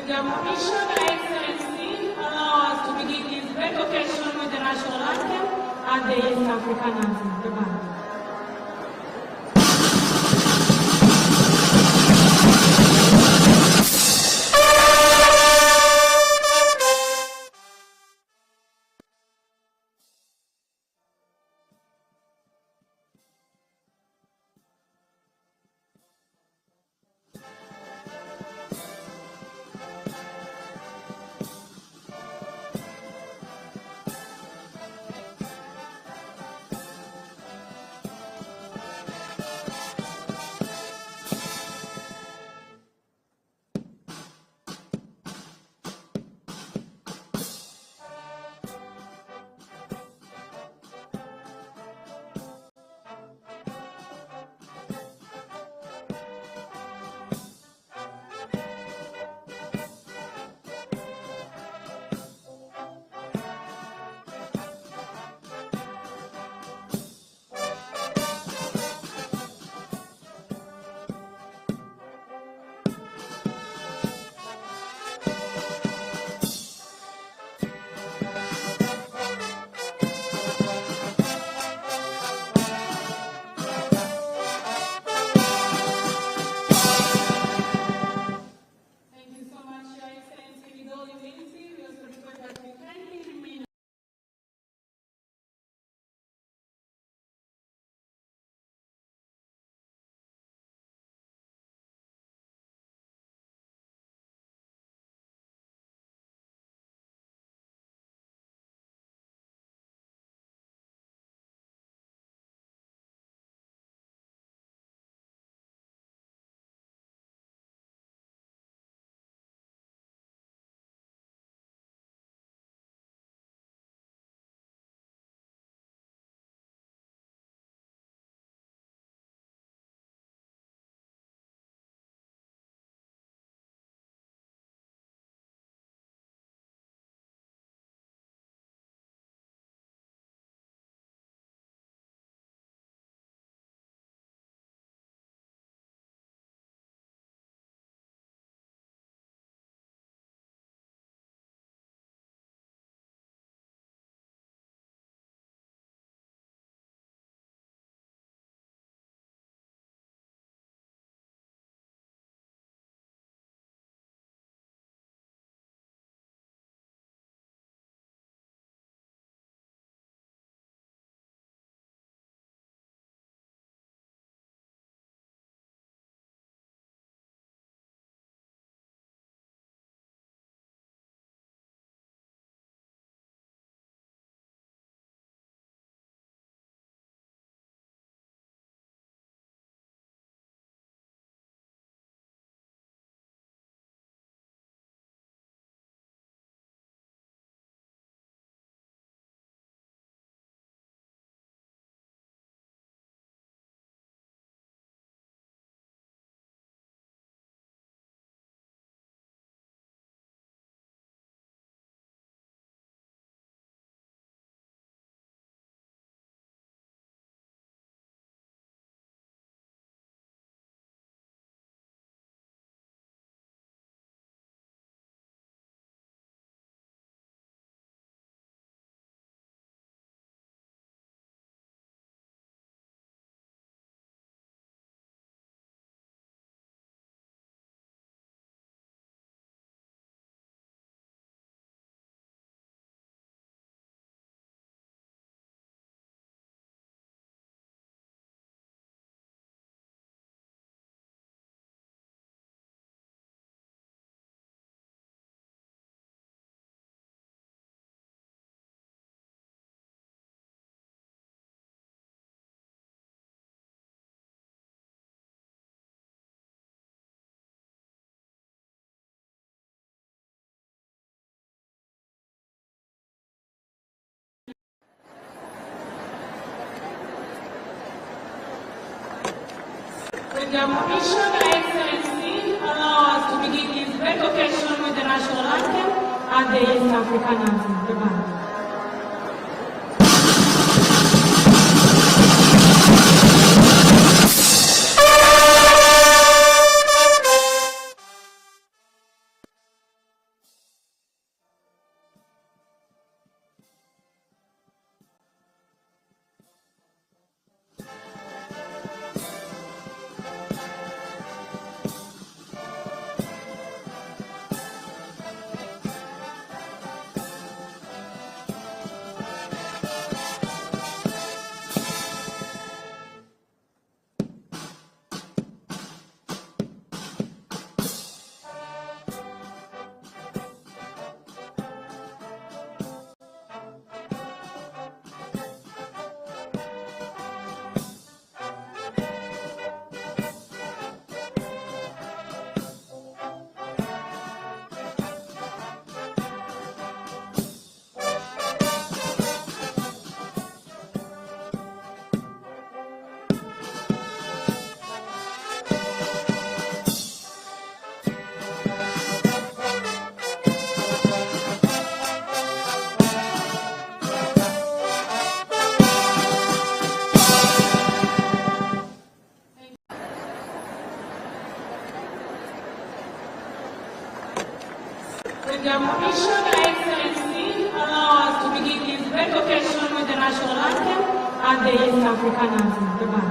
With your permission, Your Excellency, allow us to begin this great occasion with the national anthem and the East African anthem. The band. With your permission, Your Excellency, allow us to begin this great occasion with the national anthem and the East African anthem. The band. your permission, Your Excellency, allow us to begin this great occasion with the national anthem and the East African anthem. The band.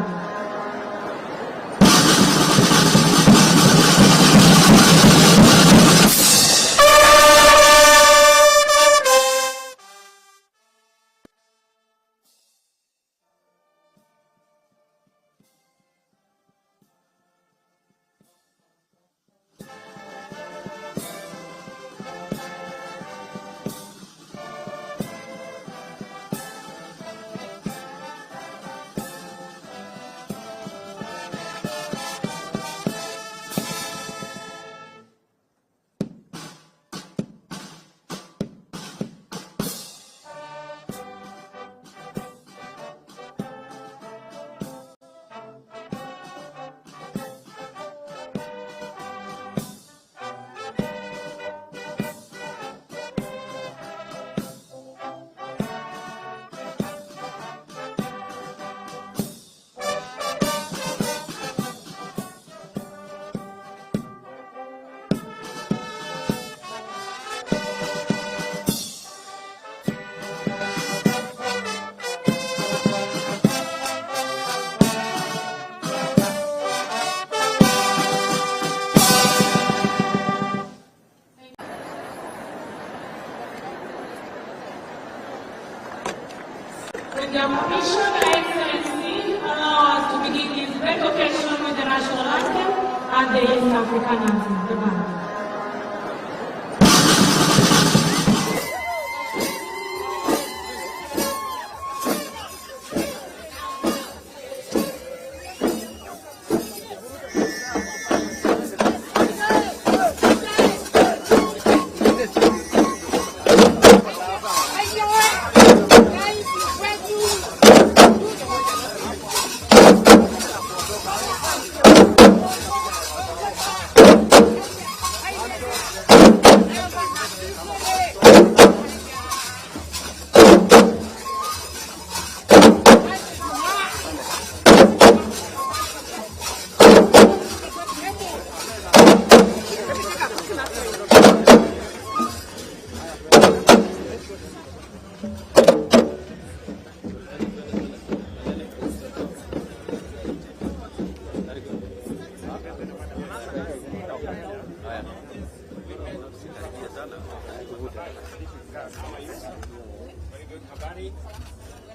With your permission, Your Excellency, allow us to begin this great occasion with the national anthem and the East African anthem. The band.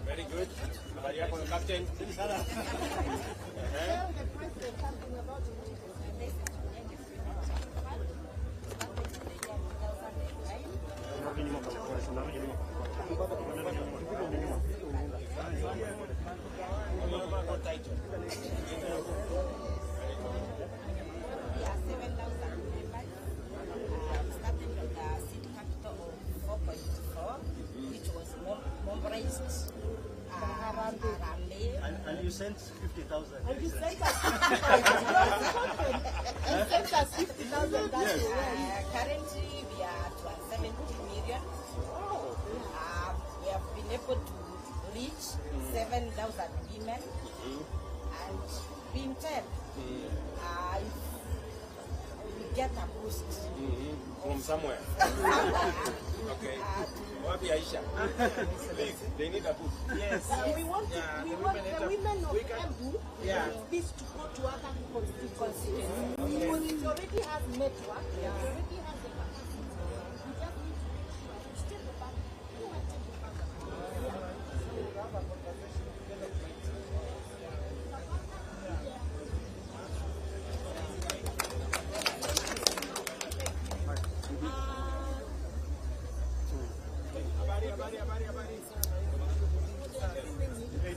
Very good. Habari yako Captain? And you sent 50,000. And you sent us 50,000. And sent us 50,000. Yes. Currently, we are at 70 million. We have been able to reach 7,000 women. And we intend, if we get a boost From somewhere. Okay. Wapi Aisha? They need a boost. Yes. We want the women of Embu this to go to other constituencies. Because it already has network, it already has the capacity. We just need to step back.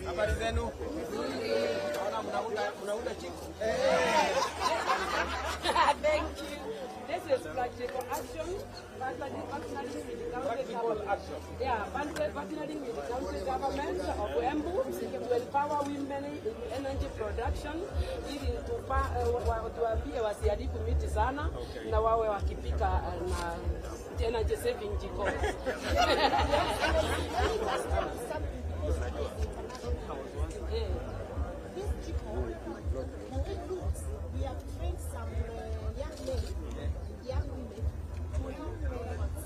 Habari zenu? Naona mnaunda chips. Thank you. This is practical action. Partnering with the county government. Yeah, partnering with the county government of Embu to empower women in energy production ili tuwaambie wasiharibu miti sana na wawe wakipika na energy saving jikoni. We have trained some young women to help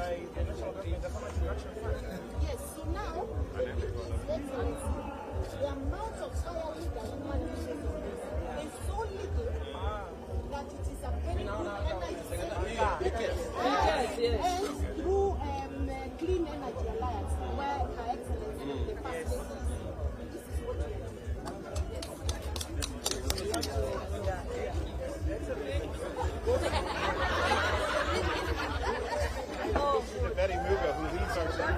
by the national government, the Farmers Production Fund. Yes, so now, the amount of hiring that human resources is so little that it is a very good energy Yes. and through Clean Energy Alliance, where Her Excellency, the First Lady, this is what we are doing. The Betty Muga who leads our team.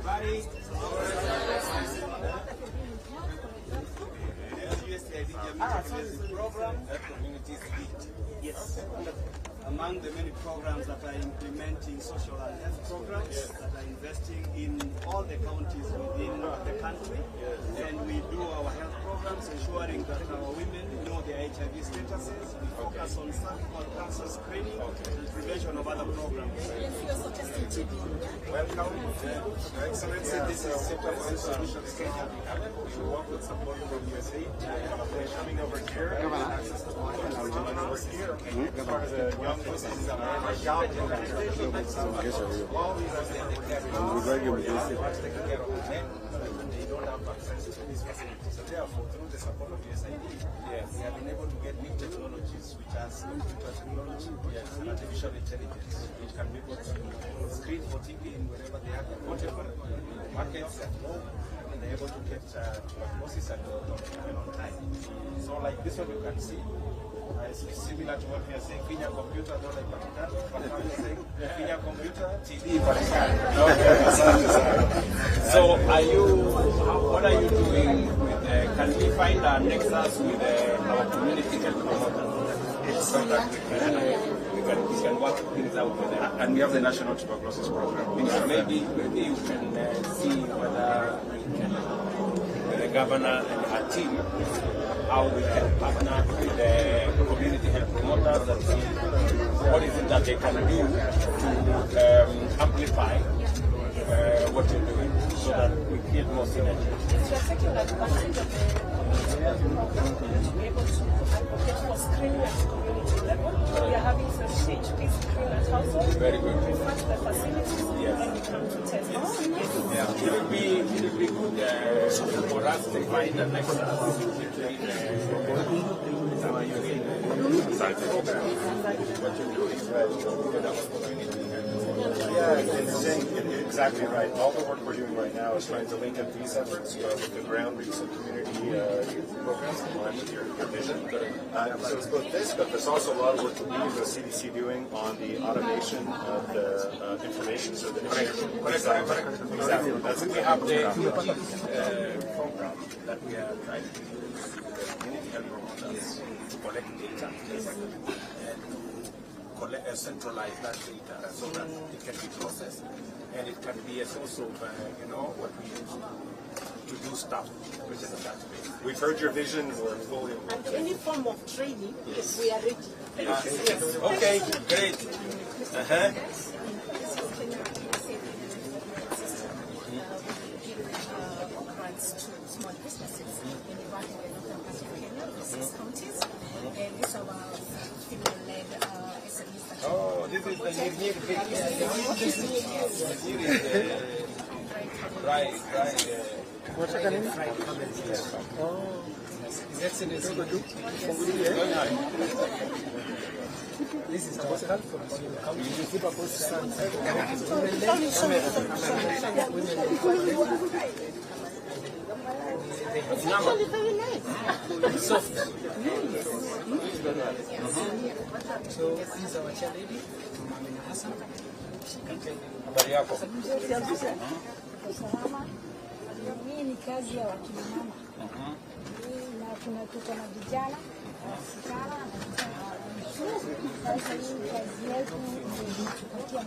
Bye. So this is a program that communities need. Yes. Among the many programs that are implementing social and health programs that are investing in all the counties within the country. And we do our health programs ensuring that our women know their HIV statuses. We focus on cervical cancer screening and prevention of other programs. Welcome. Your Excellency, this is Center for Solutions Kenya. We work with support from USA. They're coming over here. Access to water. Over here. As far as the young persons that are young, all these are taking care of men. They don't have access to these facilities. So therefore, through the support of USAID, we have been able to get new technologies, which are computer technology, and artificial intelligence, which can be able to screen for TB in wherever they are, whatever markets at home, and they're able to get tuberculosis and treatment on time. So like this one you can see, it's similar to what we are saying, Kenya computer, not like Pakistan, but now we are saying Kenya computer, TB Pakistan. So what are you doing with, can we find a nexus with our community health promoters so that we can work things out with them? And we have the National Tuberculosis Program. Maybe you can see whether we can, with the governor and her team, how we can partner with the community health promoters and see what is it that they can do to amplify what you're doing so that we create more synergy. So I think that consider the program to be able to advocate for screening at community level. We are having such peace screen at household. Very good. We fund the facilities and we come to test. Yeah. It will be good for us to find the next between our union side program, what you're doing with our community. Yeah, it's exactly right. All the work we're doing right now is trying to link up these efforts with the ground roots and community programs in line with your vision. So it's both this, but there's also a lot of work that we as the CDC doing on the automation of the information. So the exactly. That's we have the program that we are trying to use with community health promoters to collect data and centralize that data so that it can be processed and it can be a source of what we use to do stuff, which is a database. We've heard your vision. We're fully. And any form of training, we are ready. Yes. Okay, great. Grants to small businesses in the northern part of Kenya, the 6 counties, and this is our female-led SMEs. Oh, this is the Nir This is personal It's actually very nice. soft. So this is our chair lady, Mama Hassan. habari yako? Hii ni kazi ya wakina mama. Na tuko na vijana, wasichana na sasa hii kazi yetu ni kupatia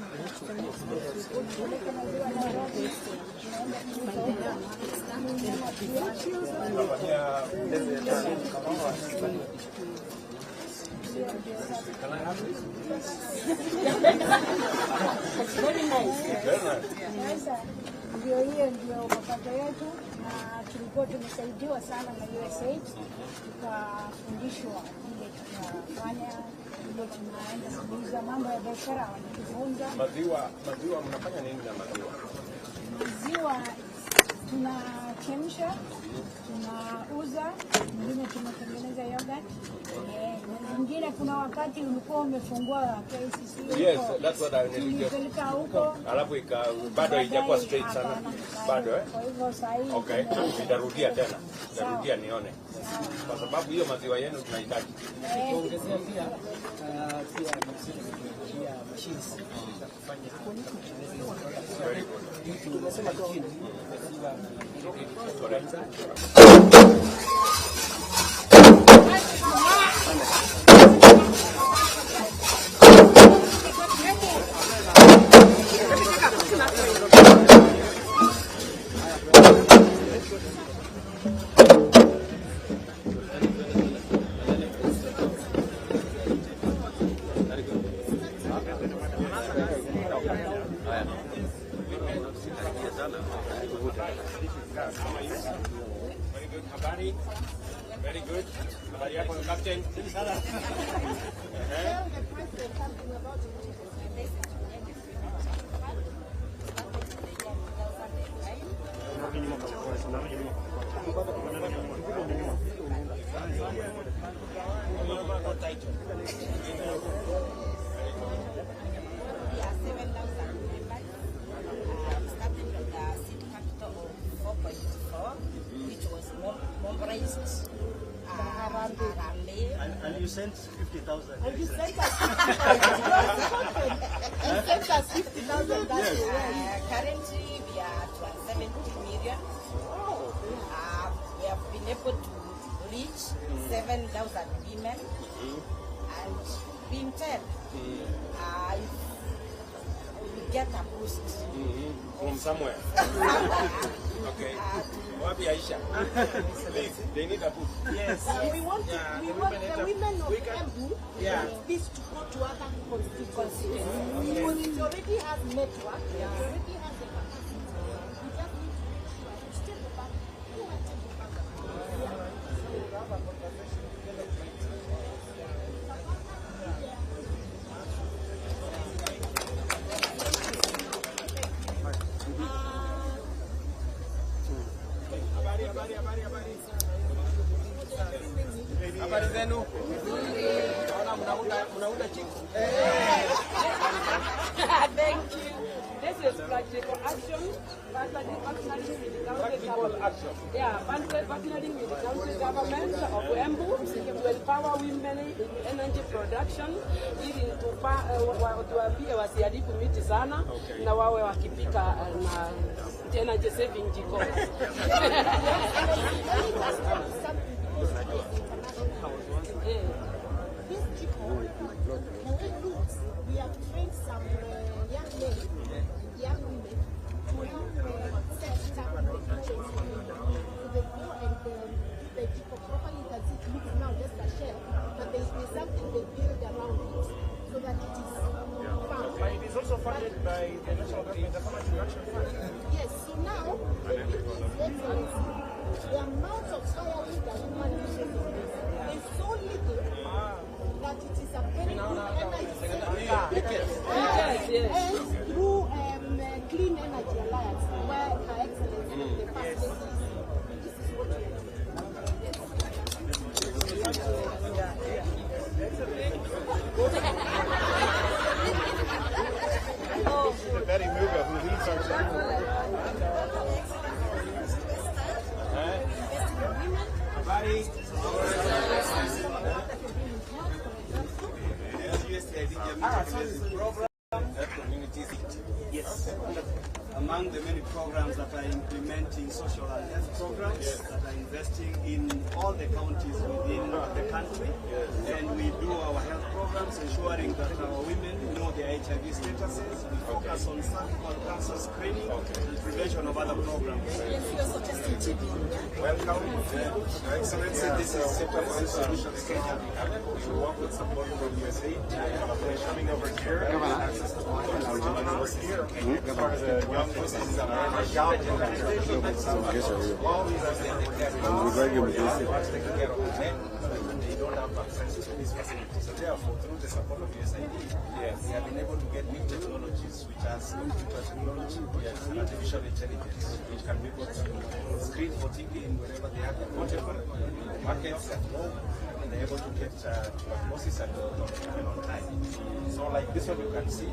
Can I have this? It's very nice. Very nice. Sasa Ndio hiyo ndio mapato yetu, na tulikuwa tumesaidiwa sana na USAID, tukafundishwa vile tunafanya, vile tunaenda kuuza mambo ya biashara, wanatufunza. Maziwa mnafanya nini na maziwa? Maziwa tunachemsha, tunauza, nyingine tunatengeneza yogurt. Na nyingine kuna wakati ulikuwa umefungua KCC. Yes, that's what I need. Tulipeleka huko. Alafu bado haijakuwa straight sana. Bado Kwa hivyo sasa hivi. Okay, nitarudia tena. Nitarudia nione. Kwa sababu hiyo maziwa yenu tunahitaji. Tuongezea pia machines za kufanya very good. Tunasema chini Very good. Habari yako captain? And you sent 50,000. And you sent us 50,000. You sent us 50,000. Currently, we are at 70 million. We have been able to reach 7,000 women. And we intend, if we get a boost from somewhere. Okay. Wapi Aisha? They need a boost. Yes. We want the women of Embu this to go to other constituencies. Because it already has network, it already has the capacity. We just need to step back. Habari zenu? Naona mnaunda chips. Thank you. This is practical action. Partnering with the county government. Yeah, partnering with the county government of Embu to empower women in energy production ili tuwaambie wasiharibu miti sana na wawe wakipika na energy saving jikoni. This jikon, the way it looks, we have trained some young women to help set up the kitchen. So they go and the jikon properly as it looks now, just a shell, but there is something they build around it so that it is found. But it is also funded by the national government, the Farmers Production Fund. Yes, so now, the amount of firewood that human uses is so little that it is a very good energy. And through Clean Energy Alliance, where Her Excellency, the First Lady, this is what we The Betty Muga who leads our channel. Yes. Among the many programs that are implementing social and health programs that are investing in all the counties within the country. And we do our health programs, ensuring that our women know their HIV statuses. We focus on cervical cancer screening and prevention of other programs. Welcome, Your Excellency. This is Center for Health Solutions Kenya. We work with support from USA. Coming over here, access to all here. As far as the young businesses and our job organization, all these are taking care of the men. They don't have access to these facilities. So therefore, through the support of USAID, we have been able to get new technologies, which are computer technology, and artificial intelligence, which can be able to screen for TB in wherever they are, whatever markets at home, and they're able to get diagnosis and treatment on time. So like this one you can see,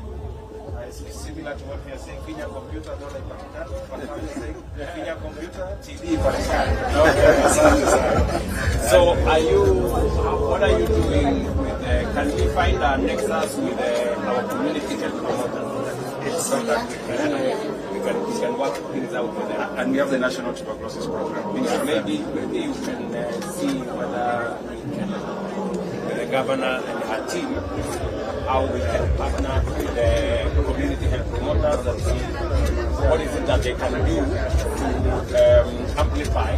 it's similar to what we are saying, Kenya computer, not like Pakistan. What we are saying, Kenya computer, TB, Pakistan. So what are you doing with, can we find our nexus with our community health promoters? So that we can work things out with them. And we have the National Tuberculosis Program. Maybe you can see whether we can, with the governor and her team, how we can partner with the community health promoters and see what is it that they can do to amplify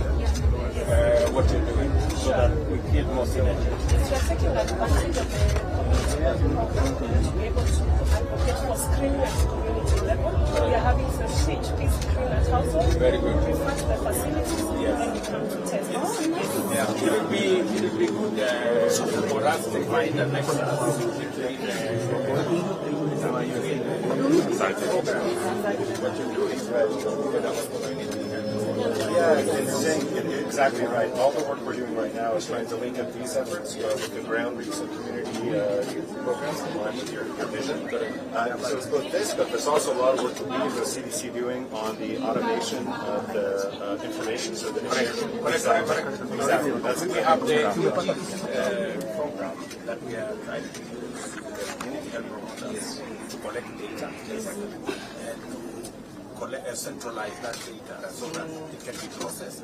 what you're doing so that we create more synergy. So we're taking advantage of the community health program to be able to advocate for screening at community level. We are having some CHP screen at household. Very good. We refer to the facilities and we come to test. It will be good for us to find the next between our union what you're doing with our community. Yeah, it's saying exactly right. All the work we're doing right now is trying to link up these efforts with the ground reach and community programs in line with your vision. So it's both this, but there's also a lot of work that we as the CDC doing on the automation of the information. So the exactly. That's we have the program that we are trying to use the community health promoters to collect data and centralize that data so that it can be processed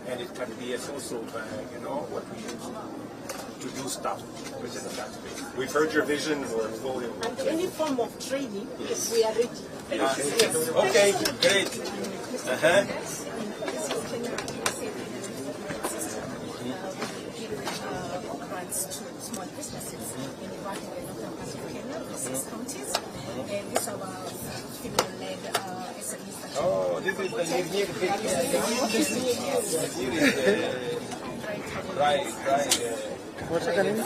and it can be a source of what we use to do stuff within that space. We've heard your vision. We're fully And any form of training, we are ready. Yes. Okay, great. Grants to small businesses in the northern part of Kenya, the 6 counties. And this is our female-led SMEs that this is the new right. What's the name?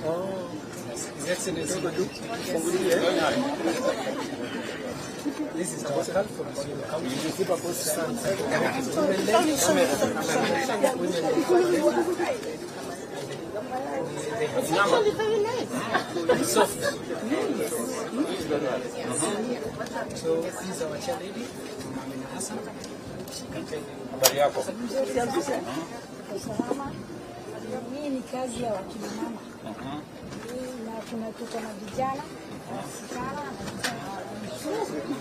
Oh, His Excellency. This is the help for It's actually very nice. soft. So this is our chair lady, Mama Hassan. Habari yako? Usalama. Hii ni kazi ya wakina mama. Na tuko na vijana, wasichana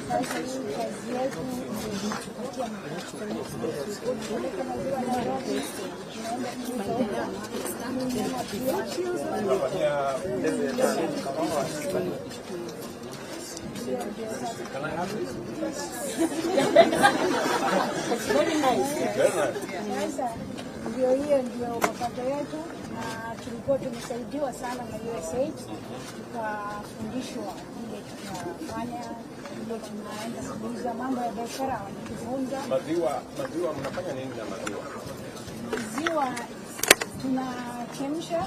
na sasa hii kazi yetu ni kupatia Can I have this? It's very nice. Very nice. Sasa ndio hiyo ndio mapato yetu, na tulikuwa tumesaidiwa sana na USAID, tukafundishwa vile tunafanya, vile tunaenda kuuza mambo ya biashara, wanatufunza. Maziwa mnafanya nini na maziwa? Maziwa tunachemsha,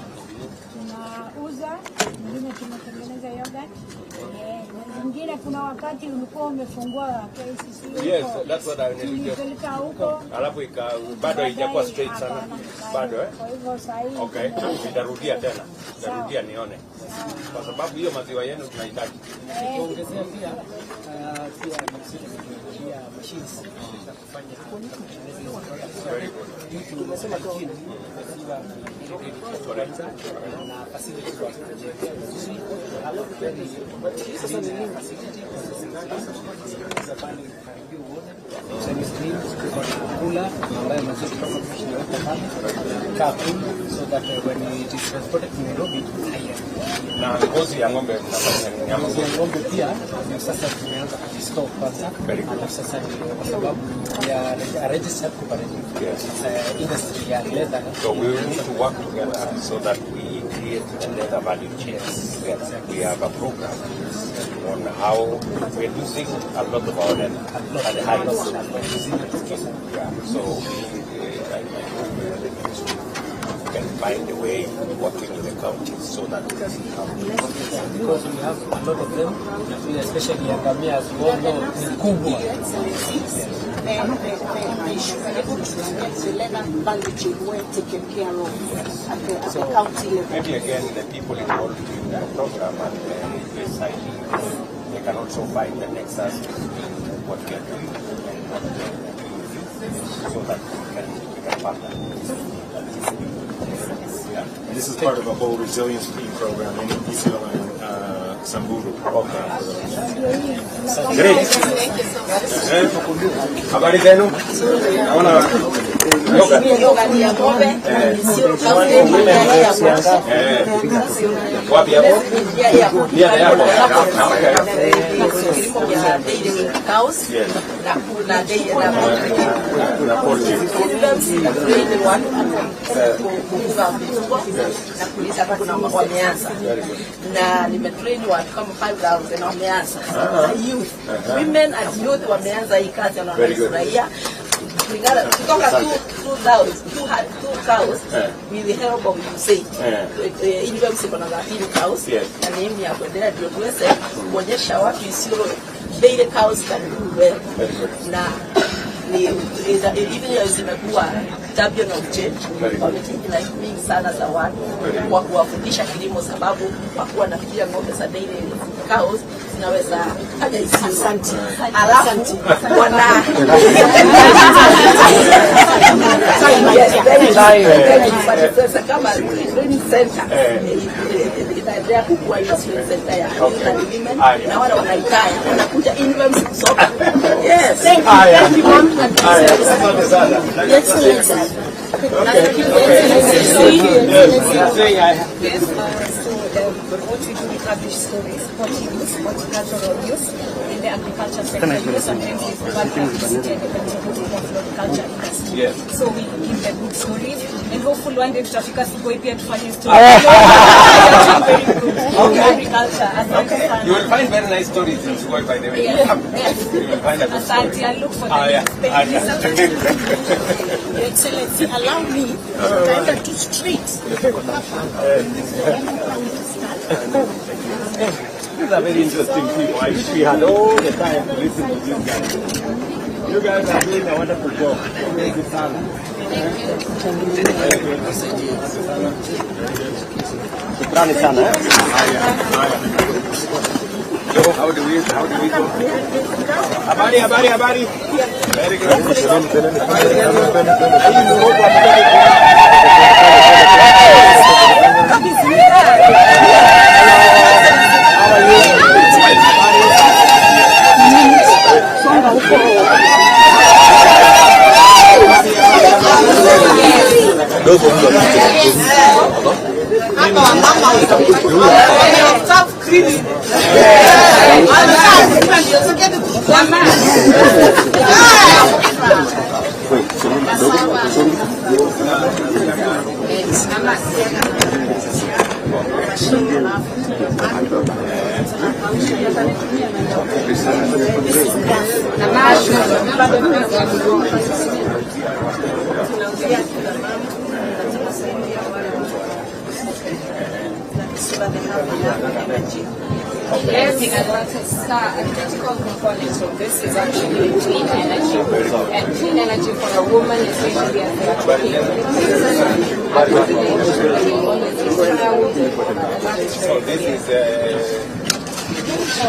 tunauza, wengine tunatengeneza yogurt. Wengine kuna wakati ulikuwa umefungua KCC. Yes, that's what I need. Tulipeleka huko. Alafu bado haijakuwa straight sana. Bado Kwa hivyo sasa hivi okay, itarudia tena. nitarudia nione, kwa sababu hiyo maziwa yenu tunahitaji. Kuongezea pia pia machines za kufanya tumesema chini na facility kwa sasa ni nini za pale karibu uone kula ambayo mazuri kama tunaweka pale so that when it is transported to Nairobi na ngozi ya ng'ombe nyama ya ng'ombe pia sasa tumeanza kustore kwanza sasa kwa sababu ya registered cooperative industry ya leather. So we will need to work together so that we create a leather value chain. We have a program on how we're losing a lot of our leather at the heights. So we can find a way working with the counties so that we can see how because we have a lot of them, especially in Gambia as well. The leather value chain were taken care of at the county level. Maybe again the people involved in the program and the side, they can also find the nexus between what we are doing and what we are doing so that we can partner. This is part of a whole resilience team program in Isiolo and Samburu. Great. Habari zenu? Naona wapi hapo? Pia hapo. na polisi hapa kuna wameanza na nimetrain watu kama 5,000 wameanza youth women and youth wameanza hii kazi na wanafurahia kutoka 2,000 with the help of USAID ili kwa msiko na 13,000 na mimi ya kuendelea ndio tuweze kuonyesha watu Isiolo daily cows can do well na even though zimekuwa champion of change wametengeneza mingi sana za watu kwa kuwafundisha kilimo sababu wakuwa nafikiria ng'ombe za daily cows zinaweza fanya asante alafu wana sasa kama training center inaendelea kukua hiyo training center ya women na wale wanaitaya wanakuja influence kusoma yes thank you yes what we do, we publish stories, horticultural use in the agriculture sector. Sometimes we provide publicity and the agriculture industry. Yes. So we give them good stories, and hopefully one day tutafika siku hii pia tufanye stories. Very good. Agriculture. You will find very nice stories in Sugoi, by the way. Yes. You will find a good story. Asante, I look for them. Your Excellency, allow me to enter to street. These are very interesting people. I wish we had all the time to listen to these guys. You guys are doing a wonderful job. Thank you, Sana. Shukrani sana. So how do we go? Habari. Very good. Everything I want to start, a critical component of this is actually clean energy. And clean energy for a woman is going to be a therapy. So this is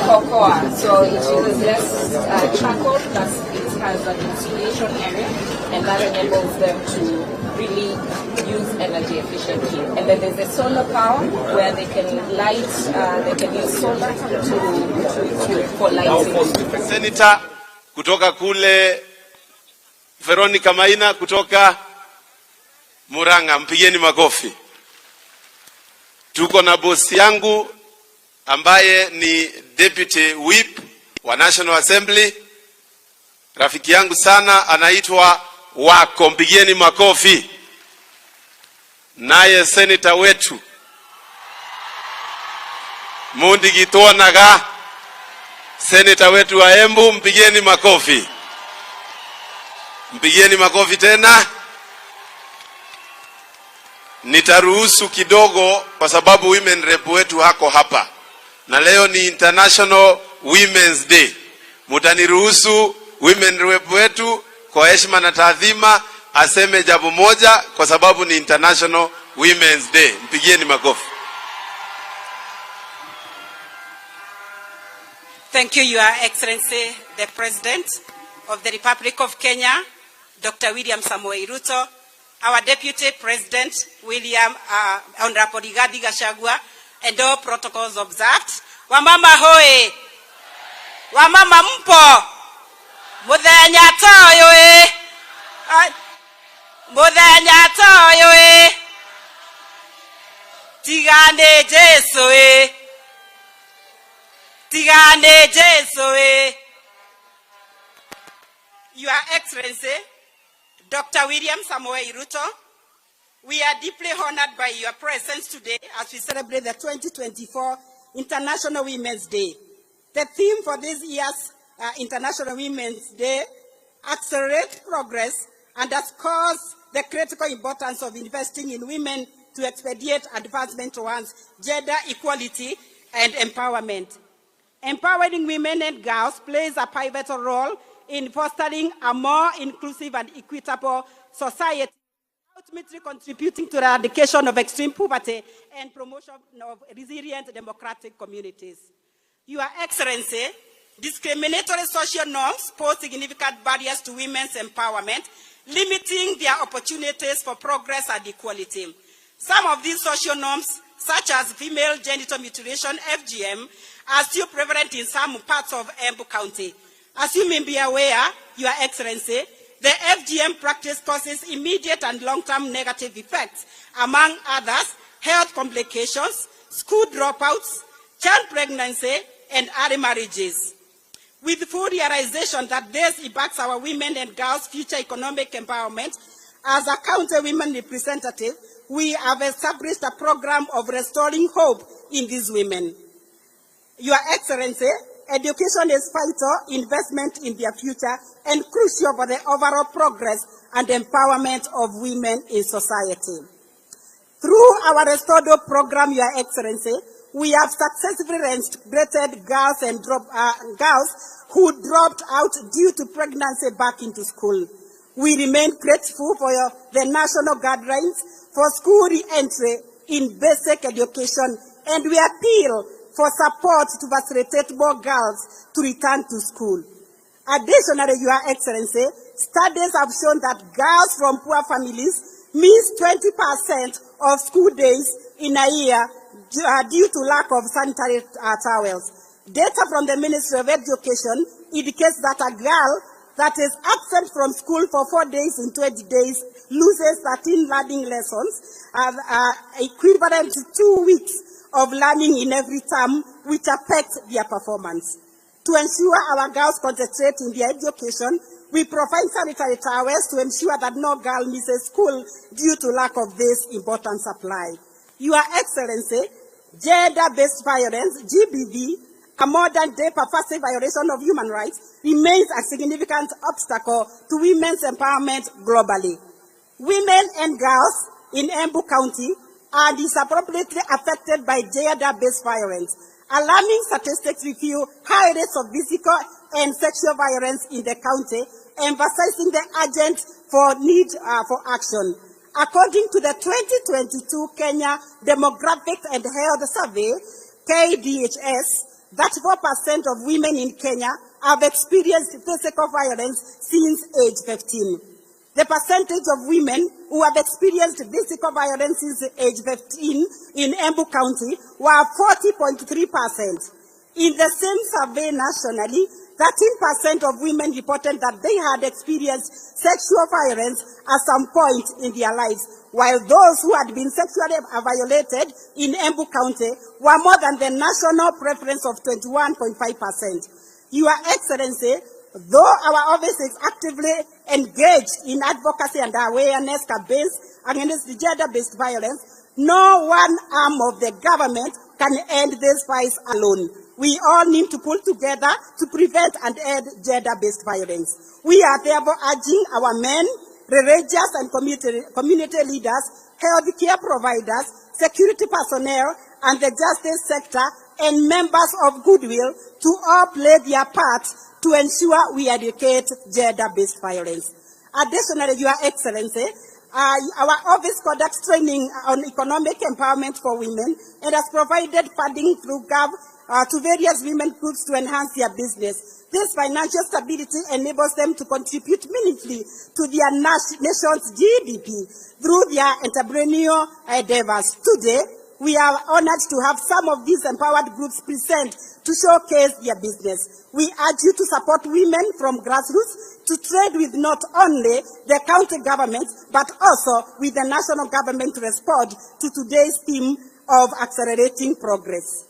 cocoa. So it uses less charcoal, plus it has an insulation area, and that enables them to really use energy efficiently. And then there's a solar power where they can light, they can use solar for lighting. Senator kutoka kule Veronica Maina kutoka Murang'a, mpigeni makofi. Tuko na bosi yangu ambaye ni Deputy Whip wa National Assembly, rafiki yangu sana, anaitwa Wako, mpigieni makofi. Naye senator wetu Mundi Gitonaga, senator wetu wa Embu, mpigieni makofi. Mpigieni makofi tena. Nitaruhusu kidogo kwa sababu women rep wetu hako hapa. Na leo ni International Women's Day. Mutaniruhusu women rep wetu kwa heshima na taadhima aseme jambo moja kwa sababu ni International Women's Day. Mpigieni makofi. Thank you, Your Excellency, the President of the Republic of Kenya, Dr. William Samoei Ruto, our Deputy President, Honorable Rigathi Gachagua, and all protocols observed. Wamama hoe! Wamama mpo! Muthenya toyo e! Muthenya toyo e! Tigane Jesu e! Tigane Jesu e! Your Excellency, Dr. William Samoei Ruto, we are deeply honored by your presence today as we celebrate the 2024 International Women's Day. The theme for this year's International Women's Day, accelerate progress, underscores the critical importance of investing in women to expedite advancement towards gender equality and empowerment. Empowering women and girls plays a pivotal role in fostering a more inclusive and equitable society, ultimately contributing to the eradication of extreme poverty and promotion of resilient democratic communities. Your Excellency, discriminatory social norms pose significant barriers to women's empowerment, limiting their opportunities for progress and equality. Some of these social norms, such as female genital mutilation, FGM, are still prevalent in some parts of Embu County. As you may be aware, Your Excellency, the FGM practice causes immediate and long-term negative effects, among others, health complications, school dropouts, child pregnancy, and early marriages. With full realization that this impacts our women and girls' future economic empowerment, as a county women representative, we have established a program of restoring hope in these women. Your Excellency, education is vital investment in their future and crucial for the overall progress and empowerment of women in society. Through our Restored Hope program, Your Excellency, we have successfully reintegrated girls and girls who dropped out due to pregnancy back into school. We remain grateful for the national guidelines for school re-entry in basic education, and we appeal for support to facilitate more girls to return to school. Additionally, Your Excellency, studies have shown that girls from poor families miss 20% of school days in a year due to lack of sanitary towels. Data from the Ministry of Education indicates that a girl that is absent from school for 4 days in 20 days loses 13 learning lessons, equivalent to 2 weeks of learning in every term, which affects their performance. To ensure our girls concentrate in their education, we provide sanitary towels to ensure that no girl misses school due to lack of this important supply. Your Excellency, gender-based violence, GBV, a modern-day pervasive violation of human rights, remains a significant obstacle to women's empowerment globally. Women and girls in Embu County are disproportionately affected by gender-based violence. Alarming statistics reveal high rates of physical and sexual violence in the county, emphasizing the urgent need for action. According to the 2022 Kenya Demographics and Health Survey, KDHS, 34% of women in Kenya have experienced physical violence since age 15. The percentage of women who have experienced physical violence since age 15 in Embu County were 40.3%. In the same survey nationally, 13% of women reported that they had experienced sexual violence at some point in their lives, while those who had been sexually violated in Embu County were more than the national preference of 21.5%. Your Excellency, though our office is actively engaged in advocacy and awareness campaigns against gender-based violence, no one arm of the government can end these fights alone. We all need to pull together to prevent and end gender-based violence. We are therefore urging our men, religious and community leaders, healthcare providers, security personnel, and the justice sector, and members of goodwill to all play their part to ensure we eradicate gender-based violence. Additionally, Your Excellency, our office conducts training on economic empowerment for women and has provided funding through GAV to various women groups to enhance their business. This financial stability enables them to contribute meaningfully to their nation's GDP through their entrepreneurial endeavors. Today, we are honored to have some of these empowered groups present to showcase their business. We urge you to support women from grassroots to trade with not only the county government, but also with the national government to respond to today's theme of accelerating progress.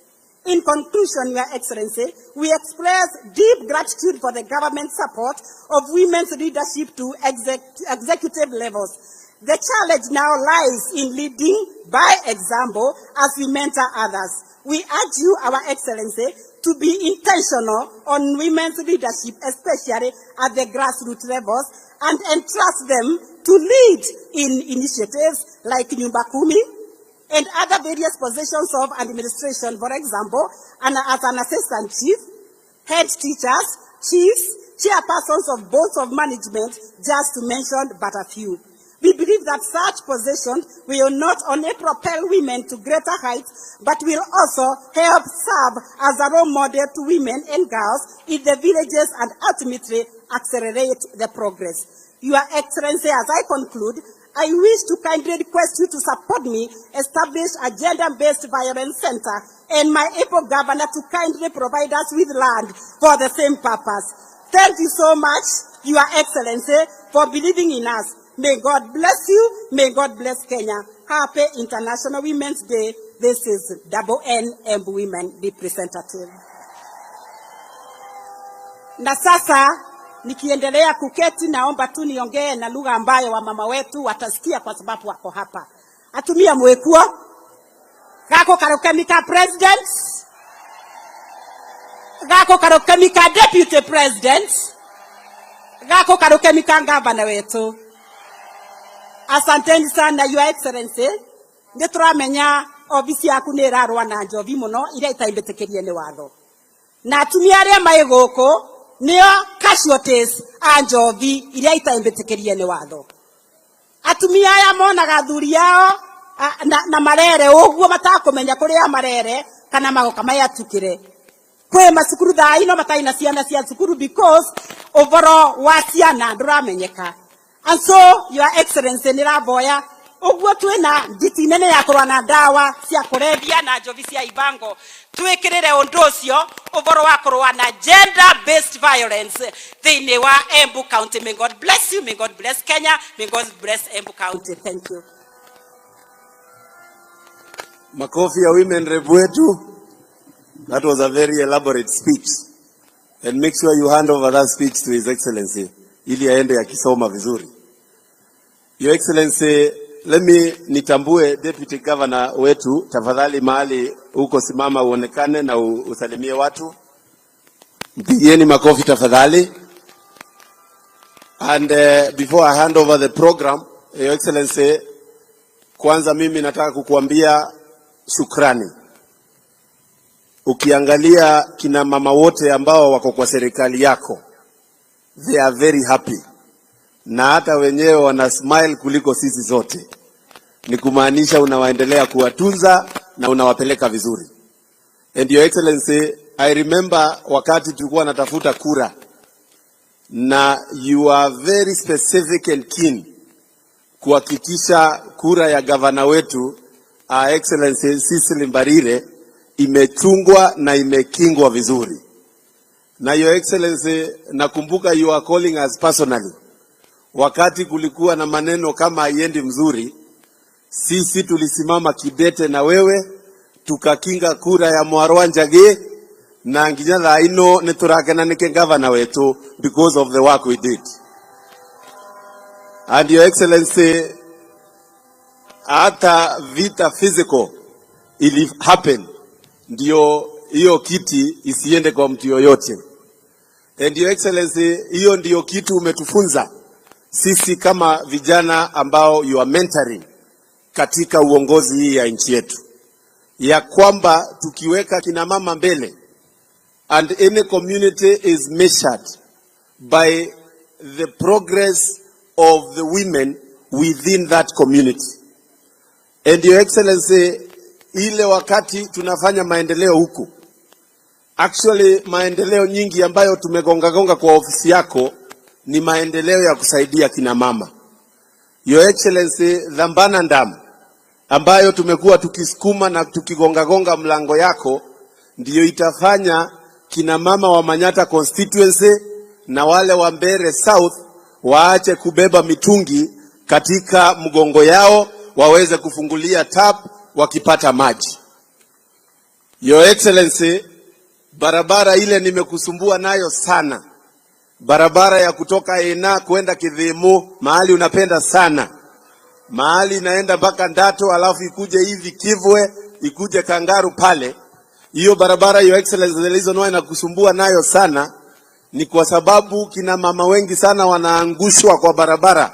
In conclusion, Your Excellency, we express deep gratitude for the government support of women's leadership to executive levels. The challenge now lies in leading by example as we mentor others. We urge you, Our Excellency, to be intentional on women's leadership, especially at the grassroots levels, and entrust them to lead in initiatives like Nyumba Kumi and other various positions of administration, for example, and as an assistant chief, head teachers, chiefs, chairpersons of boards of management, just to mention but a few. We believe that such positions will not only propel women to greater heights, but will also help serve as a role model to women and girls in the villages and ultimately accelerate the progress. Your Excellency, as I conclude, I wish to kindly request you to support me establish a gender-based violence center and my April governor to kindly provide us with land for the same purpose. Thank you so much, Your Excellency, for believing in us. May God bless you. May God bless Kenya. Happy International Women's Day. This is N Embu Women Representative. Na sasa nikiendelea kuketi, naomba tu niongee na lugha ambayo wamama wetu watasikia kwa sababu wako hapa. Atumia mwekuo gako karokemika president, gako karokemika deputy president, gako karokemika gavana wetu. Asanteni sana, Your Excellency. Nituramenya ofisi yaku ni irarwa na njovi muno ira itaimbetekerie ni watho. Na atumia aria mai guku nio casualties a njovi ira itaimbetekerie ni watho. Atumia aya monaga athuri yao na marere uguo matakumenya kuria marere kana magoka mayatukire. Kwe masukuru thaa ino mataina ciana cia cukuru because ovoro wa ciana nduramenyeka. And so, Your Excellency, niraboya uguo twina njiti nene ya kurwa na dawa cia kurebia na njovi cia ibango twikirire undu ucio uboro wa kurwa na gender based violence thiini wa Embu County. May God bless you, may God bless Kenya, may God bless Embu County. Thank you. Makofi ya women rep wetu. That was a very elaborate speech, and make sure you hand over that speech to His Excellency ili aende akisoma vizuri. Your Excellency, let me nitambue Deputy Governor wetu, tafadhali mahali uko simama uonekane na usalimie watu. Mpigieni makofi tafadhali. And before I hand over the program, Your Excellency, kwanza mimi nataka kukuambia shukrani. Ukiangalia kina mama wote ambao wako kwa serikali yako, they are very happy. Na hata wenyewe wana smile kuliko sisi zote. ni kumaanisha unawaendelea kuwatunza na unawapeleka vizuri. And Your Excellency, I remember wakati tulikuwa natafuta kura, na you are very specific and keen kuhakikisha kura ya gavana wetu Excellency Cecily Mbarire imechungwa na imekingwa vizuri. Na Your Excellency, nakumbuka you are calling us personally. Wakati kulikuwa na maneno kama haiendi mzuri, sisi tulisimama kidete na wewe, tukakinga kura ya Mwarwa Njage, na nginya ino niturakena nike gavana wetu because of the work we did. And Your Excellency, hata vita physical ili happen ndio hiyo kiti isiende kwa mtu yoyote. And Your Excellency, hiyo ndio kitu umetufunza sisi kama vijana ambao you are mentoring katika uongozi hii ya nchi yetu, ya kwamba tukiweka kina mama mbele, and any community is measured by the progress of the women within that community. And Your Excellency, ile wakati tunafanya maendeleo huku, actually maendeleo nyingi ambayo tumegonga kwa ofisi yako ni maendeleo ya kusaidia kina mama. Your Excellency, Dhambana Ndam ambayo tumekuwa tukisukuma na tukigonga mlango yako, ndiyo itafanya kina mama wa Manyata constituency na wale wa Mbere South waache kubeba mitungi katika mgongo yao, waweze kufungulia tap wakipata maji. Your Excellency, barabara ile nimekusumbua nayo sana, barabara ya kutoka Ena kwenda Kidhimu, mahali unapenda sana, mahali inaenda mpaka Ndato alafu ikuje hivi Kivwe ikuje Kangaru pale. Hiyo barabara Your Excellency, the reason why nakusumbua nayo sana ni kwa sababu kina mama wengi sana wanaangushwa kwa barabara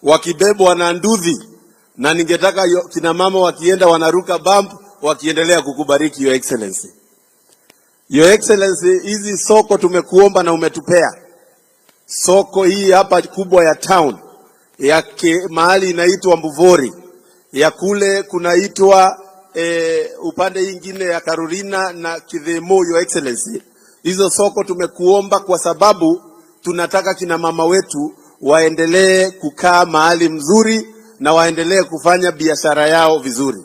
wakibebwa na nduthi, na ningetaka kina mama wakienda wanaruka bump wakiendelea kukubariki Your Excellency. Your Excellency, hizi soko tumekuomba na umetupea. Soko hii hapa kubwa ya town ya mahali inaitwa Mbuvori, ya kule kunaitwa upande ingine ya Carolina na Kidhemo. Your Excellency, hizo soko tumekuomba kwa sababu tunataka kina mama wetu waendelee kukaa mahali mzuri na waendelee kufanya biashara yao vizuri.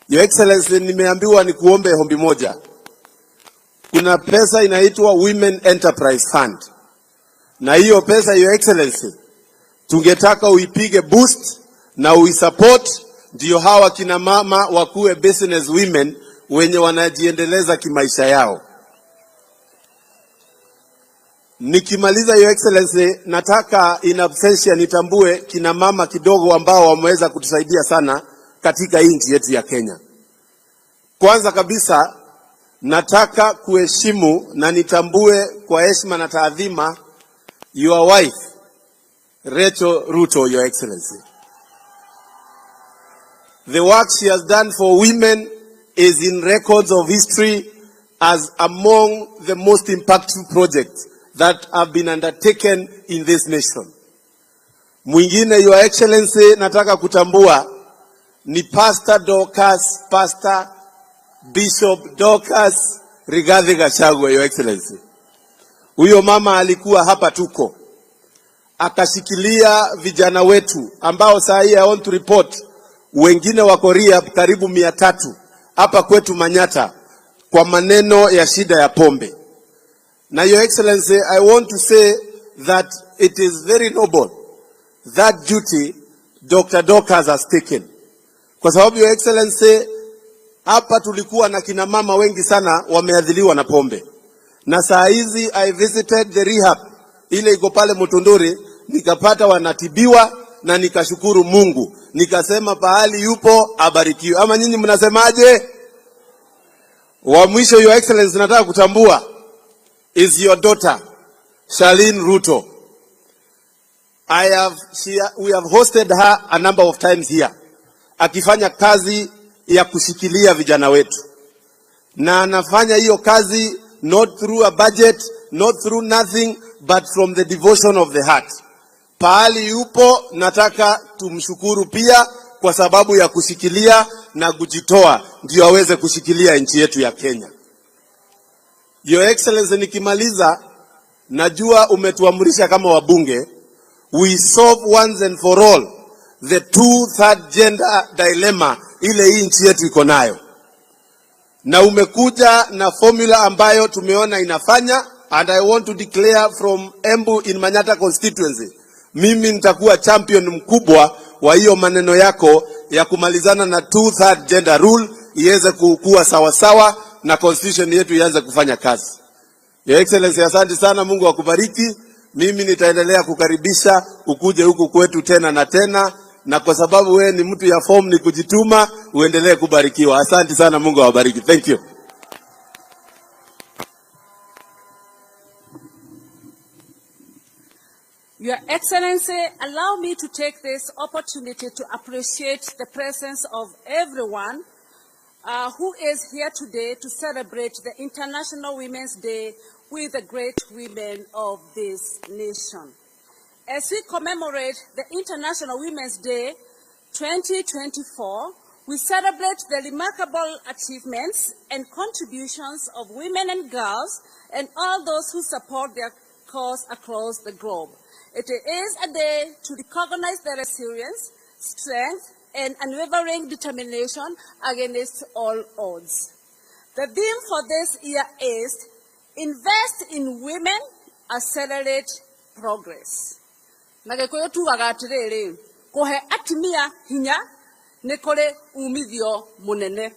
Your Excellency, nimeambiwa ni kuombe hombi moja. Kuna pesa inaitwa Women Enterprise Fund, na hiyo pesa Your Excellency, tungetaka uipige boost na uisupport, ndio hawa kina mama wakuwe business women wenye wanajiendeleza kimaisha yao. Nikimaliza Your Excellency, nataka in absentia nitambue kina mama kidogo ambao wameweza kutusaidia sana katika nchi yetu ya Kenya. Kwanza kabisa nataka kuheshimu na nitambue kwa heshima na taadhima your wife RUTO, Your Excellency. The work she has done for women is in records of history as among the most impactful projects that have been undertaken in this nation. Mwingine Your Excellency, nataka kutambua ni Pastor Bishop Dorcas Rigathi Gachagua. Your Excellency, huyo mama alikuwa hapa tuko, akashikilia vijana wetu ambao saa hii I want to report wengine wako rehab karibu 300 hapa kwetu Manyata kwa maneno ya shida ya pombe. Na Your Excellency, I want to say that it is very noble that duty Dr. Dorcas has taken. Kwa sababu Your Excellency, hapa tulikuwa na kina mama wengi sana wameadhiliwa na pombe. Na saa hizi I visited the rehab ile iko pale Mutunduri, nikapata wanatibiwa na nikashukuru Mungu. Nikasema pahali yupo abarikiwe. Ama nyinyi mnasemaje? Wa mwisho Your Excellency, nataka kutambua is your daughter Charlene RUTO. We have hosted her a number of times here, akifanya kazi ya kushikilia vijana wetu, na anafanya hiyo kazi not through a budget, not through nothing, but from the devotion of the heart. Pahali yupo nataka tumshukuru pia kwa sababu ya kushikilia na kujitoa ndio aweze kushikilia nchi yetu ya Kenya. Your Excellency, nikimaliza, najua umetuamrisha kama wabunge, we solve once and for all the 2/3 gender dilemma ile hii nchi yetu iko nayo. Na umekuja na formula ambayo tumeona inafanya, and I want to declare from Embu in Manyata constituency, mimi nitakuwa champion mkubwa wa hiyo maneno yako ya kumalizana na 2/3 gender rule iweze kukua sawa sawa na constitution yetu ianze kufanya kazi. Your Excellency, asante sana, Mungu akubariki. Mimi nitaendelea kukaribisha ukuje huku kwetu tena na tena, na kwa sababu wewe ni mtu ya form ni kujituma, uendelee kubarikiwa. Asante sana, Mungu awabariki. Thank you. Your Excellency, allow me to take this opportunity to appreciate the presence of everyone who is here today to celebrate the International Women's Day with the great women of this nation. As we commemorate the International Women's Day 2024, we celebrate the remarkable achievements and contributions of women and girls and all those who support their cause across the globe. It is a day to recognize their resilience, strength, and unwavering determination against all odds. The theme for this year is Invest in Women, Accelerate Progress. Nagekuyu tugaga atiriri, kuhe atimia hinya ni kuri umithio munene.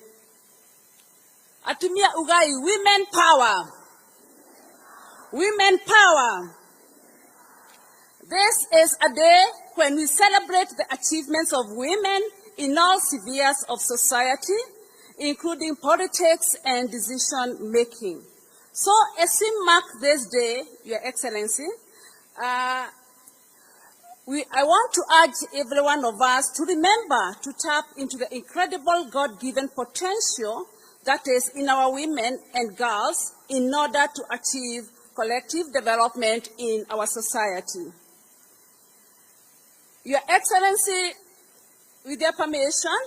Atimia ugai, women power. Women power. This is a day when we celebrate the achievements of women in all spheres of society, including politics and decision-making. So, as we mark this day, Your Excellency, I want to urge every one of us to remember to tap into the incredible God-given potential that is in our women and girls in order to achieve collective development in our society. Your Excellency, with your permission,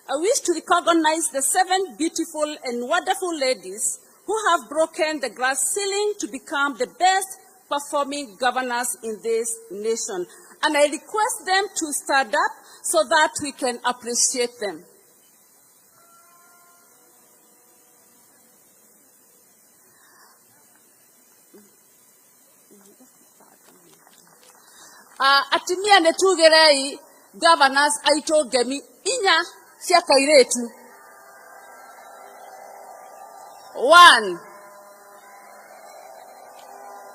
I wish to recognize the 7 beautiful and wonderful ladies who have broken the glass ceiling to become the best performing governors in this nation. And I request them to stand up so that we can appreciate them. Atimia netugerei governors aito gemi inya cia kairetu. 1,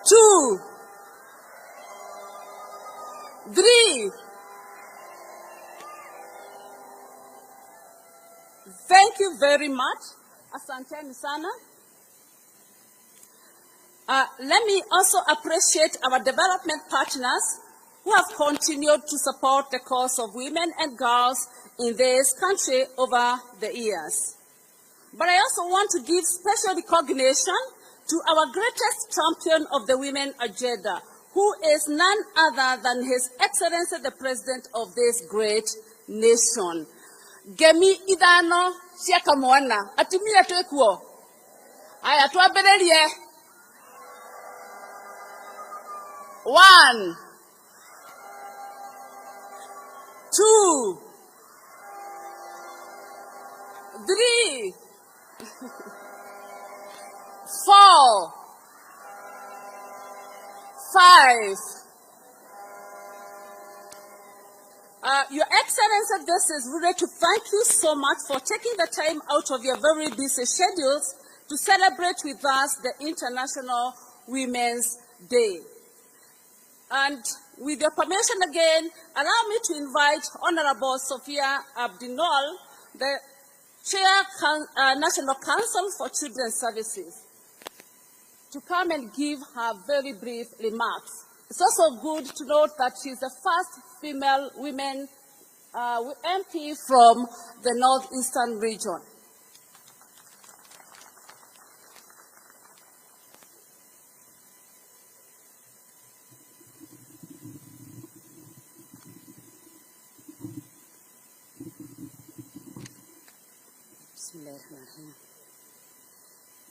2, 3. Thank you very much. Asanteni sana. Let me also appreciate our development partners who have continued to support the cause of women and girls in this country over the years. But I also want to give special recognition to our greatest champion of the women agenda, who is none other than His Excellency the President of this great nation. Gemi idano siaka mwana, atimia tuekuo. Aya tuabererie. 1, 2, 3, 4, 5. Your Excellency, this is really to thank you so much for taking the time out of your very busy schedules to celebrate with us the International Women's Day. And with your permission again, allow me to invite Honorable Sophia Abdinol, the Chair, National Council for Children's Services, to come and give her very brief remarks. It's also good to note that she's the first female women MP from the Northeastern region.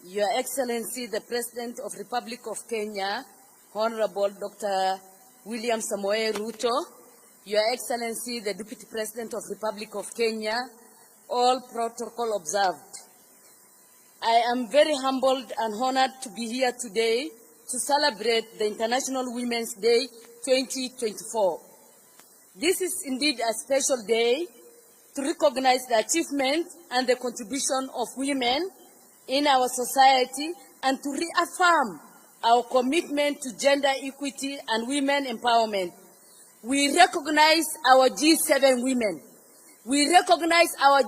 Your Excellency, the President of Republic of Kenya, Honorable Dr. William Samoei Ruto, Your Excellency, the Deputy President of Republic of Kenya, all protocol observed. I am very humbled and honored to be here today to celebrate the International Women's Day 2024. This is indeed a special day to recognize the achievement and the contribution of women in our society and to reaffirm our commitment to gender equity and women empowerment. We recognize our G7 women. We recognize our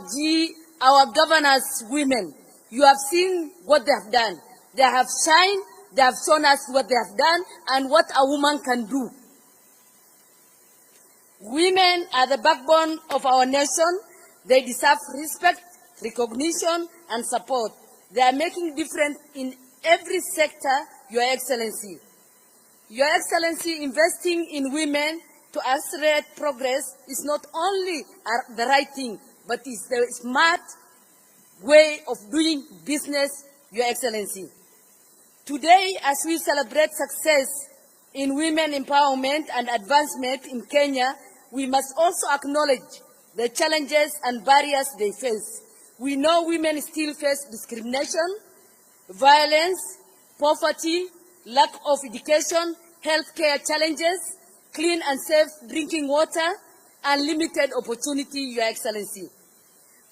governors women. You have seen what they have done. They have shined, they have shown us what they have done and what a woman can do. Women are the backbone of our nation. They deserve respect, recognition, and support. They are making difference in every sector, Your Excellency. Your Excellency, investing in women to accelerate progress is not only the right thing, but is the smart way of doing business, Your Excellency. Today, as we celebrate success in women empowerment and advancement in Kenya, we must also acknowledge the challenges and barriers they face. We know women still face discrimination, violence, poverty, lack of education, healthcare challenges, clean and safe drinking water, and limited opportunity, Your Excellency.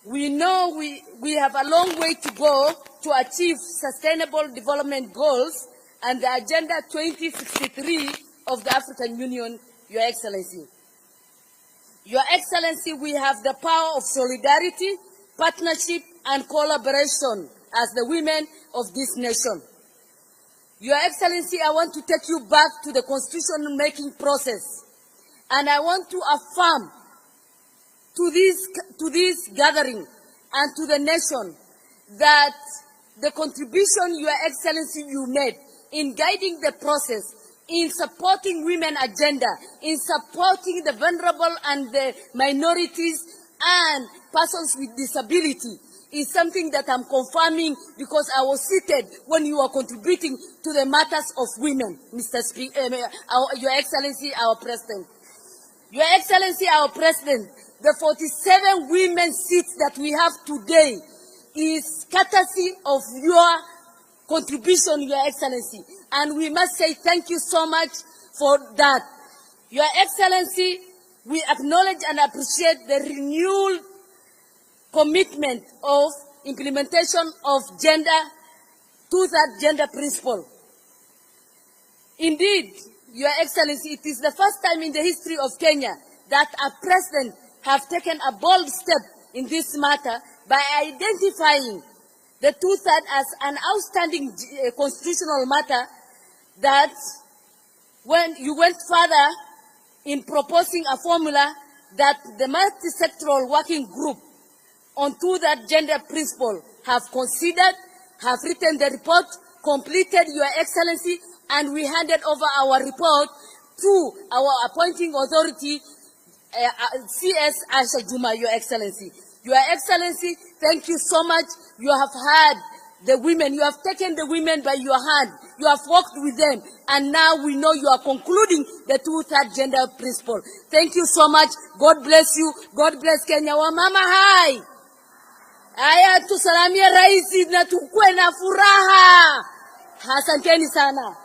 We know we have a long way to go to achieve sustainable development goals and the Agenda 2063 of the African Union, Your Excellency. Your Excellency, we have the power of solidarity, partnership, and collaboration as the women of this nation. Your Excellency, I want to take you back to the constitution-making process, and I want to affirm to this gathering and to the nation that the contribution, Your Excellency, you made in guiding the process, in supporting women agenda, in supporting the vulnerable and the minorities and persons with disability is something that I'm confirming because I was seated when you were contributing to the matters of women, Your Excellency, our President. Your Excellency, our President, the 47 women seats that we have today is courtesy of your contribution, Your Excellency. And we must say thank you so much for that. Your Excellency, we acknowledge and appreciate the renewed commitment of implementation of two-thirds gender principle. Indeed, Your Excellency, it is the first time in the history of Kenya that a president has taken a bold step in this matter by identifying the two-thirds as an outstanding constitutional matter that when you went further in proposing a formula that the multi-sectoral working group on two-thirds gender principle have considered, have written the report, completed, Your Excellency, and we handed over our report to our appointing authority, CS Asha Juma, Your Excellency. Your Excellency, thank you so much. You have had the women, you have taken the women by your hand, you have worked with them, and now we know you are concluding the two-thirds gender principle. Thank you so much. God bless you. God bless Kenya. Wamama hai. Aya tusalamie raisi na tukue na furaha. Asanteni sana.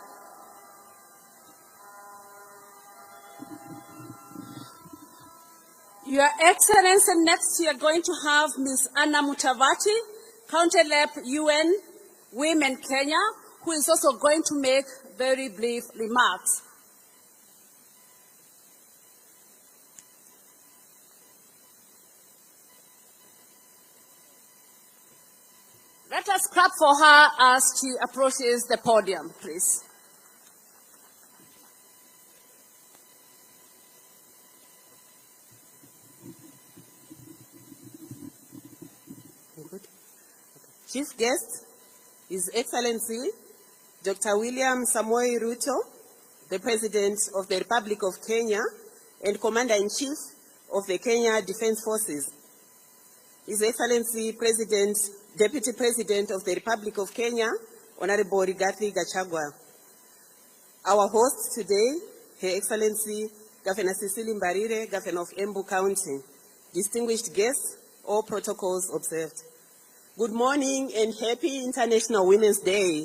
Your Excellency, next we are going to have Ms. Anna Mutavati, County Rep UN Women Kenya, who is also going to make very brief remarks. Let us clap for her as she approaches the podium, please. Chief guest, His Excellency Dr. William Samoei Ruto, the President of the Republic of Kenya and Commander-in-Chief of the Kenya Defense Forces. His Excellency President, Deputy President of the Republic of Kenya, Honorable Rigathi Gachagua. Our host today, Her Excellency Governor Cecily Mbarire, Governor of Embu County. Distinguished guests, all protocols observed. Good morning and happy International Women's Day.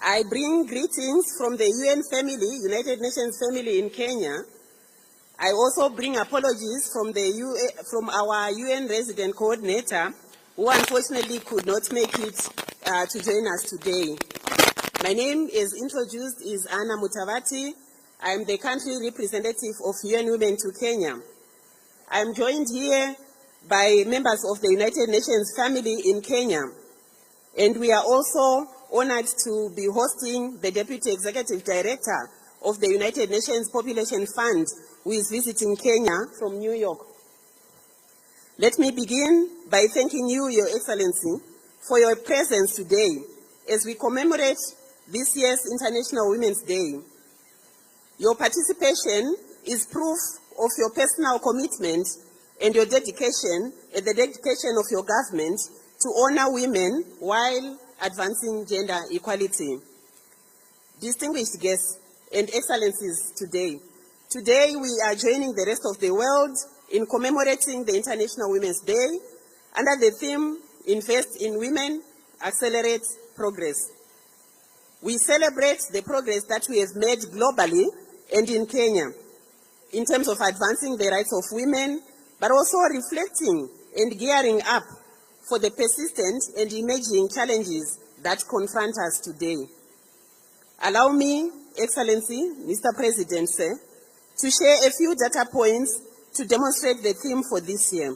I bring greetings from the UN family, United Nations family in Kenya. I also bring apologies from our UN resident coordinator, who unfortunately could not make it to join us today. My name, as introduced, is Anna Mutavati. I am the country representative of UN Women to Kenya. I am joined here by members of the United Nations family in Kenya. And we are also honored to be hosting the Deputy Executive Director of the United Nations Population Fund, who is visiting Kenya from New York. Let me begin by thanking you, Your Excellency, for your presence today as we commemorate this year's International Women's Day. Your participation is proof of your personal commitment and your dedication and the dedication of your government to honor women while advancing gender equality. Distinguished guests and excellencies today, we are joining the rest of the world in commemorating the International Women's Day under the theme, Invest in Women, Accelerate Progress. We celebrate the progress that we have made globally and in Kenya in terms of advancing the rights of women, but also reflecting and gearing up for the persistent and emerging challenges that confront us today. Allow me, Excellency, Mr. President, sir, to share a few data points to demonstrate the theme for this year.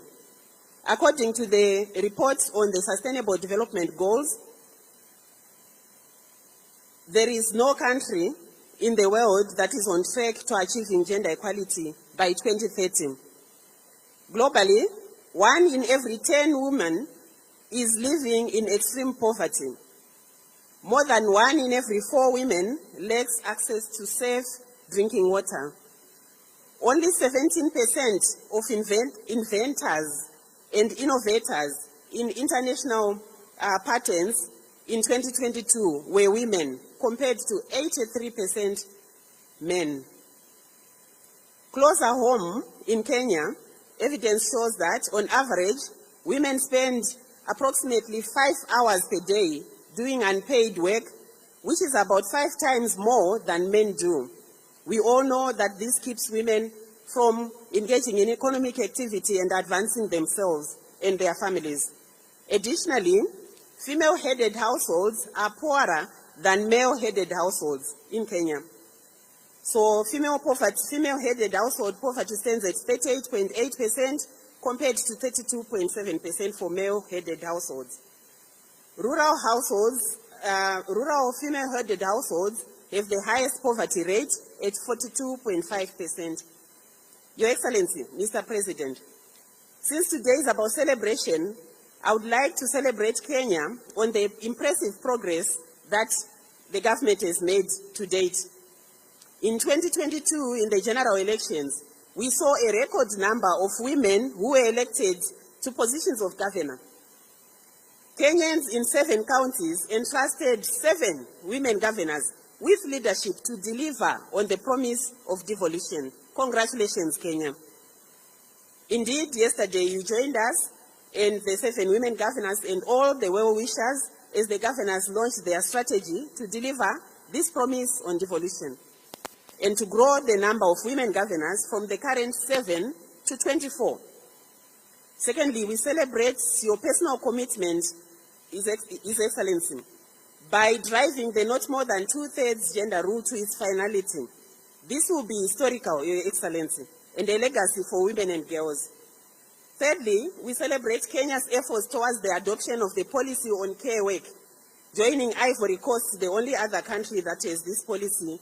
According to the report on the Sustainable Development Goals, there is no country in the world that is on track to achieving gender equality by 2030. Globally, 1 in every 10 women is living in extreme poverty. More than 1 in every 4 women lacks access to safe drinking water. Only 17% of inventors and innovators in international patents in 2022 were women, compared to 83% men. Closer home in Kenya, evidence shows that, on average, women spend approximately 5 hours per day doing unpaid work, which is about 5 times more than men do. We all know that this keeps women from engaging in economic activity and advancing themselves and their families. Additionally, female-headed households are poorer than male-headed households in Kenya. So female-headed household poverty stands at 38.8% compared to 32.7% for male-headed households. Rural female-headed households have the highest poverty rate at 42.5%. Your Excellency, Mr. President, since today is about celebration, I would like to celebrate Kenya on the impressive progress that the government has made to date. In 2022, in the general elections, we saw a record number of women who were elected to positions of governor. Kenyans in 7 counties entrusted 7 women governors with leadership to deliver on the promise of devolution. Congratulations, Kenya. Indeed, yesterday you joined us and the 7 women governors and all the well-wishers as the governors launched their strategy to deliver this promise on devolution and to grow the number of women governors from the current 7 to 24. Secondly, we celebrate your personal commitment, His Excellency, by driving the not more than 2/3 gender rule to its finality. This will be historical, Your Excellency, and a legacy for women and girls. Thirdly, we celebrate Kenya's efforts towards the adoption of the policy on care work, joining Ivory Coast, the only other country that has this policy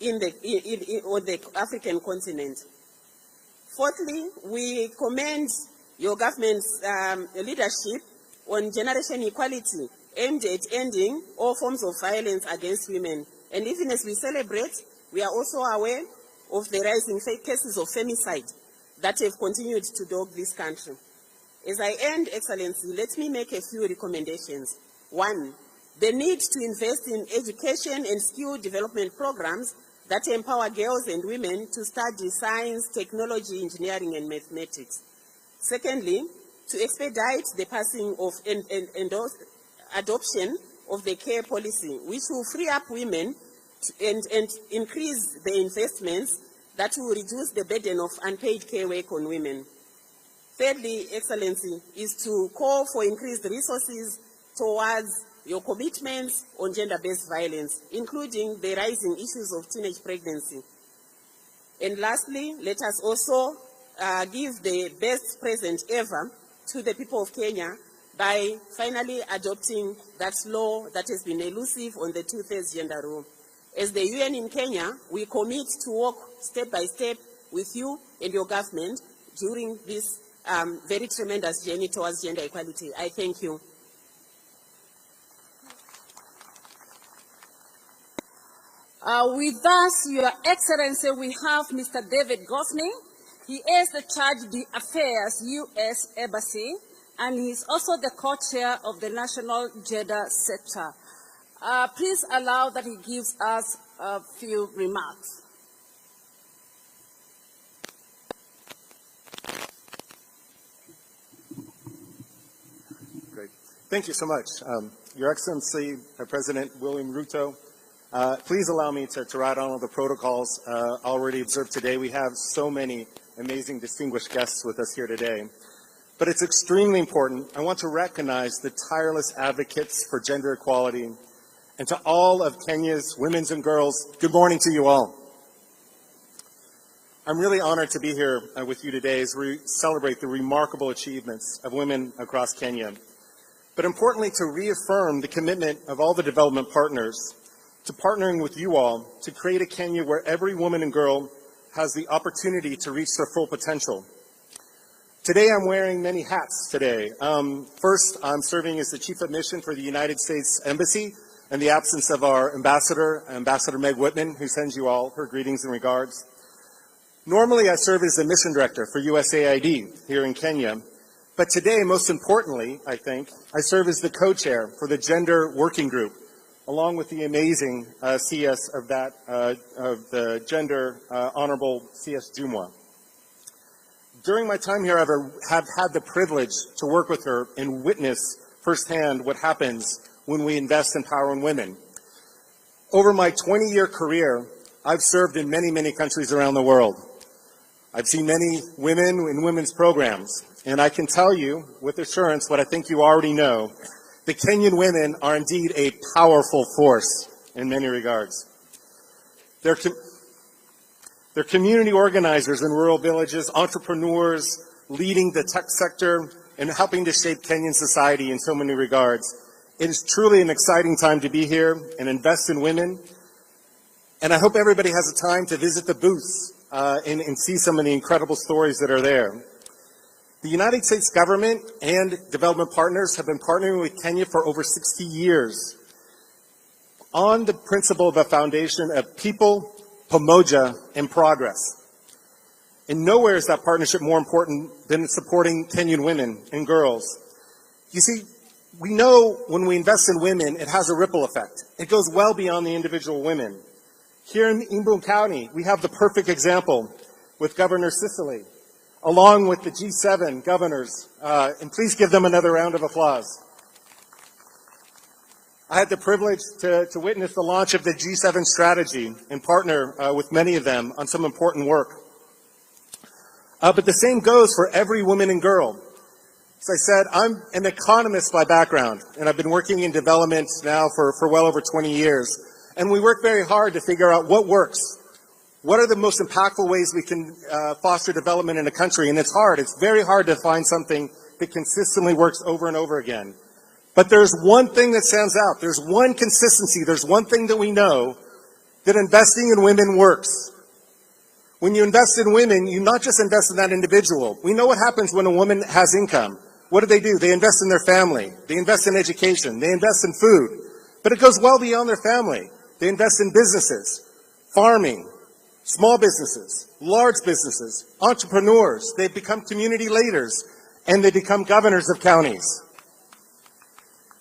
on the African continent. Fourthly, we commend your government's leadership on generation equality aimed at ending all forms of violence against women. And even as we celebrate, we are also aware of the rising cases of femicide that have continued to dog this country. As I end, Excellency, let me make a few recommendations. One, the need to invest in education and skill development programs that empower girls and women to study science, technology, engineering, and mathematics. Secondly, to expedite the passing of and adoption of the care policy, which will free up women and increase the investments that will reduce the burden of unpaid care work on women. Thirdly, Excellency, is to call for increased resources towards your commitments on gender-based violence, including the rising issues of teenage pregnancy. And lastly, let us also give the best present ever to the people of Kenya by finally adopting that law that has been elusive on the 2/3 gender rule. As the UN in Kenya, we commit to work step by step with you and your government during this very tremendous journey towards gender equality. I thank you. With us, Your Excellency, we have Mr. David Gosney. He is the Charge d'Affaires U.S. Embassy, and he is also the co-chair of the National Gender Sector. Please allow that he gives us a few remarks. Great. Thank you so much. Your Excellency, President William RUTO, please allow me to write on all the protocols already observed today. We have so many amazing distinguished guests with us here today. But it's extremely important. I want to recognize the tireless advocates for gender equality. And to all of Kenya's women and girls, good morning to you all. I'm really honored to be here with you today as we celebrate the remarkable achievements of women across Kenya. But importantly, to reaffirm the commitment of all the development partners to partnering with you all to create a Kenya where every woman and girl has the opportunity to reach their full potential. Today I'm wearing many hats today. First, I'm serving as the Chief of Mission for the United States Embassy in the absence of our Ambassador Meg Whitman, who sends you all her greetings and regards. Normally I serve as the Mission Director for USAID here in Kenya, but today, most importantly, I think, I serve as the co-chair for the Gender Working Group, along with the amazing CS of the Gender Honorable CS Jumwa. During my time here, I have had the privilege to work with her and witness firsthand what happens when we invest in power in women. Over my 20-year career, I've served in many, many countries around the world. I've seen many women in women's programs, and I can tell you with assurance what I think you already know. The Kenyan women are indeed a powerful force in many regards. They're community organizers in rural villages, entrepreneurs, leading the tech sector, and helping to shape Kenyan society in so many regards. It is truly an exciting time to be here and invest in women. And I hope everybody has the time to visit the booths and see some of the incredible stories that are there. The United States government and development partners have been partnering with Kenya for over 60 years on the principle of a foundation of people, pamoja, and progress. And nowhere is that partnership more important than supporting Kenyan women and girls. You see, we know when we invest in women, it has a ripple effect. It goes well beyond the individual women. Here in Embu County, we have the perfect example with Governor Sicily, along with the G7 governors, and please give them another round of applause. I had the privilege to witness the launch of the G7 strategy and partner with many of them on some important work. But the same goes for every woman and girl. As I said, I'm an economist by background, and I've been working in development now for well over 20 years. And we work very hard to figure out what works. What are the most impactful ways we can foster development in a country? And it's hard. It's very hard to find something that consistently works over and over again. But there's one thing that stands out. There's one consistency. There's one thing that we know, that investing in women works. When you invest in women, you not just invest in that individual. We know what happens when a woman has income. What do? They invest in their family. They invest in education. They invest in food. But it goes well beyond their family. They invest in businesses, farming, small businesses, large businesses, entrepreneurs. They become community leaders. and they become governors of counties.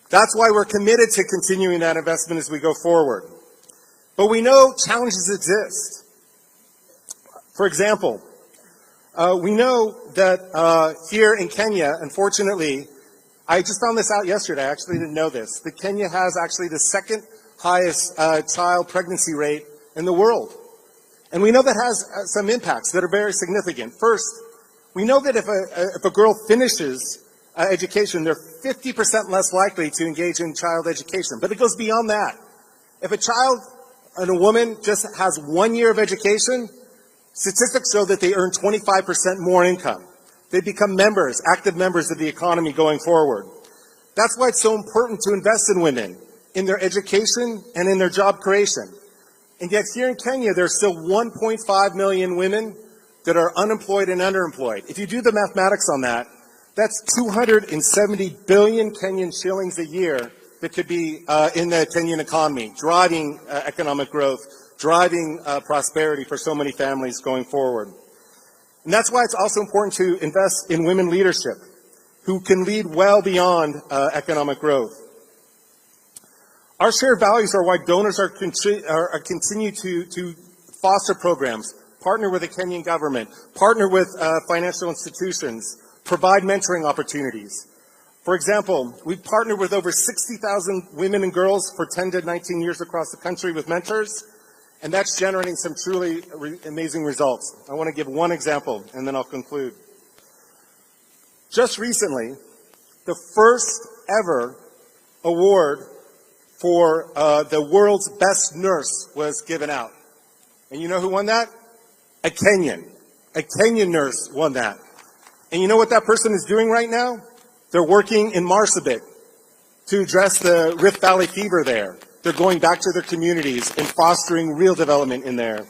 That's why we're committed to continuing that investment as we go forward. But we know challenges exist. For example, we know that here in Kenya, unfortunately, I just found this out yesterday, I actually didn't know this, that Kenya has actually the second highest child pregnancy rate in the world. And we know that has some impacts that are very significant. First, we know that if a girl finishes education, they're 50% less likely to engage in child education. But it goes beyond that. If a child and a woman just has 1 year of education, statistics show that they earn 25% more income. They become members, active members of the economy going forward. That's why it's so important to invest in women, in their education and in their job creation. And yet here in Kenya, there's still 1.5 million women that are unemployed and underemployed. If you do the mathematics on that, that's 270 billion Kenyan shillings a year that could be in the Kenyan economy, driving economic growth, driving prosperity for so many families going forward. And that's why it's also important to invest in women leadership who can lead well beyond economic growth. Our shared values are why donors are continue to foster programs, partner with the Kenyan government, partner with financial institutions, provide mentoring opportunities. For example, we've partnered with over 60,000 women and girls for 10 to 19 years across the country with mentors, and that's generating some truly amazing results. I want to give one example, and then I'll conclude. Just recently, the first ever award for the world's best nurse was given out. And you know who won that? A Kenyan. A Kenyan nurse won that. And you know what that person is doing right now? They're working in Marsabit to address the Rift Valley fever there. They're going back to their communities and fostering real development in there.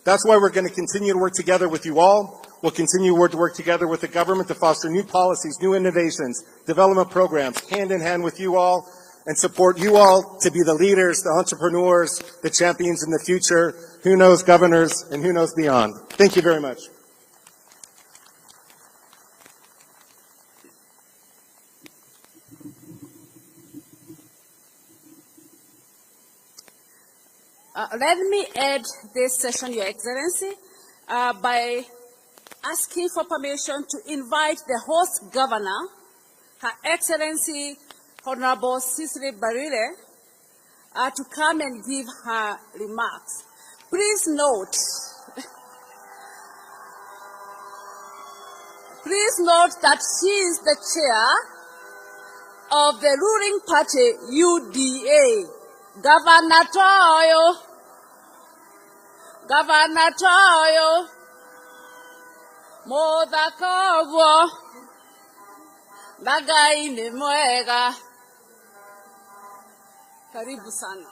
That's why we're going to continue to work together with you all. We'll continue to work together with the government to foster new policies, new innovations, development programs, hand in hand with you all, and support you all to be the leaders, the entrepreneurs, the champions in the future, who knows governors, and who knows beyond. Thank you very much. Let me add this session, Your Excellency, by asking for permission to invite the host governor, Her Excellency Honorable Cicely Barile, to come and give her remarks. Please note that she is the chair of the ruling party UDA. Governor Toyo, Modhakovo, Nagaine Mwega. Karibu sana.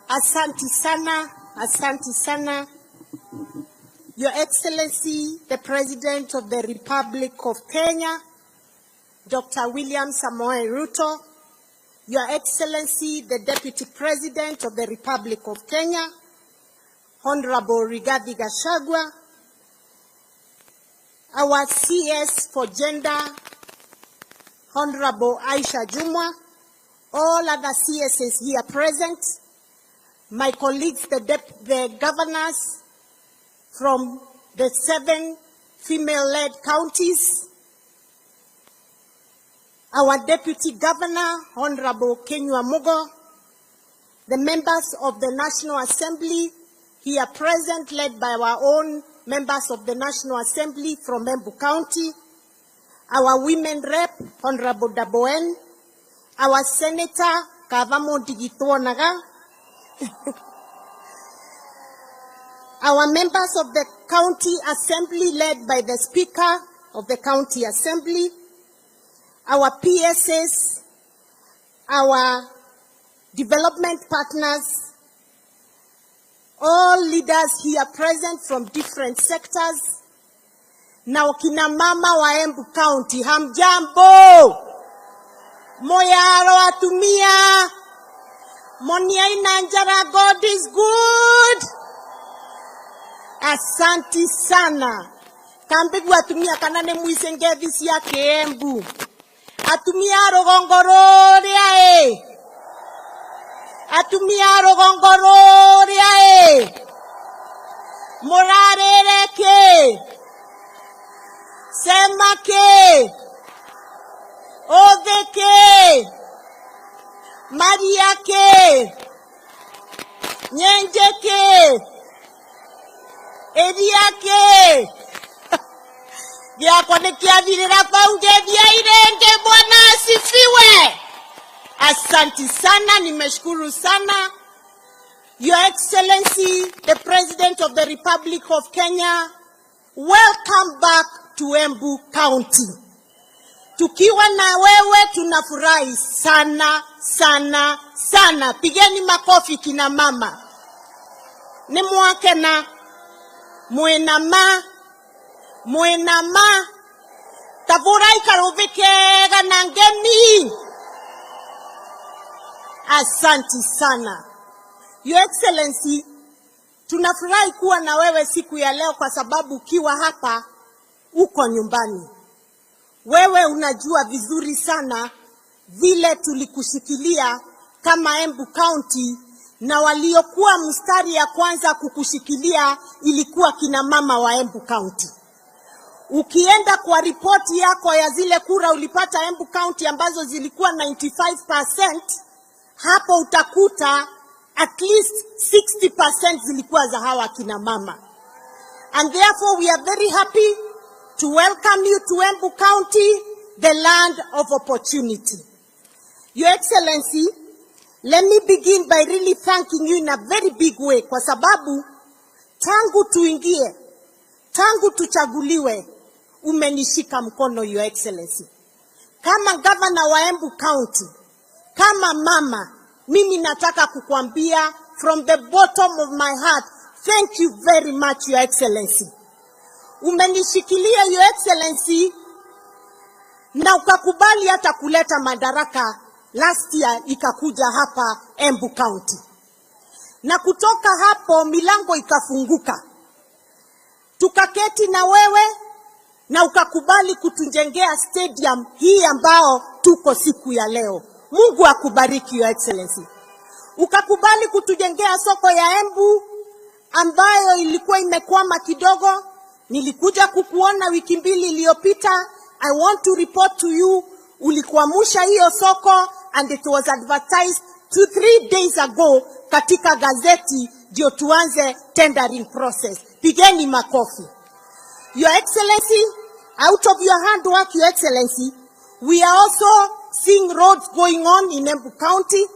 Asante sana, asante sana. Your Excellency, the President of the Republic of Kenya, Dr. William Samoei Ruto, Your Excellency, the Deputy President of the Republic of Kenya, Honorable Rigathi Gachagua, our CS for Gender, Honorable Aisha Jumwa, all other CSs here present, my colleagues, the governors from the 7 female-led counties, our Deputy Governor, Honorable Kenyua Mugo, the members of the National Assembly here present, led by our own members of the National Assembly from Embu County, our women rep, Honorable Daboen, our Senator, Kavamo Digituonaga, our members of the County Assembly, led by the Speaker of the County Assembly, our PSS, our development partners, all leaders here present from different sectors. Na kina mama wa Embu County, hamjambo. Moyaro atumia. Monia inanjara, God is good. Asante sana. kambigu atumia kanane muisengethi cia Embu atumia rogongororia atumia rogongororia morarere ke sema ke othe ke Maria ke nyenje ke eria ke Giako nikiathirira paungedia irenge. Bwana asifiwe. Asante sana, nimeshukuru sana. Your Excellency, the President of the Republic of Kenya, welcome back to Embu County. Tukiwa na wewe tunafurahi sana sana sana. Pigeni makofi kina mama. Ni mwake na mwenama tavurai karuvike ganangeni. Asante sana. Your Excellency, tunafurahi kuwa na wewe siku ya leo kwa sababu ukiwa hapa uko nyumbani. Wewe unajua vizuri sana vile tulikushikilia kama Embu County, na waliokuwa mstari ya kwanza kukushikilia ilikuwa kina mama wa Embu County. Ukienda kwa ripoti yako ya zile kura ulipata Embu County ambazo zilikuwa 95%, hapo utakuta at least 60% zilikuwa za hawa kina mama. And therefore we are very happy to welcome you to Embu County, the land of opportunity. Your Excellency, let me begin by really thanking you in a very big way kwa sababu tangu tuingie, tangu tuchaguliwe, umenishika mkono Your Excellency. Kama governor wa Embu County, kama mama, mimi nataka kukuambia from the bottom of my heart, thank you very much Your Excellency. Umenishikilia Your Excellency na ukakubali hata kuleta madaraka last year ikakuja hapa Embu County. Na kutoka hapo milango ikafunguka. Tukaketi na wewe na ukakubali kutujengea stadium hii ambao tuko siku ya leo. Mungu akubariki Your Excellency. Ukakubali kutujengea soko ya Embu ambayo ilikuwa imekwama kidogo. Nilikuja kukuona wiki 2 iliyopita. I want to report to you, ulikuamusha hiyo soko and it was advertised 2-3 days ago katika gazeti ndio tuanze tendering process. Pigeni makofi. Your Excellency, out of your hard work Your Excellency, we are also seeing roads going on in Embu County.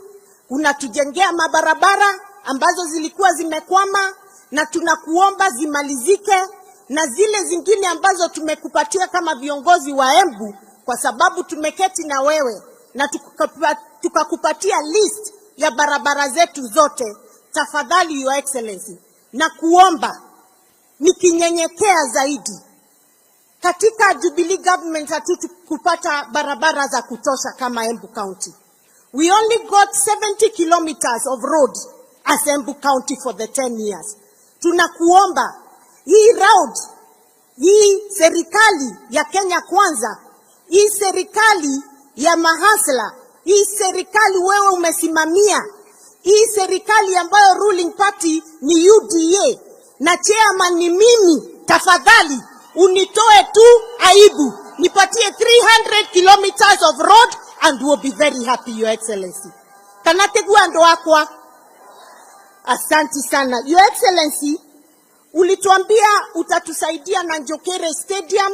Unatujengea mabarabara ambazo zilikuwa zimekwama na tunakuomba zimalizike, na zile zingine ambazo tumekupatia kama viongozi wa Embu kwa sababu tumeketi na wewe na tukakupatia list ya barabara zetu zote. Tafadhali Your Excellency, na kuomba nikinyenyekea zaidi, katika Jubilee government hatutukupata barabara za kutosha kama Embu County. We only got 70 kilometers of road as Embu County for the 10 years. Tunakuomba hii road, hii serikali ya Kenya Kwanza, hii serikali ya mahasla, hii serikali wewe umesimamia, hii serikali ambayo ruling party ni UDA na chairman ni mimi, tafadhali unitoe tu aibu, nipatie 300 kilometers of road and we'll be very happy Your Excellency. Kanategua ndo akwa. Asante sana Your Excellency. Ulituambia utatusaidia na Njokere Stadium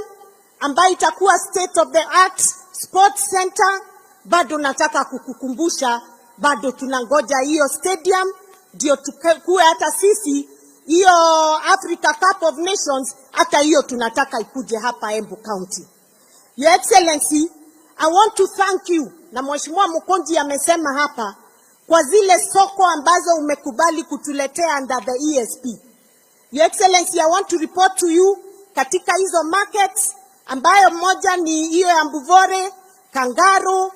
ambayo itakuwa state of the art sports center. Bado nataka kukukumbusha, bado tunangoja hiyo stadium ndio tukue hata sisi hiyo Africa Cup of Nations, hata hiyo tunataka ikuje hapa Embu County. Your Excellency, I want to thank you, na Mheshimiwa Mukonji amesema hapa, kwa zile soko ambazo umekubali kutuletea under the ESP. Your Excellency, I want to report to you katika hizo markets ambayo moja ni hiyo ya Mbuvore, Kangaru,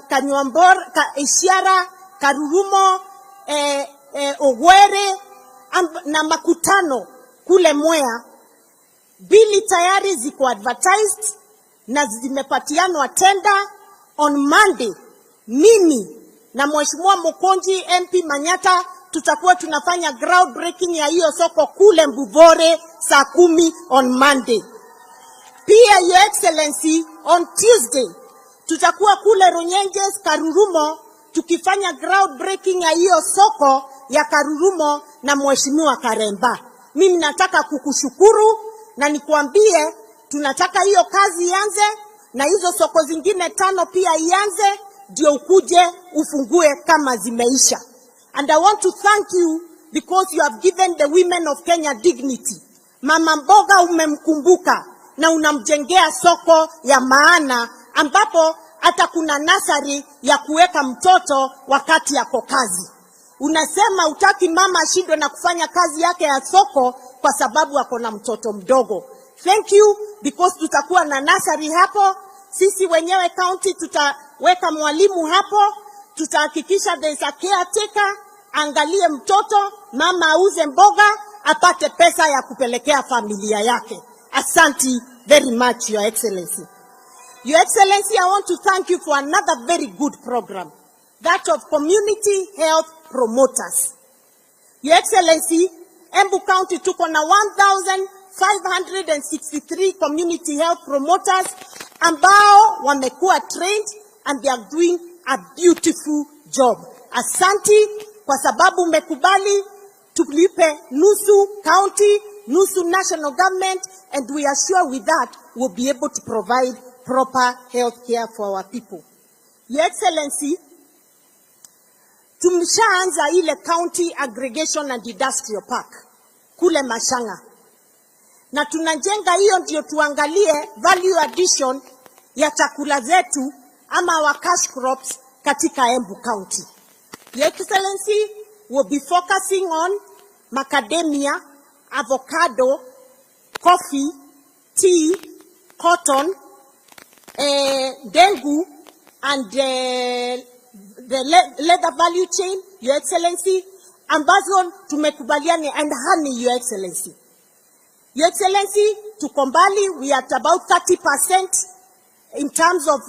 Kanywambor, Isiara, Karurumo, Ogwere na Makutano kule Mwea. Bili tayari ziko advertised na zimepatianwa tender. On Monday, mimi na Mheshimiwa Mukonji MP Manyata tutakuwa tunafanya ground breaking ya hiyo soko kule Mbuvore saa 10 on Monday. Pia Your Excellency, on Tuesday tutakuwa kule Runyenjes Karurumo tukifanya ground breaking ya hiyo soko ya Karurumo na Mheshimiwa Karemba. Mimi nataka kukushukuru na nikuambie tunataka hiyo kazi ianze na hizo soko zingine 5 pia ianze ndio ukuje ufungue kama zimeisha. And I want to thank you because you have given the women of Kenya dignity. Mama mboga umemkumbuka na unamjengea soko ya maana ambapo hata kuna nasari ya kuweka mtoto wakati yako kazi. Unasema utaki mama ashindwe na kufanya kazi yake ya soko kwa sababu ako na mtoto mdogo. Thank you because tutakuwa na nasari hapo. Sisi wenyewe county tutaweka mwalimu hapo. Tutahakikisha there is a caretaker, angalie mtoto, mama auze mboga, apate pesa ya kupelekea familia yake. Asante very much, Your Excellency. Your Excellency, I want to thank you for another very good program, that of community health promoters. Your Excellency, Embu County took on 1,563 community health promoters ambao wamekuwa trained and they are doing a beautiful job. Asante kwa sababu umekubali tulipe nusu county, nusu national government, and we are sure with that we'll be able to provide proper health care for our people. Your Excellency, tumeshaanza ile county aggregation and industrial park kule Mashanga. Na tunajenga hiyo ndio tuangalie value addition ya chakula zetu ama wa cash crops katika Embu County. Your Excellency, will be focusing on macadamia, avocado, coffee, tea, cotton, dengu, and the leather value chain, Your Excellency, ambazo tumekubaliana, and honey, Your Excellency. Your Excellency, tukombali, we are at about 30% in terms of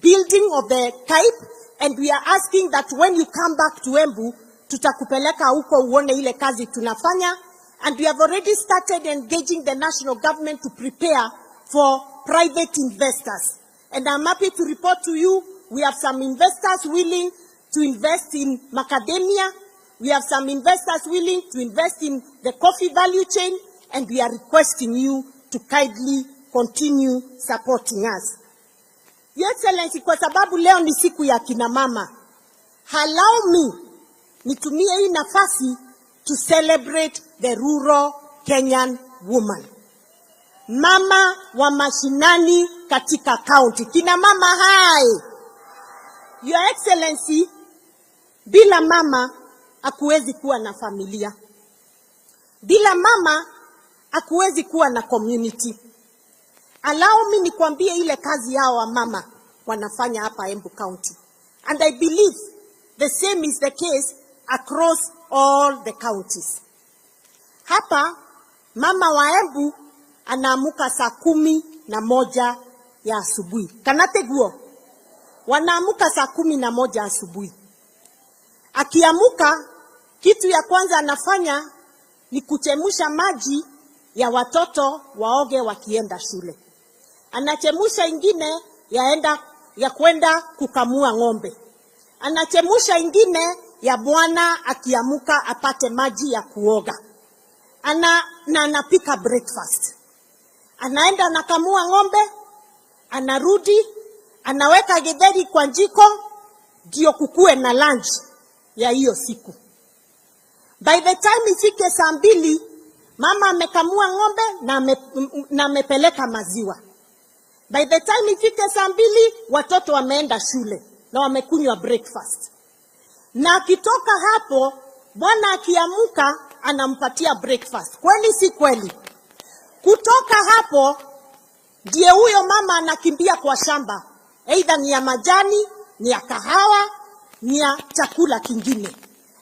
building of the type, and we are asking that when you come back to Embu, tutakupeleka huko uone ile kazi tunafanya, and we have already started engaging the national government to prepare for private investors. And I'm happy to report to you, we have some investors willing to invest in macadamia, we have some investors willing to invest in the coffee value chain, and we are requesting you to kindly continue supporting us. Your Excellency, kwa sababu leo ni siku ya kina mama, allow me nitumie hii nafasi to celebrate the rural Kenyan woman. Mama wa mashinani katika county. Kina mama hai. Your Excellency, bila mama hakuwezi kuwa na familia. Bila mama hakuwezi kuwa na community. Allow me nikwambie ile kazi yao wa mama wanafanya hapa Embu County. And I believe the same is the case across all the counties. Hapa mama wa Embu anaamuka saa 11 ya asubuhi. Kanate guo. Wanaamuka saa 11 asubuhi. Akiamuka, kitu ya kwanza anafanya ni kuchemusha maji ya watoto waoge wakienda shule. Anachemusha ingine ya kwenda kukamua ng'ombe. Anachemusha ingine ya bwana akiamuka apate maji ya kuoga. Na anapika breakfast. Anaenda anakamua ng'ombe, anarudi, anaweka githeri kwa jiko, ndio kukue na lunch ya hiyo siku. By the time ifike saa 2, mama amekamua ng'ombe na amepeleka maziwa. By the time ifike saa 2, watoto wameenda shule na wamekunywa breakfast. Na akitoka hapo, bwana akiamuka anampatia breakfast. Kweli si kweli? Kutoka hapo, ndiye huyo mama anakimbia kwa shamba. Either ni ya majani, ni ya kahawa, ni ya chakula kingine.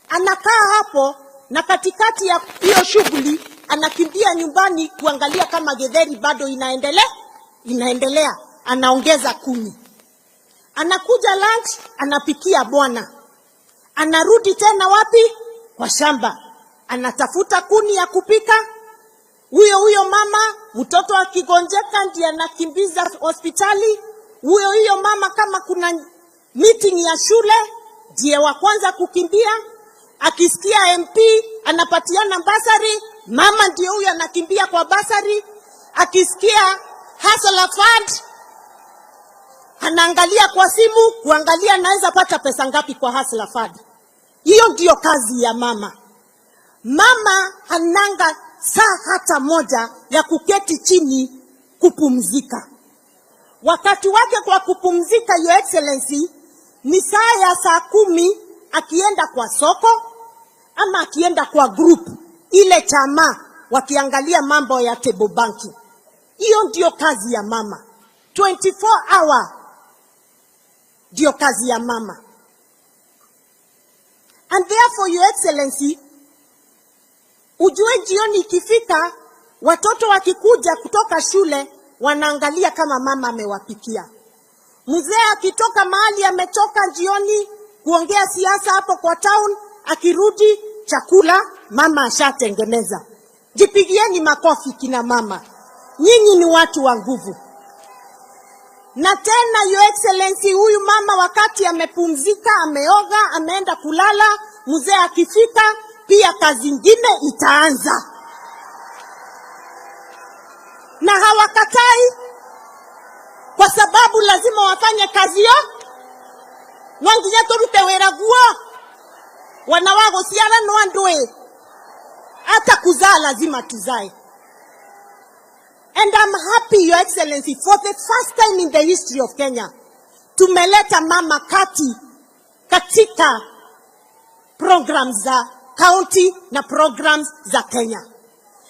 Anakaa hapo, na katikati ya hiyo shughuli anakimbia nyumbani kuangalia kama getheri bado inaendelea, anaongeza kuni. Anakuja lunch, anapikia bwana. Anarudi tena wapi? Kwa shamba. Anatafuta kuni ya kupika. Huyo mama, mtoto akigonjeka ndiye anakimbiza hospitali. Huyo mama, kama kuna meeting ya shule ndiye wa kwanza kukimbia. Akisikia MP anapatiana basari, mama ndiye huyo anakimbia kwa basari. Akisikia hustler fund, anaangalia kwa simu kuangalia anaweza pata pesa ngapi kwa hustler fund. Hiyo ndio kazi ya mama. Mama hananga saa hata moja ya kuketi chini kupumzika. Wakati wake kwa kupumzika, Your Excellency, ni saa ya saa 10 akienda kwa soko ama akienda kwa group ile chama wakiangalia mambo ya table banking. Hiyo ndio kazi ya mama. 24 hour ndio kazi ya mama. And therefore, Your Excellency, ujue jioni ikifika, watoto wakikuja kutoka shule wanaangalia kama mama amewapikia. Mzee akitoka mahali ametoka jioni kuongea siasa hapo kwa town, akirudi chakula mama ashatengeneza. Jipigieni makofi kina mama. Nyinyi ni watu wa nguvu. Na tena Your Excellency, huyu mama wakati amepumzika, ameoga, ameenda kulala, mzee akifika pia kazi nyingine itaanza. Na hawakatai kwa sababu lazima wafanye kazi yo. Wanginya turute wera guo. Wanawago siara no andoe. Hata kuzaa lazima tuzae. And I'm happy, Your Excellency, for the first time in the history of Kenya, tumeleta mama katika programs za county na programs za Kenya.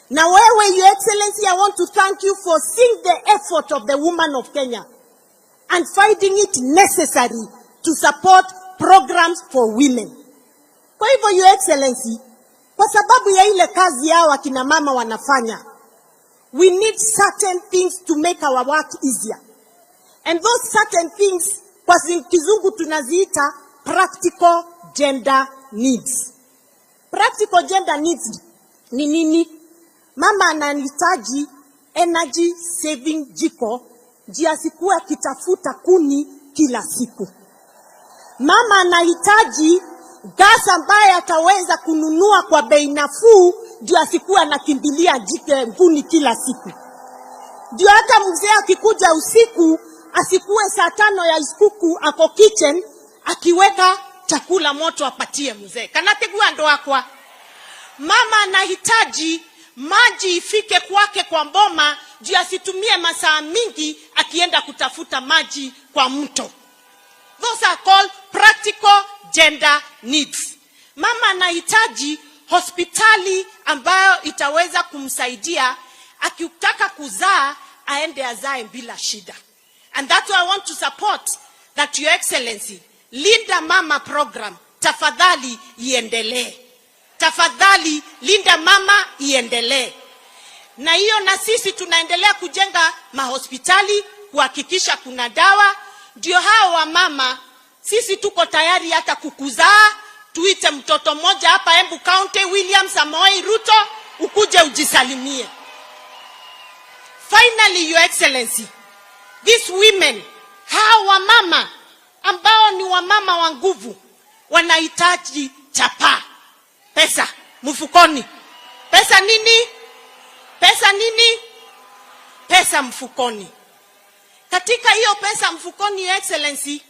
Na wewe, Your Excellency, I want to thank you for seeing the effort of the woman of Kenya and finding it necessary to support programs for women. Kwa hivyo, Your Excellency, kwa sababu ya ile kazi yao akina mama wanafanya, we need certain things to make our work easier. And those certain things, kwa kizungu tunaziita practical gender needs. Practical gender needs ni nini? Mama anahitaji energy saving jiko, ndio asikuwe akitafuta kuni kila siku. Mama anahitaji gas ambaye ataweza kununua kwa bei nafuu, ndio asikuwe anakimbilia kuni kila siku. Ndio hata mzee akikuja usiku asikuwe saa 5 ya usiku ako kitchen akiweka chakula moto apatie mzee. Kanategua ndo akwa. Mama anahitaji maji ifike kwake kwa mboma, ndio asitumie masaa mingi akienda kutafuta maji kwa mto. Those are called practical gender needs. Mama anahitaji hospitali ambayo itaweza kumsaidia akitaka kuzaa aende azae bila shida. And that's why I want to support that, Your Excellency, Linda Mama program tafadhali iendelee. Tafadhali Linda Mama iendelee. Na hiyo na sisi tunaendelea kujenga mahospitali kuhakikisha kuna dawa. Ndio hao wa mama sisi tuko tayari hata kukuzaa. Tuite mtoto mmoja hapa Embu County, William Samoei Ruto, ukuje ujisalimie. Finally, Your Excellency, these women, hawa mama ambao ni wamama wa nguvu, wanahitaji chapa. Pesa mfukoni. Pesa nini? Pesa nini? Pesa mfukoni. Katika hiyo pesa mfukoni, Your Excellency,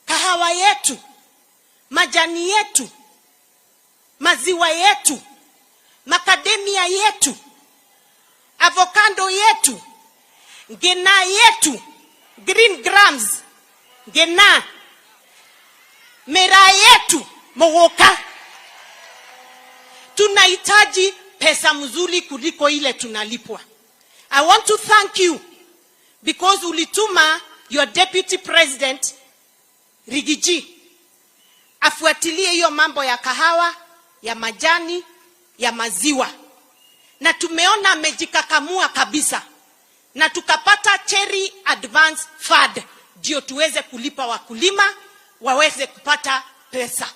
kahawa yetu, majani yetu, maziwa yetu, makademia yetu, avocado yetu, ngena yetu, green grams, ngena, mera yetu, mogoka. Tunahitaji pesa mzuri kuliko ile tunalipwa. I want to thank you because ulituma your deputy president Rigiji afuatilie hiyo mambo ya kahawa, ya majani, ya maziwa. na tumeona amejikakamua kabisa, na tukapata Cherry Advance Fund ndio tuweze kulipa wakulima waweze kupata pesa.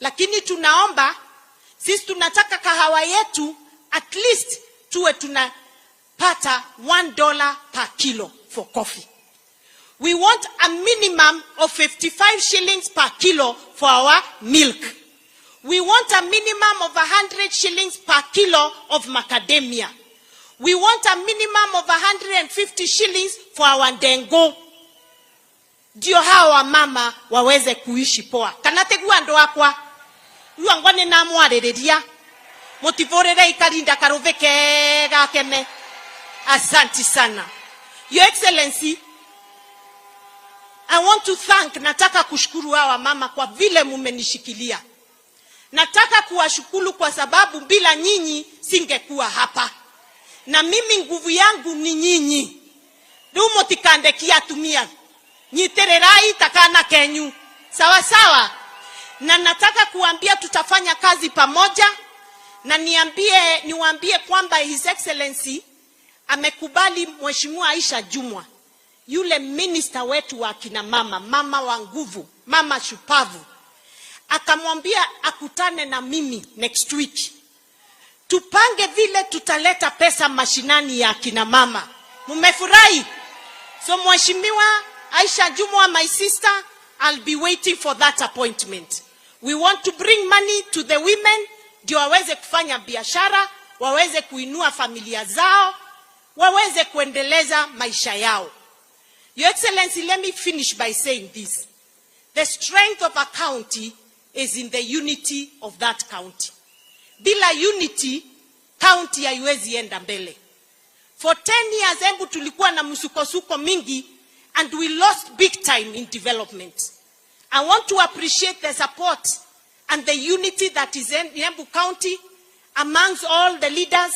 Lakini tunaomba, sisi tunataka kahawa yetu at least tuwe tunapata $1 per kilo for coffee. We want a minimum of 55 shillings per kilo for our milk. We want a minimum of 100 shillings per kilo of macadamia. We want a minimum of 150 shillings for our ndengo. Ndio hawa mama waweze kuishi poa. Kanategua ndo akwa. Uangwane na mwarereria. Motivorere ikarinda karoveke gakene. Asante sana. Your Excellency, I want to thank, nataka kushukuru hawa mama kwa vile mumenishikilia. Nataka kuwashukuru kwa sababu bila nyinyi singekuwa hapa. Na mimi nguvu yangu ni nyinyi. Dumo tikandekia tumia. Nyitererai takana kenyu. Sawa sawa. Na nataka kuambia tutafanya kazi pamoja. Na niwaambie kwamba His Excellency amekubali Mheshimiwa Aisha Jumwa, yule minister wetu wa kina mama, mama wa nguvu, mama shupavu. Akamwambia akutane na mimi next week. Tupange vile tutaleta pesa mashinani ya kina mama. Mumefurahi? So Mheshimiwa Aisha Jumwa, my sister, I'll be waiting for that appointment. We want to bring money to the women, ndio waweze kufanya biashara, waweze kuinua familia zao, waweze kuendeleza maisha yao. Your Excellency, let me finish by saying this. The strength of a county is in the unity of that county. Bila unity, county haiwezi enda mbele. For 10 years, Embu tulikuwa na msukosuko mingi, and we lost big time in development. I want to appreciate the support and the unity that is in Embu County amongst all the leaders.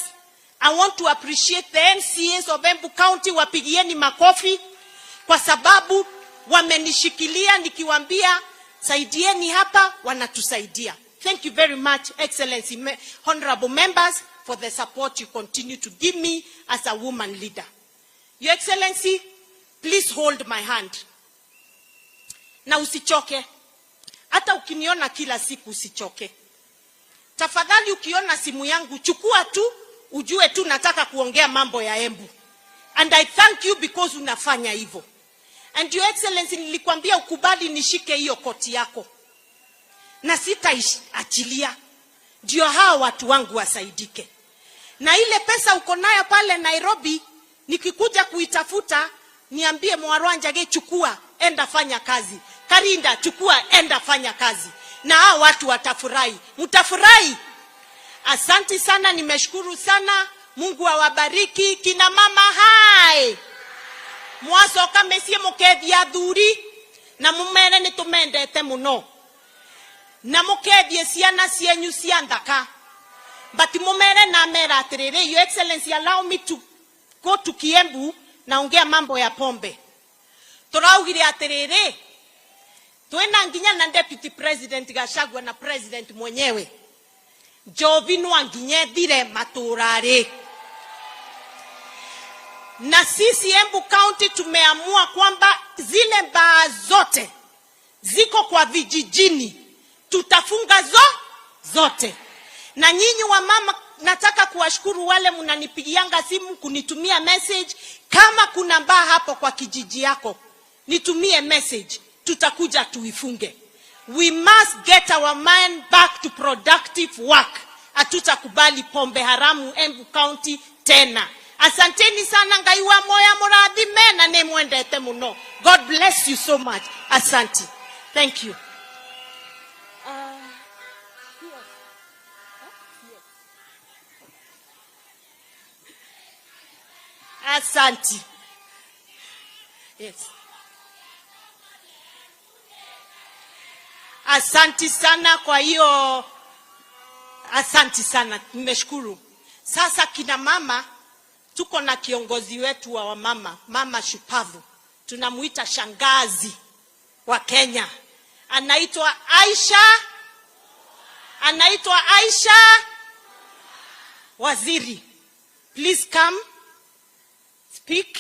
I want to appreciate the NCAs of Embu County, wapigieni makofi, kwa sababu wamenishikilia nikiwaambia saidieni hapa, wanatusaidia. Thank you very much, Excellency, honorable members, for the support you continue to give me as a woman leader. Your Excellency, please hold my hand. Na usichoke. Hata ukiniona kila siku usichoke. Tafadhali ukiona simu yangu, chukua tu, ujue tu nataka kuongea mambo ya Embu. And I thank you because unafanya hivyo. And Your Excellency, nilikwambia ukubali nishike hiyo koti yako. Na sitaachilia. Ndio hao watu wangu wasaidike. Na ile pesa uko nayo pale Nairobi, nikikuja kuitafuta, niambie Mwarwanja, chukua, enda fanya kazi. Karinda, chukua, enda fanya kazi. Na hao watu watafurahi. Mtafurahi. Asante sana, nimeshukuru sana. Mungu awabariki. Kina mama hai. Mwasoka mesie mukethia thuri. Na mumere nitumendete muno. Na mukethie ciana cienyu cia ndaka. But mumere na mera atiriri. Your Excellency, allow me to go to Kiembu na ongea mambo ya pombe. Turaugire atiriri. Tuena nginya na Deputy President Gachagua na President mwenyewe. Jovinu anginye dire maturare. Na sisi Embu County tumeamua kwamba zile baa zote ziko kwa vijijini tutafunga zote. Na nyinyi wa mama, nataka kuwashukuru wale mnanipigianga simu kunitumia message. Kama kuna baa hapo kwa kijiji yako, nitumie message, tutakuja tuifunge. We must get our mind back to productive work. Hatutakubali pombe haramu Embu County tena. Asanteni sana, ngaiwa moya muradhime na nemwendete muno. God bless you so much. Asante. Thank you. Asante. Yes. Asante sana, kwa hiyo asante sana, nimeshukuru. Sasa kina mama, tuko na kiongozi wetu wa mama, mama shupavu. Tunamuita shangazi wa Kenya. Anaitwa Aisha. Waziri, please come, speak,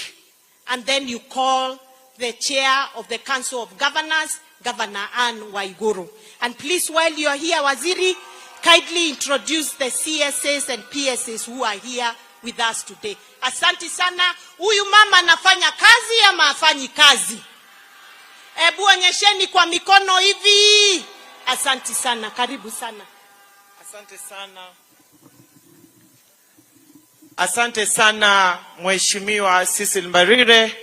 and then you call the chair of the Council of Governors, Governor Anne Waiguru. And please, while you are here, Waziri, kindly introduce the CSAs and PSAs who are here with us today. Asante sana. Huyu mama anafanya kazi ama afanyi kazi? Ebu onyesheni kwa mikono hivi. Asante sana. Karibu sana. Asante sana. Asante sana Mheshimiwa Cecil Mbarire,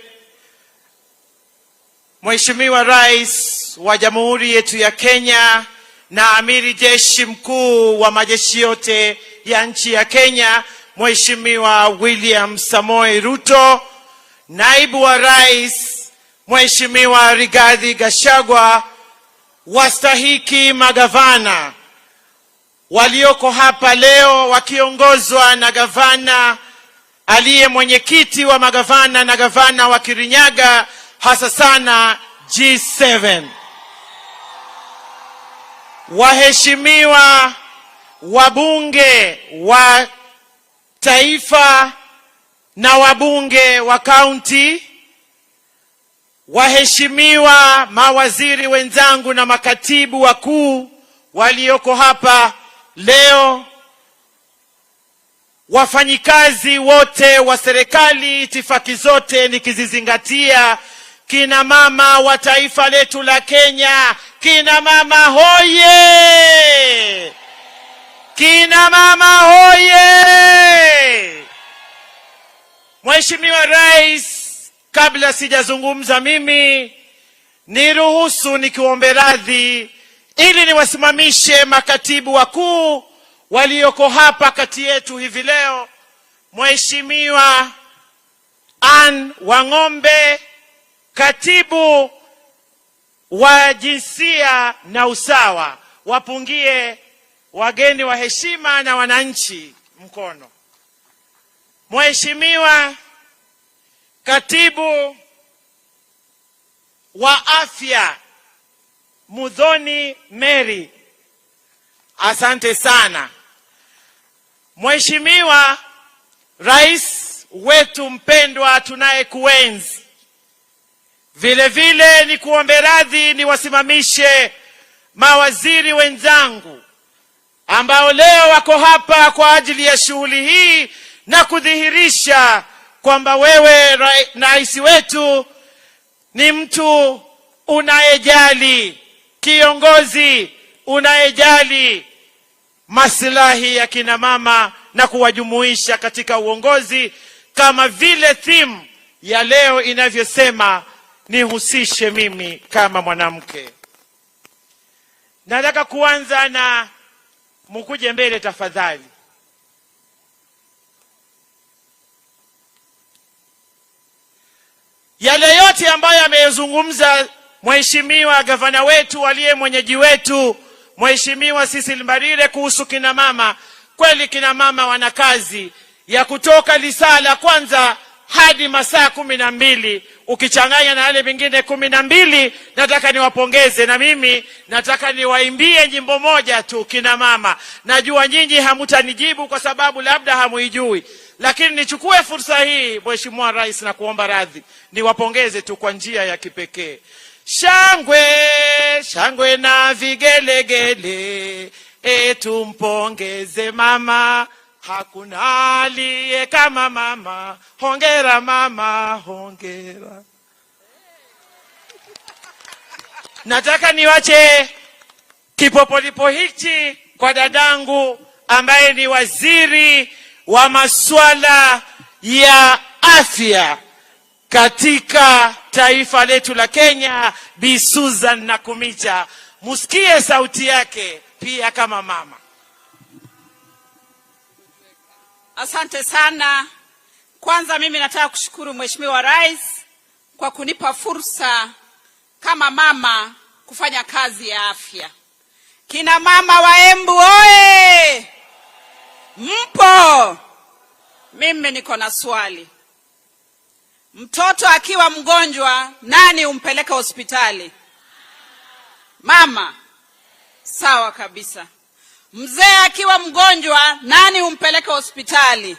Mheshimiwa Rais wa Jamhuri yetu ya Kenya na Amiri Jeshi Mkuu wa majeshi yote ya nchi ya Kenya, Mheshimiwa William Samoei Ruto, Naibu wa Rais Mheshimiwa Rigathi Gachagua, wastahiki magavana walioko hapa leo wakiongozwa na gavana aliye mwenyekiti wa magavana na gavana wa Kirinyaga, hasa sana G7. Waheshimiwa wabunge wa taifa na wabunge wa kaunti, waheshimiwa mawaziri wenzangu na makatibu wakuu walioko hapa leo, wafanyikazi wote wa serikali, itifaki zote nikizizingatia, kina mama wa taifa letu la Kenya, kina mama hoye! Kina mama hoye! Mheshimiwa Rais, kabla sijazungumza mimi, niruhusu nikiombe radhi ili niwasimamishe makatibu wakuu walioko hapa kati yetu hivi leo. Mheshimiwa Anne Wang'ombe, katibu wa jinsia na usawa, wapungie wageni wa heshima na wananchi mkono. Mheshimiwa katibu wa afya Mudhoni Mary, asante sana. Mheshimiwa Rais wetu mpendwa tunayekuenzi, vile vile ni kuombe radhi niwasimamishe mawaziri wenzangu ambao leo wako hapa kwa ajili ya shughuli hii na kudhihirisha kwamba wewe rais wetu ni mtu unayejali, kiongozi unayejali maslahi ya kina mama na kuwajumuisha katika uongozi, kama vile theme ya leo inavyosema, nihusishe mimi kama mwanamke. Nataka kuanza na mkuje mbele tafadhali. Yale yote ambayo amezungumza Mheshimiwa gavana wetu aliye mwenyeji wetu Mheshimiwa Cecil Mbarire kuhusu kina mama, kweli kina mama wana kazi ya kutoka lisaa la kwanza hadi masaa 12, ukichanganya na wale vingine 12. Nataka niwapongeze, na mimi nataka niwaimbie nyimbo moja tu kina mama. Najua nyinyi hamutanijibu kwa sababu labda hamuijui, lakini nichukue fursa hii Mheshimiwa Rais na kuomba radhi, niwapongeze tu kwa njia ya kipekee. Shangwe, shangwe na vigelegele, tumpongeze mama, hakuna aliye kama mama. Hongera mama, hongera. Nataka niwache kipopolipo hichi kwa dadangu ambaye ni waziri wa masuala ya afya katika taifa letu la Kenya, Bi Susan Nakumicha. Musikie sauti yake pia kama mama. Asante sana. Kwanza mimi nataka kushukuru Mheshimiwa Rais kwa kunipa fursa kama mama kufanya kazi ya afya. Kina mama wa Embu oye! Mpo? Mimi niko na swali. Mtoto akiwa mgonjwa, nani umpeleka hospitali? Mama. Sawa kabisa. Mzee akiwa mgonjwa, nani umpeleke hospitali?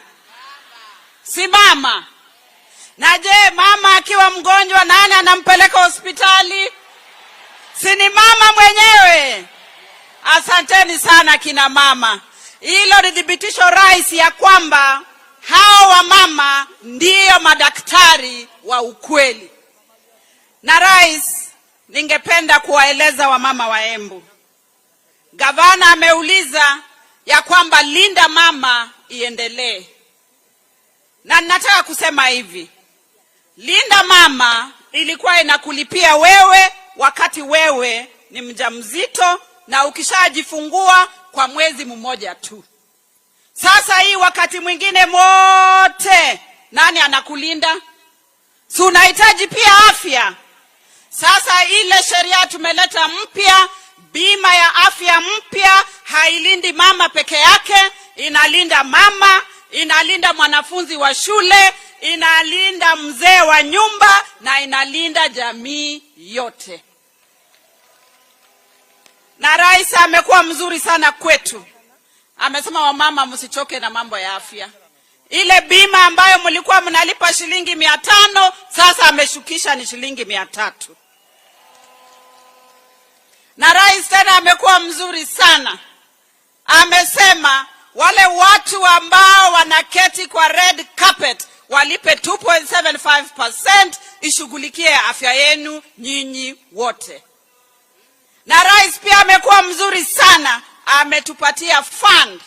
Si mama. Na je, mama akiwa mgonjwa, nani anampeleka hospitali? Si ni mama mwenyewe. Asanteni sana kina mama. Hilo ni thibitisho rais ya kwamba hao wa mama ndiyo madaktari wa ukweli. Na rais, ningependa kuwaeleza wamama wa Embu. Gavana ameuliza ya kwamba linda mama iendelee. Na nataka kusema hivi. Linda mama ilikuwa inakulipia wewe wakati wewe ni mjamzito na ukishajifungua kwa mwezi mmoja tu. Sasa hii wakati mwingine mote nani anakulinda? Si unahitaji pia afya. Sasa ile sheria tumeleta mpya, bima ya afya mpya, hailindi mama peke yake, inalinda mama, inalinda mwanafunzi wa shule, inalinda mzee wa nyumba na inalinda jamii yote. Na rais amekuwa mzuri sana kwetu. Amesema wamama msichoke na mambo ya afya. Ile bima ambayo mlikuwa mnalipa shilingi 500, sasa ameshukisha ni shilingi 300. Na rais tena amekuwa mzuri sana. Amesema wale watu ambao wanaketi kwa red carpet walipe 2.75%, ishughulikie afya yenu nyinyi wote. Na rais pia amekuwa mzuri sana. Ametupatia fund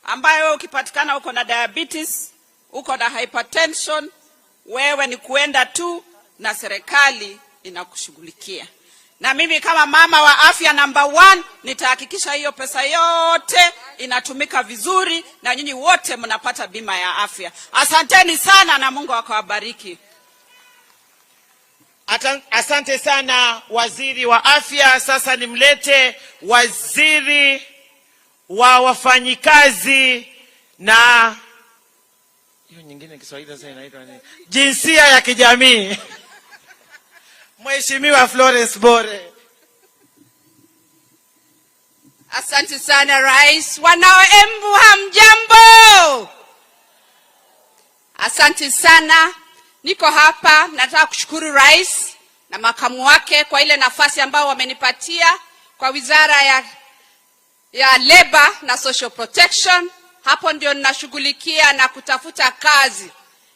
ambayo ukipatikana uko na diabetes, uko na hypertension, wewe ni kuenda tu na serikali inakushughulikia. Na mimi kama mama wa afya number 1 nitahakikisha hiyo pesa yote inatumika vizuri na nyinyi wote mnapata bima ya afya. Asanteni sana na Mungu akawabariki. Asante sana waziri wa afya. Sasa nimlete waziri wa wafanyikazi na hiyo nyingine Kiswahili sasa inaitwa nini? Jinsia ya kijamii. Mheshimiwa Florence Bore. Asante sana rais. Wanao Embu hamjambo? Asante sana. Niko hapa nataka kushukuru rais na makamu wake kwa ile nafasi ambayo wamenipatia kwa wizara ya Labor na Social Protection. Hapo ndio ninashughulikia na kutafuta kazi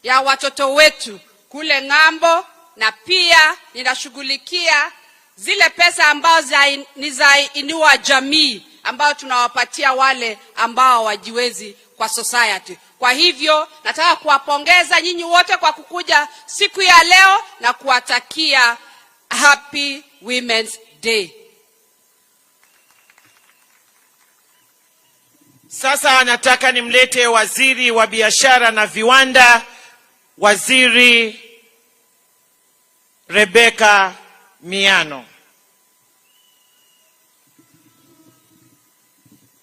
ya watoto wetu kule ng'ambo, na pia ninashughulikia zile pesa ambazo ni za inua jamii ambao tunawapatia wale ambao wajiwezi kwa society. Kwa hivyo nataka kuwapongeza nyinyi wote kwa kukuja siku ya leo na kuwatakia Happy Women's Day. Sasa nataka nimlete waziri wa biashara na viwanda, waziri Rebecca Miano.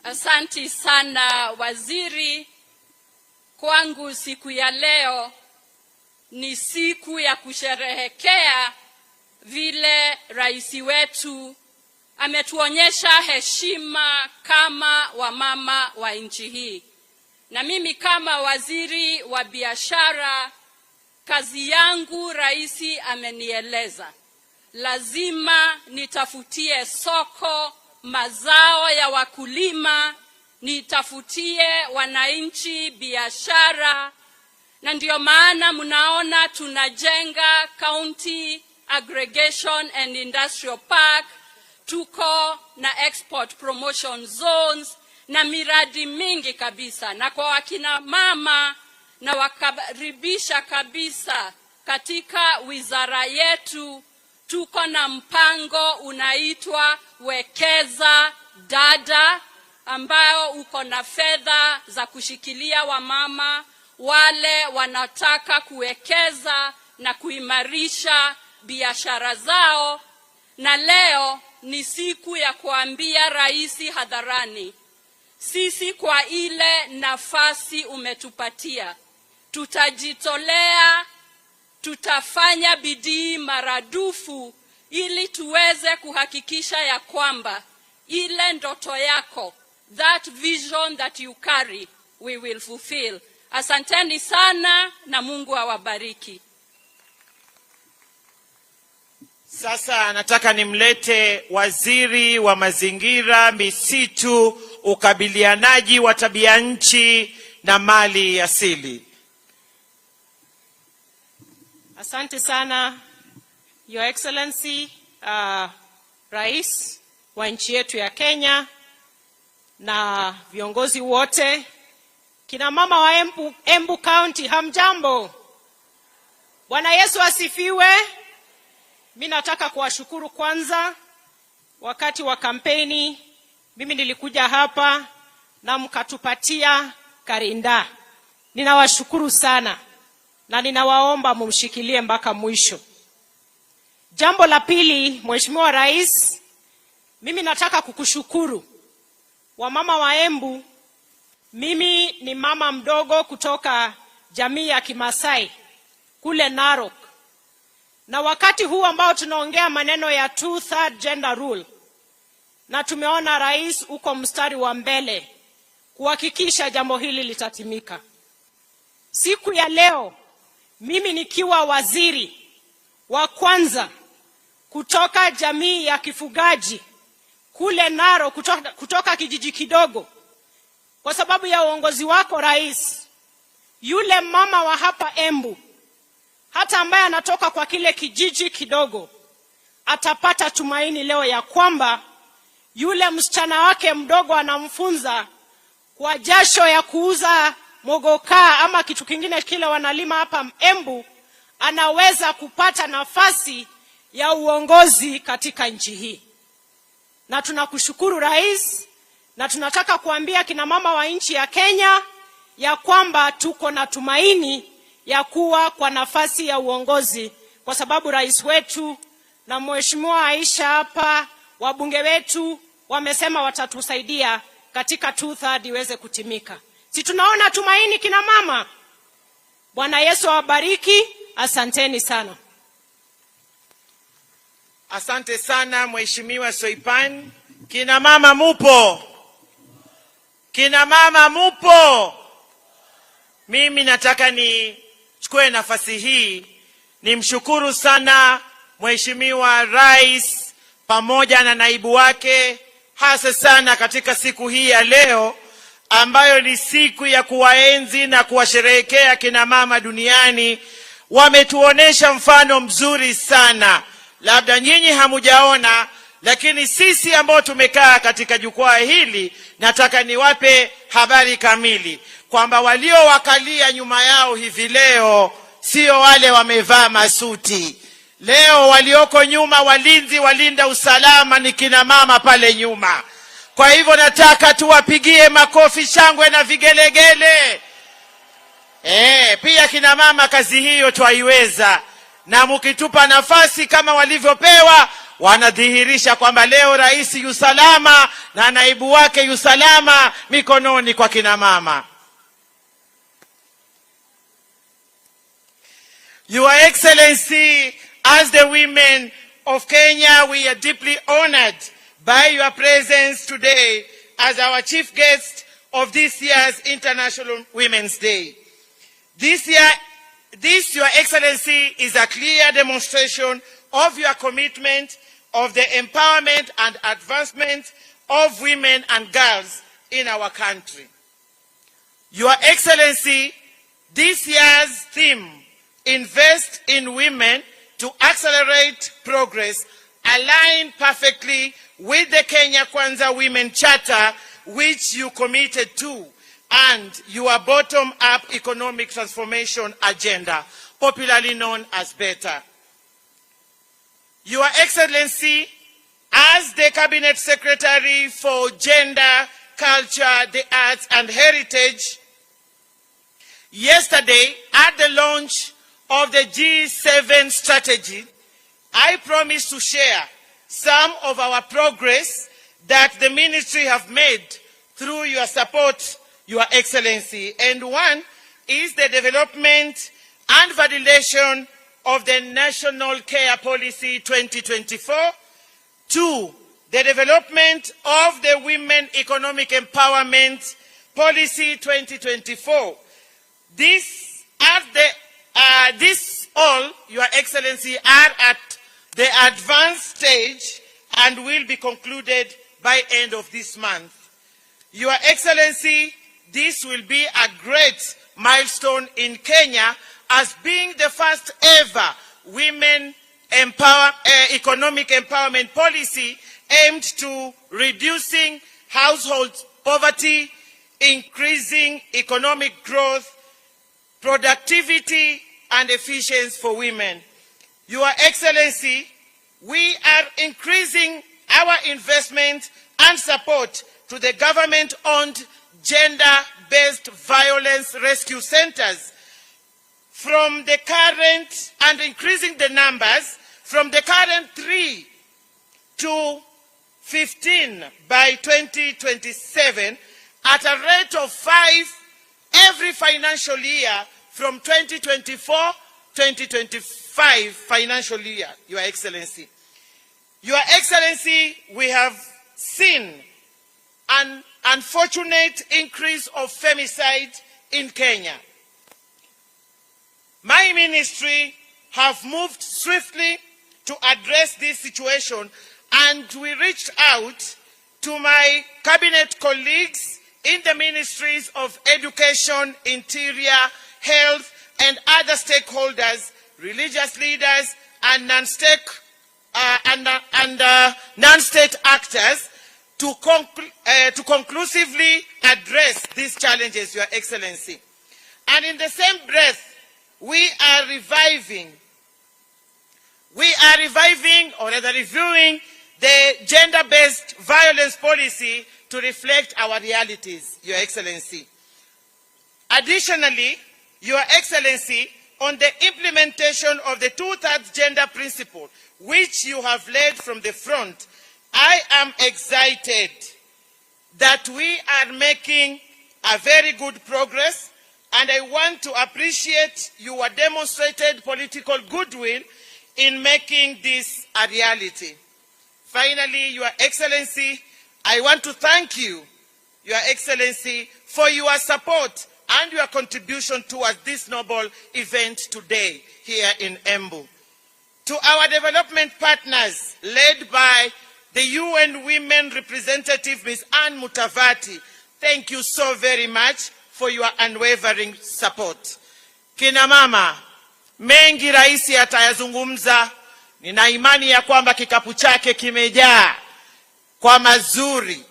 Asante sana waziri. Kwangu siku ya leo ni siku ya kusherehekea vile rais wetu ametuonyesha heshima kama wamama wa nchi hii. Na mimi kama waziri wa biashara, kazi yangu rais amenieleza, lazima nitafutie soko mazao ya wakulima, nitafutie wananchi biashara, na ndio maana mnaona tunajenga County Aggregation and Industrial Park, tuko na Export Promotion Zones na miradi mingi kabisa. Na kwa wakina mama na wakaribisha kabisa katika wizara yetu, tuko na mpango unaitwa Wekeza Dada, ambao uko na fedha za kushikilia wamama wale wanataka kuwekeza na kuimarisha biashara zao. Na leo ni siku ya kuambia rais hadharani, sisi kwa ile nafasi umetupatia, tutajitolea, tutafanya bidii maradufu ili tuweze kuhakikisha ya kwamba ile ndoto yako that vision that you carry, we will fulfill. Asanteni sana na Mungu awabariki. Sasa nataka nimlete waziri wa mazingira, misitu, ukabilianaji wa tabia nchi na mali asili. Asante sana, Your Excellency, Rais wa nchi yetu ya Kenya na viongozi wote. Kina mama wa Embu County, hamjambo? Bwana Yesu asifiwe. Mimi nataka kuwashukuru kwanza. Wakati wa kampeni mimi nilikuja hapa na mkatupatia karinda. Ninawashukuru sana na ninawaomba mumshikilie mpaka mwisho. Jambo la pili, Mheshimiwa Rais, mimi nataka kukushukuru. Wamama wa Embu, mimi ni mama mdogo kutoka jamii ya Kimasai kule Narok. Na wakati huu ambao tunaongea maneno ya 2/3 gender rule, na tumeona rais uko mstari wa mbele kuhakikisha jambo hili litatimika. Siku ya leo, mimi nikiwa waziri wa kwanza kutoka jamii ya kifugaji kule Narok, kutoka kijiji kidogo, kwa sababu ya uongozi wako rais, yule mama wa hapa Embu, hata ambaye anatoka kwa kile kijiji kidogo, atapata tumaini leo ya kwamba yule msichana wake mdogo anamfunza kwa jasho ya kuuza mogoka ama kitu kingine kile wanalima hapa Embu, anaweza kupata nafasi ya uongozi katika nchi hii. Na tunakushukuru rais, na tunataka kuambia kina mama wa nchi ya Kenya ya kwamba tuko na tumaini ya kuwa kwa nafasi ya uongozi, kwa sababu rais wetu na Mheshimiwa Aisha hapa, wabunge wetu wamesema watatusaidia katika 2/3 iweze kutimika. Si tunaona tumaini kina mama? Bwana Yesu awabariki. Asanteni sana. Asante sana Mheshimiwa Soipan. Kina mama mupo? Kina mama mupo? Mimi nataka nichukue nafasi hii nimshukuru sana Mheshimiwa Rais pamoja na naibu wake, hasa sana katika siku hii ya leo ambayo ni siku ya kuwaenzi na kuwasherehekea kina mama duniani. Wametuonesha mfano mzuri sana. Labda nyinyi hamujaona, lakini sisi ambao tumekaa katika jukwaa hili, nataka niwape habari kamili kwamba waliowakalia nyuma yao hivi leo sio wale wamevaa masuti. Leo walioko nyuma, walinzi walinda usalama, ni kina mama pale nyuma. Kwa hivyo nataka tuwapigie makofi, shangwe na vigelegele. Pia kina mama kazi hiyo twaiweza, na mkitupa nafasi kama walivyopewa, wanadhihirisha kwamba leo rais yusalama na naibu wake yusalama mikononi kwa kina mama. Your Excellency, as the women of Kenya, we are deeply honored by your presence today as our chief guest of this year's International Women's Day. This, Your Excellency, is a clear demonstration of your commitment of the empowerment and advancement of women and girls in our country. Your Excellency, this year's theme, Invest in Women to Accelerate Progress, align perfectly with the Kenya Kwanza Women Charter, which you committed to, and your bottom-up economic transformation agenda, popularly known as BETTER. Your Excellency, as the Cabinet Secretary for Gender, Culture, the Arts and Heritage, yesterday at the launch of the G7 strategy, I promised to share some of our progress that the ministry have made through your support, Your Excellency. And one is the development and validation of the National Care Policy 2024. 2, the development of the Women Economic Empowerment Policy 2024. This all, Your Excellency, are at the advanced stage and will be concluded by end of this month. Your Excellency, this will be a great milestone in Kenya as being the first ever women economic empowerment policy aimed to reducing household poverty, increasing economic growth, productivity, and efficiency for women. Your Excellency, we are increasing our investment and support to the government-owned gender-based violence rescue centers from the current, and increasing the numbers from the current 3 to 15 by 2027 at a rate of 5 every financial year from 2024-2025 financial year, Your Excellency. Your Excellency, we have seen an unfortunate increase of femicide in Kenya. My ministry have moved swiftly to address this situation, and we reached out to my cabinet colleagues in the ministries of Education, Interior, Health, and other stakeholders, religious leaders, and non-state actors to conclusively address these challenges, Your Excellency. And in the same breath, we are reviewing or rather reviewing the gender-based violence policy to reflect our realities, Your Excellency. Additionally, Your Excellency, on the implementation of the 2/3 gender principle, which you have led from the front, I am excited that we are making a very good progress, and I want to appreciate your demonstrated political goodwill in making this a reality. Finally, Your Excellency, I want to thank you, Your Excellency, for your support and your contribution towards this noble event today here in Embu. To our development partners, led by the UN Women Representative, Ms. Anne Mutavati, thank you so very much for your unwavering support. Kina mama, mengi raisi atayazungumza. Nina imani ya kwamba kikapu chake kimejaa kwa mazuri,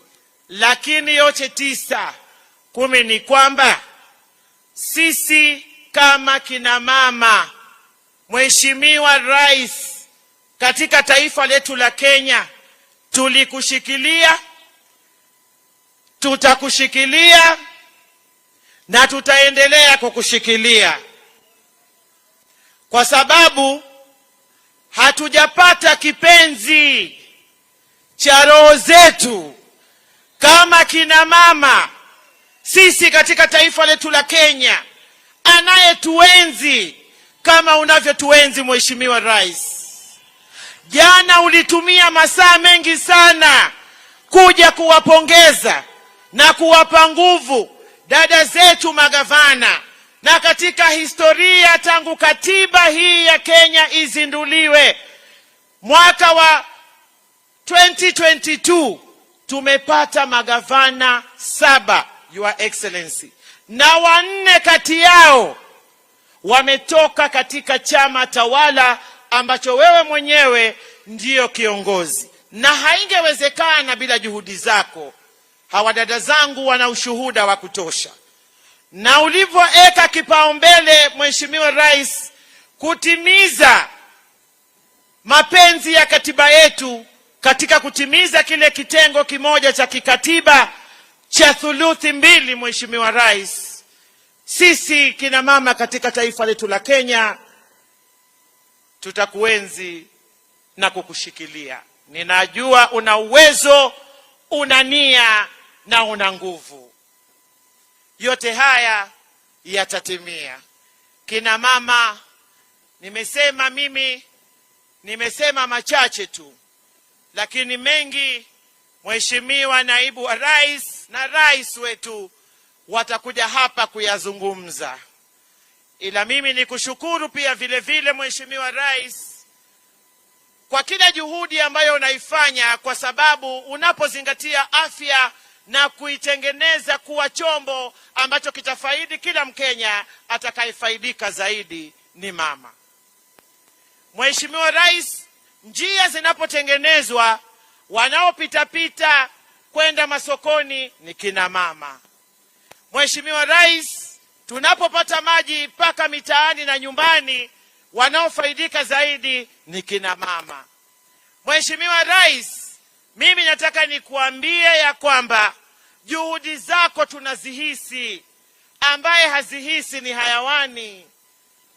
lakini yote 9, 10 ni kwamba sisi kama kina mama, Mheshimiwa Rais, katika taifa letu la Kenya, tulikushikilia, tutakushikilia na tutaendelea kukushikilia, kwa sababu hatujapata kipenzi cha roho zetu kama kina mama sisi katika taifa letu la Kenya, anayetuenzi kama unavyotuenzi Mheshimiwa Rais. Jana ulitumia masaa mengi sana kuja kuwapongeza na kuwapa nguvu dada zetu magavana, na katika historia tangu katiba hii ya Kenya izinduliwe mwaka wa 2022 tumepata magavana 7, Your Excellency, na 4 kati yao wametoka katika chama tawala ambacho wewe mwenyewe ndiyo kiongozi, na haingewezekana bila juhudi zako. Hawa dada zangu wana ushuhuda wa kutosha, na ulivyoeka kipaumbele Mheshimiwa Rais kutimiza mapenzi ya katiba yetu katika kutimiza kile kitengo kimoja cha kikatiba cha 2/3, Mheshimiwa Rais, sisi kina mama katika taifa letu la Kenya tutakuenzi na kukushikilia. Ninajua una uwezo, una nia na una nguvu. Yote haya yatatimia. Kina mama, nimesema machache tu, lakini mengi Mheshimiwa Naibu wa Rais na Rais wetu watakuja hapa kuyazungumza. Ila mimi ni kushukuru pia vile vile Mheshimiwa Rais kwa kila juhudi ambayo unaifanya, kwa sababu unapozingatia afya na kuitengeneza kuwa chombo ambacho kitafaidi kila Mkenya, atakayefaidika zaidi ni mama. Mheshimiwa Rais, njia zinapotengenezwa, wanaopita kwenda masokoni ni kina mama. Mheshimiwa Rais, tunapopata maji mpaka mitaani na nyumbani, wanaofaidika zaidi ni kina mama. Mheshimiwa Rais, mimi nataka nikuambie ya kwamba juhudi zako tunazihisi, ambaye hazihisi ni hayawani,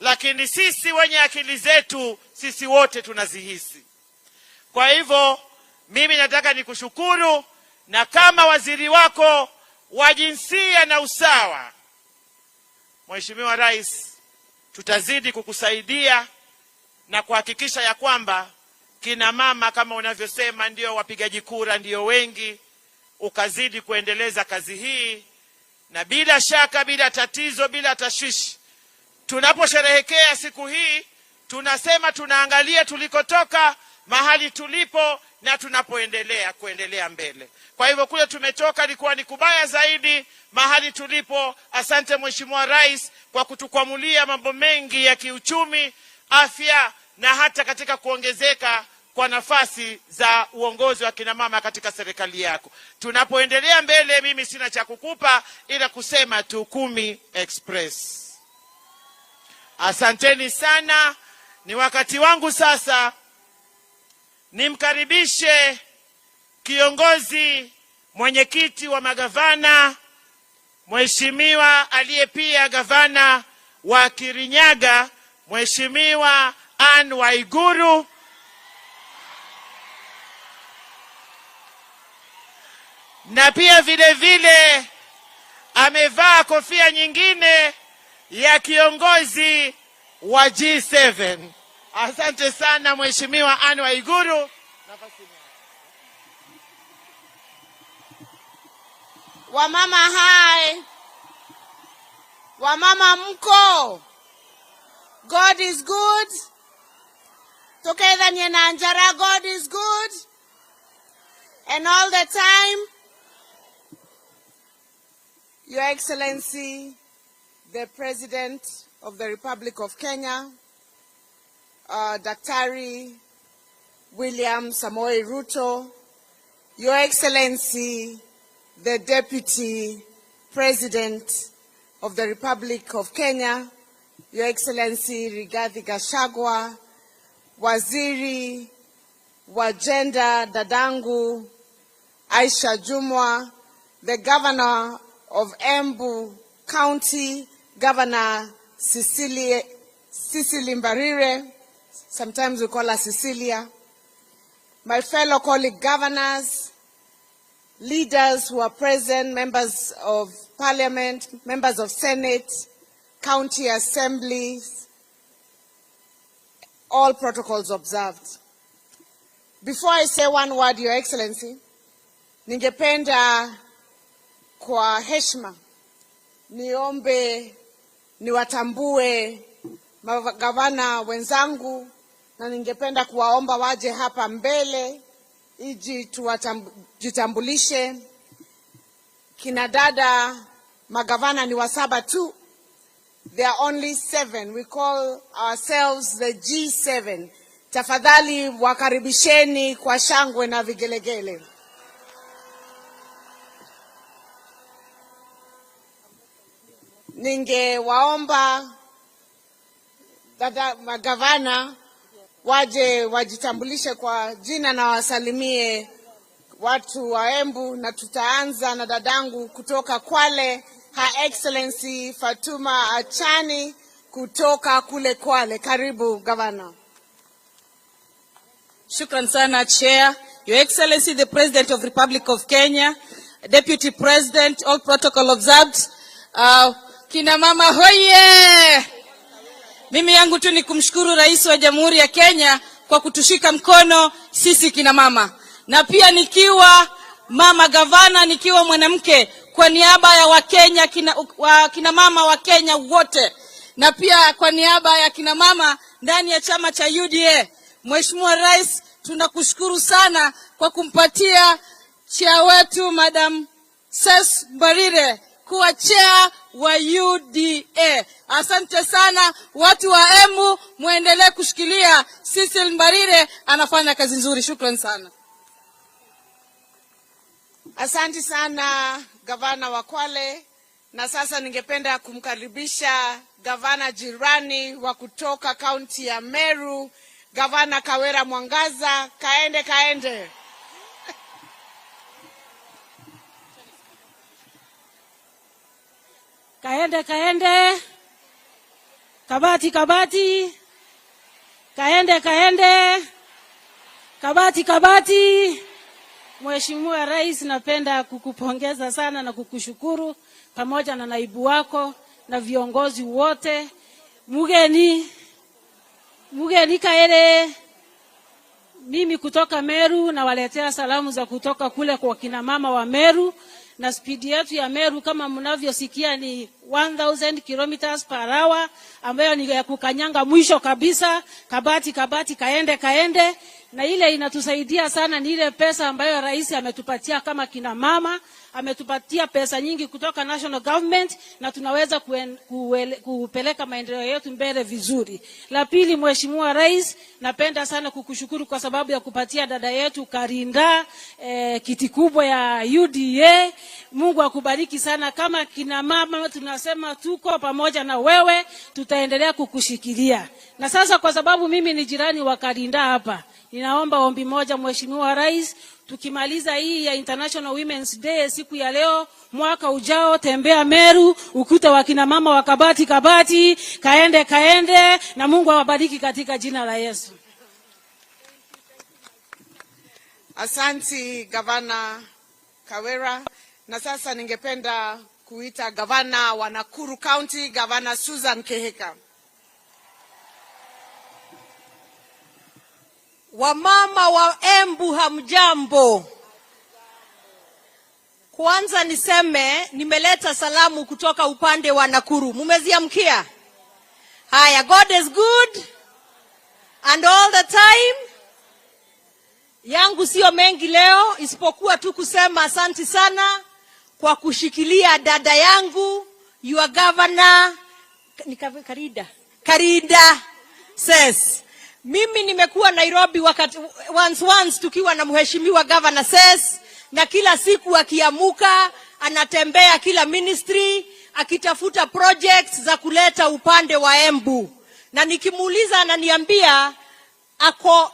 lakini sisi wenye akili zetu, sisi wote tunazihisi. Kwa hivyo mimi nataka nikushukuru, na kama waziri wako wa jinsia na usawa, Mheshimiwa Rais, tutazidi kukusaidia na kuhakikisha ya kwamba kina mama kama unavyosema ndio wapigaji kura, ndio wengi, ukazidi kuendeleza kazi hii, na bila shaka, bila tatizo, bila tashwishi, tunaposherehekea siku hii tunasema tunaangalia tulikotoka, mahali tulipo na kuendelea mbele. Kwa hivyo kule tumetoka ilikuwa ni kubaya zaidi, mahali tulipo. Asante Mheshimiwa Rais kwa kutukwamulia mambo mengi ya kiuchumi, afya na hata katika kuongezeka kwa nafasi za uongozi wa kina mama katika serikali yako. Tunapoendelea mbele, mimi sina cha kukupa ila kusema tu 10 Express. Asanteni sana. Ni wakati wangu sasa nimkaribishe kiongozi mwenyekiti wa magavana, Mheshimiwa aliye pia gavana wa Kirinyaga, Mheshimiwa Anne Waiguru, na pia vile vile amevaa kofia nyingine ya kiongozi wa G7. Asante sana Mheshimiwa Anne Waiguru. Wamama hai, wamama mko, God is good. Together nyenanjara, God is good, and all the time. Your Excellency, the President of the Republic of Kenya, Daktari William Samoei Ruto, Your Excellency, the Deputy President of the Republic of Kenya, Your Excellency Rigathi Gachagua, Waziri wa Gender dadangu Aisha Jumwa, the Governor of Embu County, Governor Cecily Mbarire, sometimes we call her Cecilia, my fellow colleague governors, leaders who are present, members of parliament, members of Senate, county assemblies, all protocols observed. Before I say one word, Your Excellency, ningependa kwa heshima niombe niwatambue magavana wenzangu, na ningependa kuwaomba waje hapa mbele ili tuwajitambulishe. Kina dada magavana ni wasaba tu. There are only 7. We call ourselves the G7. Tafadhali wakaribisheni kwa shangwe na vigelegele. Ningewaomba dada magavana waje wajitambulishe kwa jina na wasalimie watu wa Embu, na tutaanza na dadangu kutoka Kwale, Her Excellency Fatuma Achani kutoka kule Kwale. Karibu gavana. Shukran sana Chair. Your Excellency the President of Republic of Kenya, Deputy President, all protocol observed. Kina mama hoye! Mimi yangu tu ni kumshukuru Rais wa Jamhuri ya Kenya kwa kutushika mkono sisi kina mama. na pia nikiwa mama gavana, nikiwa mwanamke, kwa niaba ya Wakenya, kina mama wa Kenya wote, na pia kwa niaba ya kina mama ndani ya chama cha UDA, Mheshimiwa Rais, tunakushukuru sana kwa kumpatia chair wetu Madam Ceci Mbarire kuwa chair wa UDA. Asante sana watu wa Embu, muendelee kushikilia. Ceci Mbarire anafanya kazi nzuri. Shukrani sana. Asante sana gavana wa Kwale, na sasa ningependa kumkaribisha gavana jirani wa kutoka kaunti ya Meru, Gavana Kawera Mwangaza. Kaende kaende. Kaende kaende. Kabati kabati. Kaende kaende. Kabati kabati. Mheshimiwa Rais, napenda kukupongeza sana na kukushukuru pamoja na naibu wako na viongozi wote. Mugeni kaere, mimi kutoka Meru na waletea salamu za kutoka kule kwa kina mama wa Meru, na spidi yetu ya Meru kama mnavyosikia ni 1000 kilometers per hour, ambayo ni ya kukanyanga mwisho kabisa. Kabati kabati, kaende kaende. Na ile inatusaidia sana ni ile pesa ambayo rais ametupatia kama kina mama. Ametupatia pesa nyingi kutoka national government, na tunaweza kupeleka maendeleo yetu mbele vizuri. La pili, Mheshimiwa Rais, napenda sana kukushukuru kwa sababu ya kupatia dada yetu Karinda kiti kubwa ya UDA. Mungu akubariki sana. Kama kina mama tunasema tuko pamoja na wewe, tutaendelea kukushikilia. Na sasa kwa sababu mimi ni jirani wa Karinda hapa, ninaomba ombi moja Mheshimiwa Rais. Tukimaliza hii ya International Women's Day siku ya leo, mwaka ujao tembea Meru, ukute wakina mama wa Kabati kabati, kaende kaende, na Mungu awabariki katika jina la Yesu. Asante Gavana Kawera. Na sasa ningependa kuita gavana wa Nakuru County, Gavana Susan Kehika. Wamama wa Embu hamjambo. Kwanza niseme nimeleta salamu kutoka upande wa Nakuru. Mumeziamkia? Haya, God is good and all the time. Yangu sio mengi leo isipokuwa tu kusema asante sana kwa kushikilia dada yangu, your governor Karida Ceci. Mimi nimekuwa Nairobi wakati once tukiwa na mheshimiwa Governor Ceci, na kila siku akiamuka anatembea kila ministry akitafuta projects za kuleta upande wa Embu. Na nikimuuliza ananiambia ako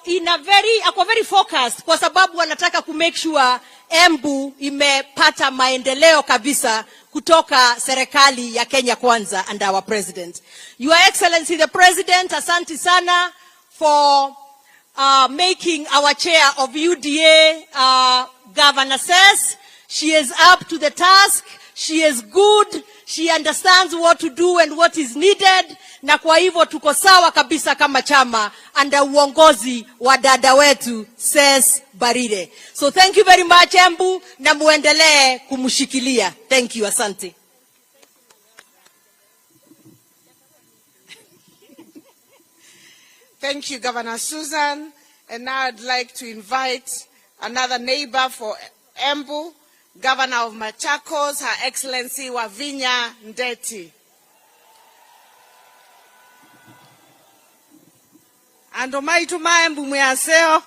very focused kwa sababu anataka ku make sure Embu imepata maendeleo kabisa kutoka serikali ya Kenya Kwanza and our president. Your Excellency the President, asante sana for making our chair of UDA Governor Ceci. She is up to the task. She is good. She understands what to do and what is needed. Na kwa hivyo tuko sawa kabisa kama chama under uongozi wa dada wetu Ceci Mbarire. So thank you very much Embu, na muendelee kumshikilia. Thank you, asante. Thank you, Governor Susan. And now I'd like to invite another neighbor for Embu, Governor of Machakos, Her Excellency Wavinya Ndeti. Ando maitu maembu mwaseo.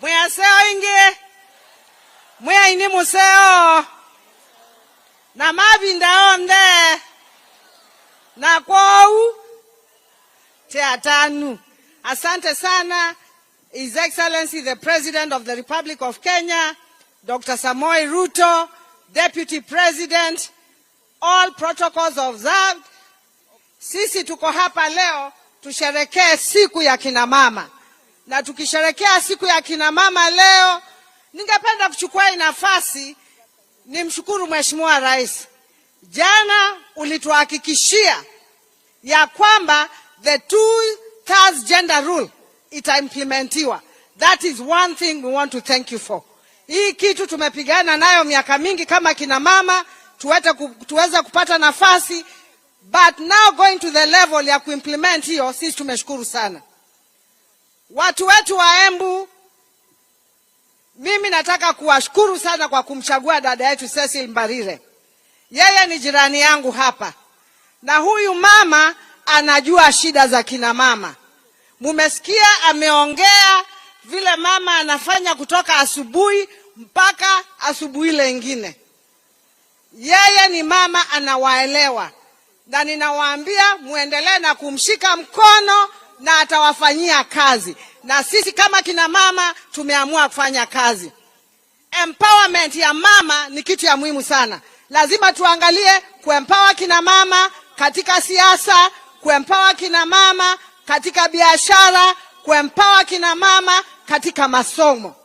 Mwaseo inge. Mwa ini museo. Na mabinda onde. Na kwau. Teatanu. Asante sana, His Excellency the President of the Republic of Kenya, Dr. Samoei RUTO, Deputy President, all protocols observed. Sisi tuko hapa leo tusherekee siku ya kina mama. Na tukisherekea siku ya kina mama leo, ningependa kuchukua nafasi nimshukuru Mheshimiwa Rais. Jana ulituhakikishia ya kwamba the 2/3 gender rule itaimplementiwa. That is one thing we want to thank you for. Hii kitu tumepigana nayo miaka mingi kama kina mama, tuweze kupata nafasi, but now going to the level ya kuimplement hiyo, sisi tumeshukuru sana. Watu wetu wa Embu, mimi nataka kuwashukuru sana kwa kumchagua dada yetu Cecil Mbarire. Yeye ni jirani yangu hapa. Na huyu mama anajua shida za kina mama. Mumesikia ameongea vile mama anafanya kutoka asubuhi mpaka asubuhi lengine. Yeye ni mama anawaelewa. Na ninawaambia muendelee na kumshika mkono na atawafanyia kazi. Na sisi kama kina mama tumeamua kufanya kazi. Empowerment ya mama ni kitu ya muhimu sana. Lazima tuangalie kuempower kina mama katika siasa, kuempower kina mama katika biashara, kuempower kina mama katika masomo.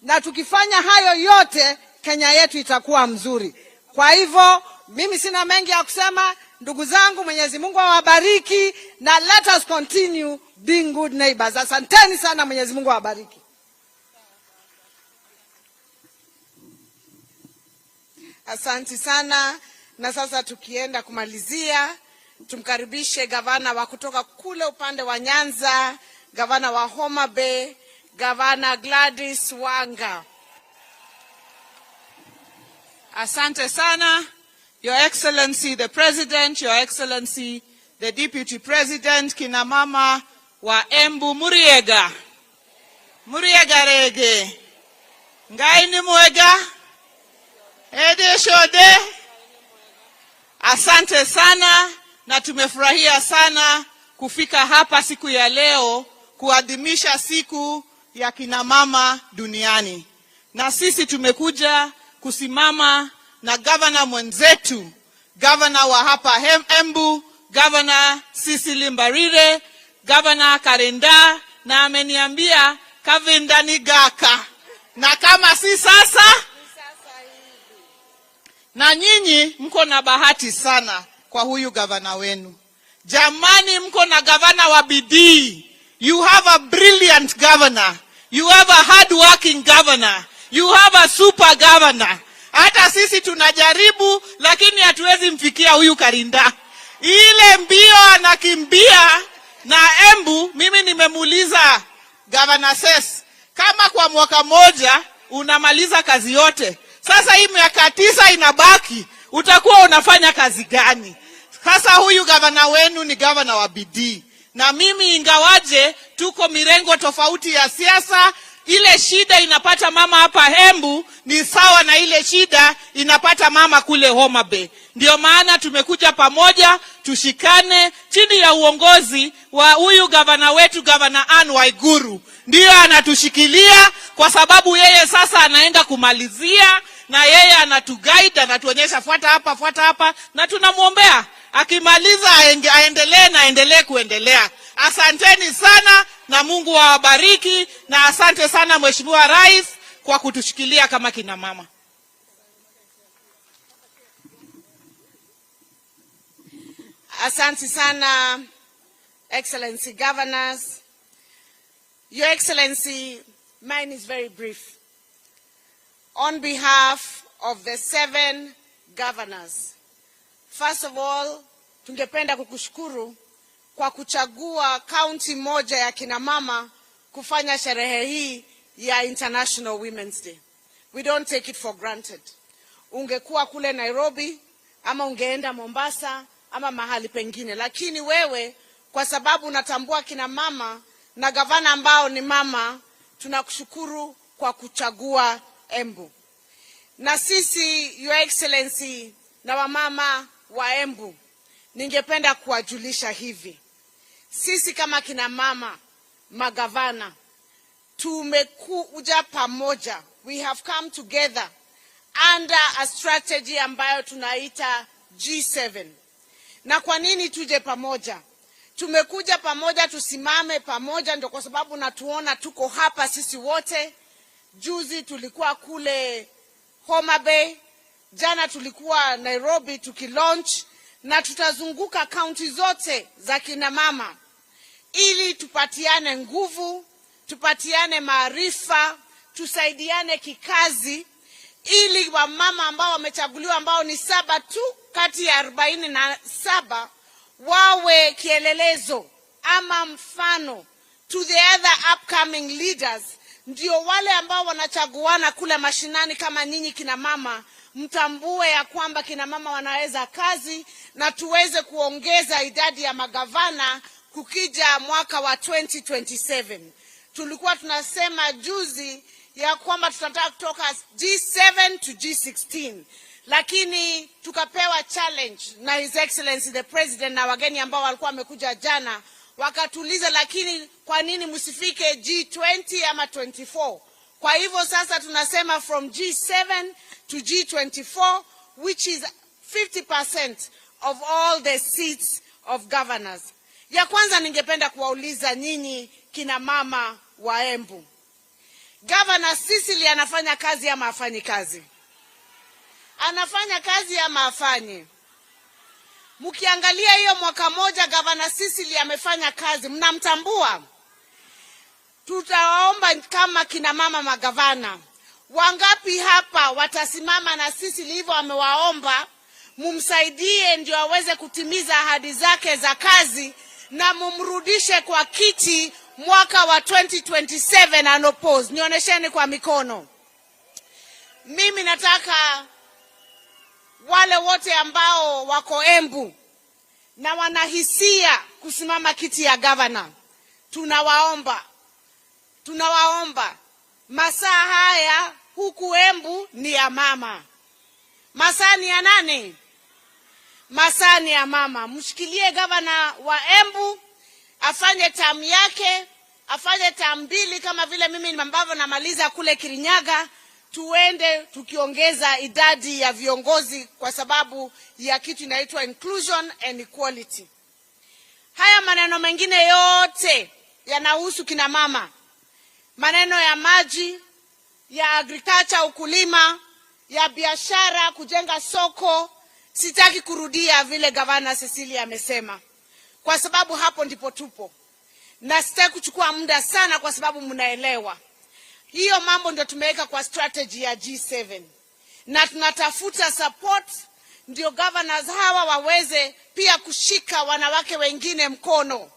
Na tukifanya hayo yote, Kenya yetu itakuwa mzuri. Kwa hivyo, mimi sina mengi ya kusema. Ndugu zangu, Mwenyezi Mungu awabariki, na let us continue being good neighbors. Asanteni sana, Mwenyezi Mungu awabariki. Asante sana. Na sasa tukienda kumalizia, tumkaribishe gavana wa kutoka kule upande wa Nyanza, gavana wa Homa Bay, Gavana Gladys Wanga. Asante sana, Your Excellency the President, Your Excellency the Deputy President, kina mama wa Embu, Muriega. Muriega rege. Ngai ni mwega. Ede shode. Asante sana, na tumefurahia sana kufika hapa siku ya leo kuadhimisha siku ya kina mama duniani. Na sisi tumekuja kusimama na gavana mwenzetu, gavana wa hapa Embu, gavana Cecil Mbarire, gavana Karenda, na ameniambia kavinda ni gaka. Na kama si sasa, na nyinyi mko na bahati sana kwa huyu gavana wenu. Jamani, mko na gavana wa bidii. You have a brilliant governor. You have a hard-working governor. You have a super governor. Hata sisi tunajaribu, lakini hatuwezi mfikia huyu Karinda. Ile mbio anakimbia na Embu, mimi nimemuuliza Governor Ses, kama kwa mwaka moja unamaliza kazi yote, sasa hii miaka 9 inabaki, utakuwa unafanya kazi gani? Sasa huyu gavana wenu ni gavana wa bidii. Na mimi ingawaje tuko mirengo tofauti ya siasa, ile shida inapata mama hapa Embu ni sawa na ile shida inapata mama kule Homa Bay. Ndio maana tumekuja pamoja, tushikane chini ya uongozi wa huyu gavana wetu, Gavana Anne Waiguru. Ndio anatushikilia kwa sababu yeye sasa anaenda kumalizia, na yeye anatuguide, anatuonyesha fuata hapa, na tunamuombea akimaliza aendelee kuendelea. Asanteni sana na Mungu awabariki, na asante sana Mheshimiwa Rais kwa kutushikilia kama kina mama. Asante sana, Excellency Governors. Your Excellency, mine is very brief. On behalf of the 7 governors, first of all, tungependa kukushukuru kwa kuchagua kaunti moja ya kina mama kufanya sherehe hii ya International Women's Day. We don't take it for granted. Ungekuwa kule Nairobi, ama ungeenda Mombasa, ama mahali pengine. Lakini wewe, kwa sababu unatambua kina mama na gavana ambao ni mama, tunakushukuru kwa kuchagua Embu. Na sisi, Your Excellency, na wamama wa Embu, ningependa kuwajulisha hivi. Sisi kama kina mama, magavana, tumekuja pamoja. We have come together under a strategy ambayo tunaita G7. Na kwa nini tuje pamoja? Tumekuja pamoja, tusimame pamoja, ndio kwa sababu natuona tuko hapa sisi wote. Juzi tulikuwa kule Homa Bay, jana tulikuwa Nairobi tukilaunch, na tutazunguka kaunti zote za kina mama ili tupatiane nguvu, tupatiane maarifa, tusaidiane kikazi, ili wamama ambao wamechaguliwa ambao ni 7 tu kati ya 47 wawe kielelezo ama mfano to the other upcoming leaders. Ndio wale ambao wanachaguana kule mashinani kama nyinyi kina mama, mtambue ya kwamba kina mama wanaweza kazi, na tuweze kuongeza idadi ya magavana kukija mwaka wa 2027. Tulikuwa tunasema juzi ya kwamba tunataka kutoka G7 to G16, lakini tukapewa challenge na His Excellency the President na wageni ambao walikuwa wamekuja jana, wakatuliza lakini kwa nini msifike G20 ama 24? Kwa hivyo sasa tunasema from G7 to G24, which is 50% of all the seats of governors. Ya kwanza ningependa kuwauliza nyinyi kina mama wa Embu, Governor Cecily anafanya kazi ama hafanyi kazi? Anafanya kazi ama hafanyi? Mkiangalia hiyo mwaka moja Governor Cecily amefanya kazi, mnamtambua? Tutawaomba kama kina mama magavana, wangapi hapa watasimama na Cecily hivyo amewaomba, mumsaidie ndio aweze kutimiza ahadi zake za kazi na mumrudishe kwa kiti mwaka wa 2027 anopose. Nionyesheni kwa mikono. Mimi nataka wale wote ambao wako Embu na wanahisia kusimama kiti ya governor, tunawaomba masaa haya huku Embu ni ya mama. Masaa ni ya nani? Masaa ni ya mama. Mshikilie governor wa Embu afanye term yake, afanye term 2 kama vile mimi ambavyo namaliza kule Kirinyaga, tuende tukiongeza idadi ya viongozi kwa sababu ya kitu inaitwa inclusion and equality. Haya maneno mengine yote yanahusu kina mama. Maneno ya maji, ya agriculture ukulima, ya biashara, kujenga soko, sitaki kurudia vile Governor Cecily amesema, kwa sababu hapo ndipo tupo. Na sitaki kuchukua muda sana kwa sababu mnaelewa. Hiyo mambo ndio tumeweka kwa strategy ya G7. Na tunatafuta support ndio governors hawa waweze pia kushika wanawake wengine mkono.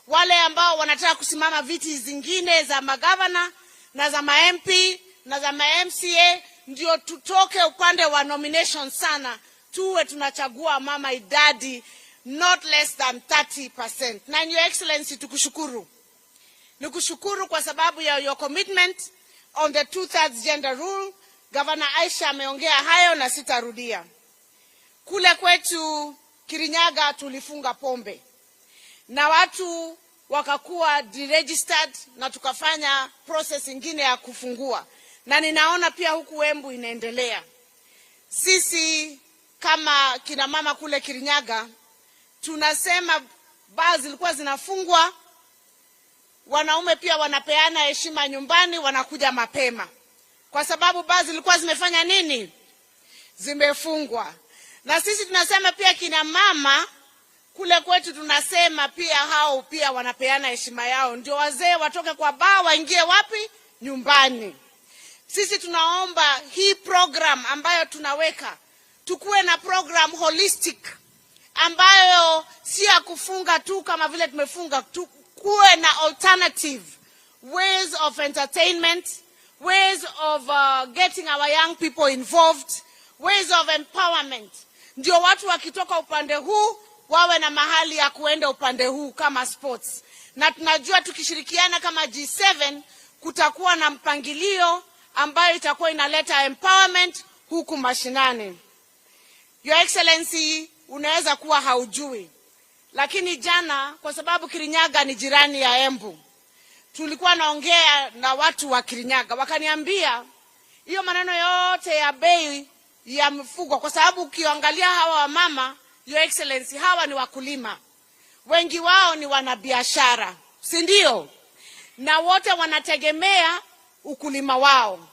Wale ambao wanataka kusimama viti zingine za magavana na za ma-MP na za ma-MCA, ndio tutoke upande wa nomination sana, tuwe tunachagua mama idadi not less than 30%. Na Your Excellency, tukushukuru. Nikushukuru kwa sababu ya your commitment on the 2/3 gender rule. Governor Aisha ameongea hayo na sitarudia. Kule kwetu Kirinyaga tulifunga pombe na watu wakakuwa deregistered na tukafanya process ingine ya kufungua, na ninaona pia huku Embu inaendelea. Sisi kama kina mama kule Kirinyaga tunasema baa zilikuwa zinafungwa, wanaume pia wanapeana heshima nyumbani, wanakuja mapema, kwa sababu baa zilikuwa zimefanya nini? Zimefungwa. Na sisi tunasema pia kina mama kule kwetu tunasema pia hao pia wanapeana heshima yao, ndio wazee watoke kwa baa waingie wapi? Nyumbani. Sisi tunaomba hii program ambayo tunaweka, tukuwe na program holistic ambayo si ya kufunga tu kama vile tumefunga, tukuwe na alternative ways of entertainment, ways of getting our young people involved, ways of empowerment. Ndio watu wakitoka upande huu wawe na mahali ya kuenda upande huu kama sports. Na tunajua tukishirikiana kama G7 kutakuwa na mpangilio ambayo itakuwa inaleta empowerment huku mashinani. Your Excellency, unaweza kuwa haujui, lakini jana kwa sababu Kirinyaga ni jirani ya Embu, tulikuwa naongea na watu wa Kirinyaga, wakaniambia hiyo maneno yote ya bei ya mifugo, kwa sababu ukiangalia hawa wamama, Your Excellency, hawa ni wakulima, wengi wao ni wanabiashara, si ndio? Na wote wanategemea ukulima wao.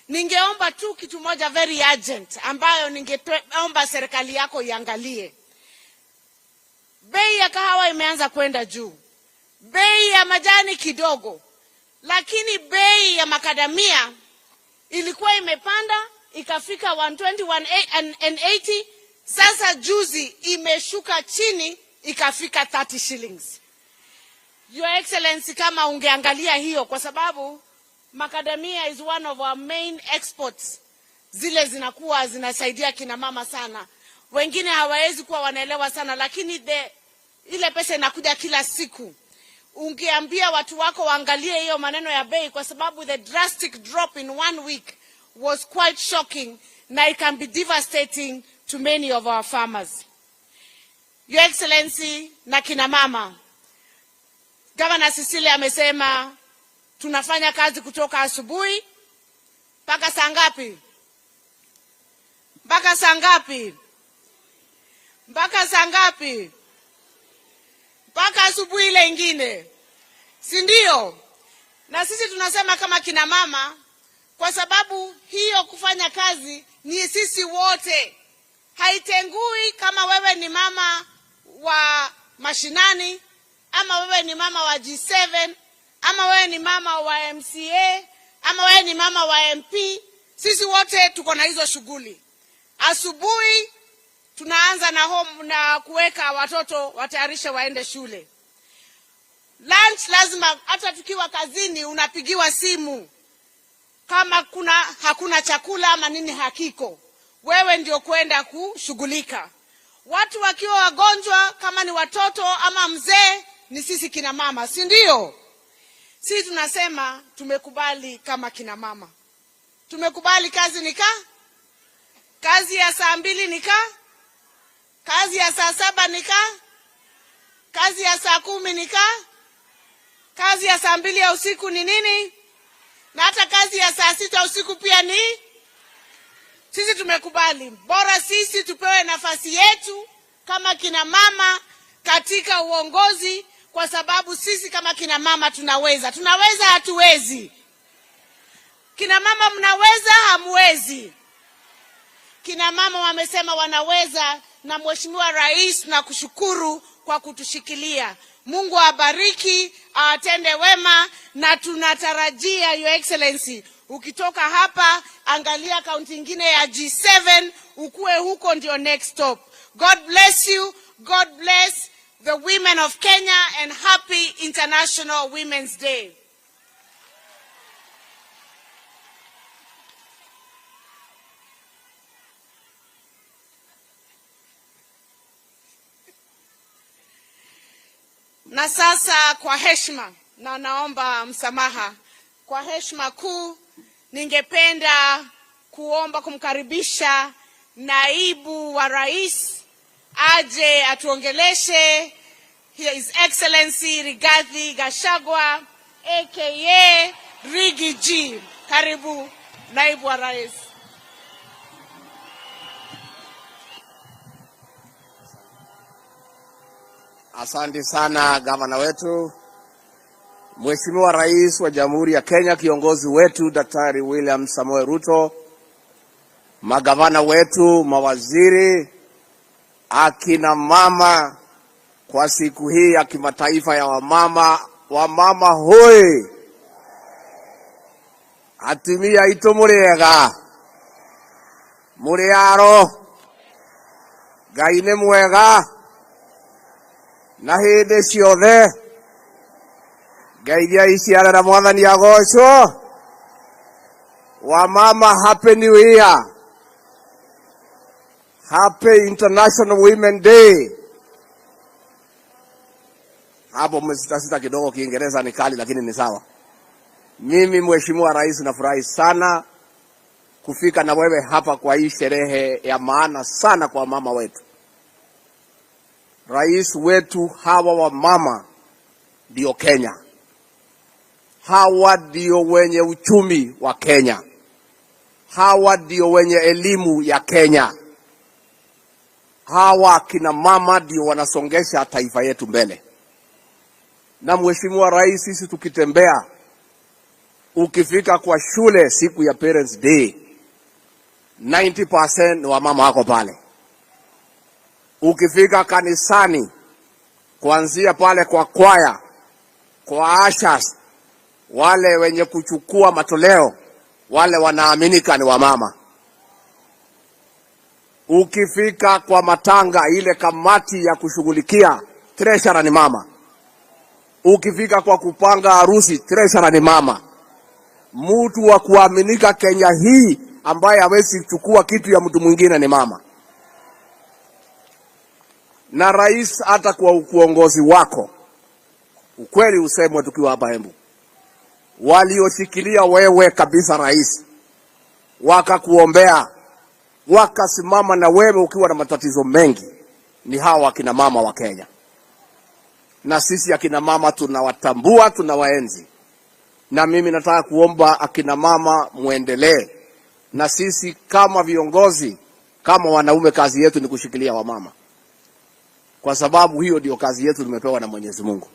Ningeomba tu kitu moja very urgent ambayo ningeomba serikali yako iangalie. Bei ya kahawa imeanza kwenda juu, bei ya majani kidogo. lakini bei ya makadamia ilikuwa imepanda ikafika 120 sasa juzi imeshuka chini ikafika 30 shillings. Your Excellency, kama ungeangalia hiyo, kwa sababu macadamia is one of our main exports, zile zinakuwa zinasaidia kina mama sana. Wengine hawawezi kuwa wanaelewa sana, lakini ile pesa inakuja kila siku. Ungeambia watu wako waangalie hiyo maneno ya bei, kwa sababu the drastic drop in 1 week was quite shocking, na it can be devastating to many of our farmers. Your Excellency na kina mama, Governor Cecilia amesema tunafanya kazi kutoka asubuhi mpaka saa ngapi? Mpaka saa ngapi? Mpaka saa ngapi? Mpaka asubuhi ile ingine, si ndio? Na sisi tunasema kama kina mama, kwa sababu hiyo kufanya kazi ni sisi wote, haitengui kama wewe ni mama wa mashinani, ama wewe ni mama wa G7, ama wewe ni mama wa MCA, ama wewe ni mama wa MP. Sisi wote tuko na hizo shughuli. Asubuhi tunaanza na home na kuweka watoto watayarishe waende shule. Lunch lazima, hata tukiwa kazini unapigiwa simu kama hakuna chakula ama nini hakiko, wewe ndio kwenda kushughulika. Watu wakiwa wagonjwa, kama ni watoto ama mzee, ni sisi kina mama, si ndio? Sisi tunasema tumekubali kama kina mama. Tumekubali kazi kazi ya saa 2 kazi ya saa 7 kazi ya saa 10 kazi ya saa 2 ya usiku ni nini? Na hata kazi ya saa 6 usiku pia ni. Sisi tumekubali, bora sisi tupewe nafasi yetu kama kina mama katika uongozi, kwa sababu sisi kama kina mama tunaweza. Tunaweza, hatuwezi? Kina mama mnaweza, hamwezi? Kina mama wamesema wanaweza, na Mheshimiwa Rais na kushukuru kwa kutushikilia. Mungu awabariki, awatende wema, na tunatarajia Your Excellency, ukitoka hapa angalia kaunti nyingine ya G7, ukue huko ndio next stop. God bless you. God bless the women of Kenya, and happy International Women's Day. Na sasa kwa heshima, na naomba msamaha, kwa heshima kuu ningependa kuomba kumkaribisha naibu wa rais aje atuongeleshe, His Excellency Rigathi Gachagua aka Rigi G. Karibu naibu wa rais. Asante sana gavana wetu, Mheshimiwa Rais wa Jamhuri ya Kenya, kiongozi wetu Daktari William Samoei Ruto, magavana wetu, mawaziri, akina mama, kwa siku hii ya kimataifa ya wamama hoi, atumia itu muriega, muriaro, Ngai nĩ mwega, na hĩndĩ ciothe, Ngai iria iciarĩra Mwathani agocwo. Wamama, happy new year, happy International Women Day. Hapo msitasita kidogo, Kiingereza ni kali lakini ni sawa. Mimi Mheshimiwa Rais nafurahi sana kufika na wewe hapa kwa hii sherehe ya maana sana kwa mama wetu. Rais wetu, hawa wa mama ndio Kenya. Hawa ndio wenye uchumi wa Kenya. Hawa ndio wenye elimu ya Kenya. Hawa kina mama ndio wanasongesha taifa yetu mbele. Na Mheshimiwa Rais, sisi tukitembea, ukifika kwa shule siku ya Parents Day, 90% wa mama wako pale. Ukifika kanisani, kuanzia pale kwa kwaya, kwa ashas, wale wenye kuchukua matoleo, wale wanaaminika ni wamama. Ukifika kwa matanga, ile kamati ya kushughulikia, treasurer ni mama. Ukifika kwa kupanga harusi, treasurer ni mama. Mtu wa kuaminika Kenya hii ambaye hawezi kuchukua kitu ya mtu mwingine ni mama. Na rais, hata kwa uongozi wako, ukweli usemwe tukiwa hapa Embu, walioshikilia wewe kabisa rais, wakakuombea, wakasimama na wewe ukiwa na matatizo mengi, ni hawa akina mama wa Kenya. Na sisi akina mama tunawatambua, tunawaenzi. Na mimi nataka kuomba akina mama muendelee. Na sisi kama viongozi, kama wanaume, kazi yetu ni kushikilia wamama. Kwa sababu hiyo ndio kazi yetu tumepewa na Mwenyezi Mungu.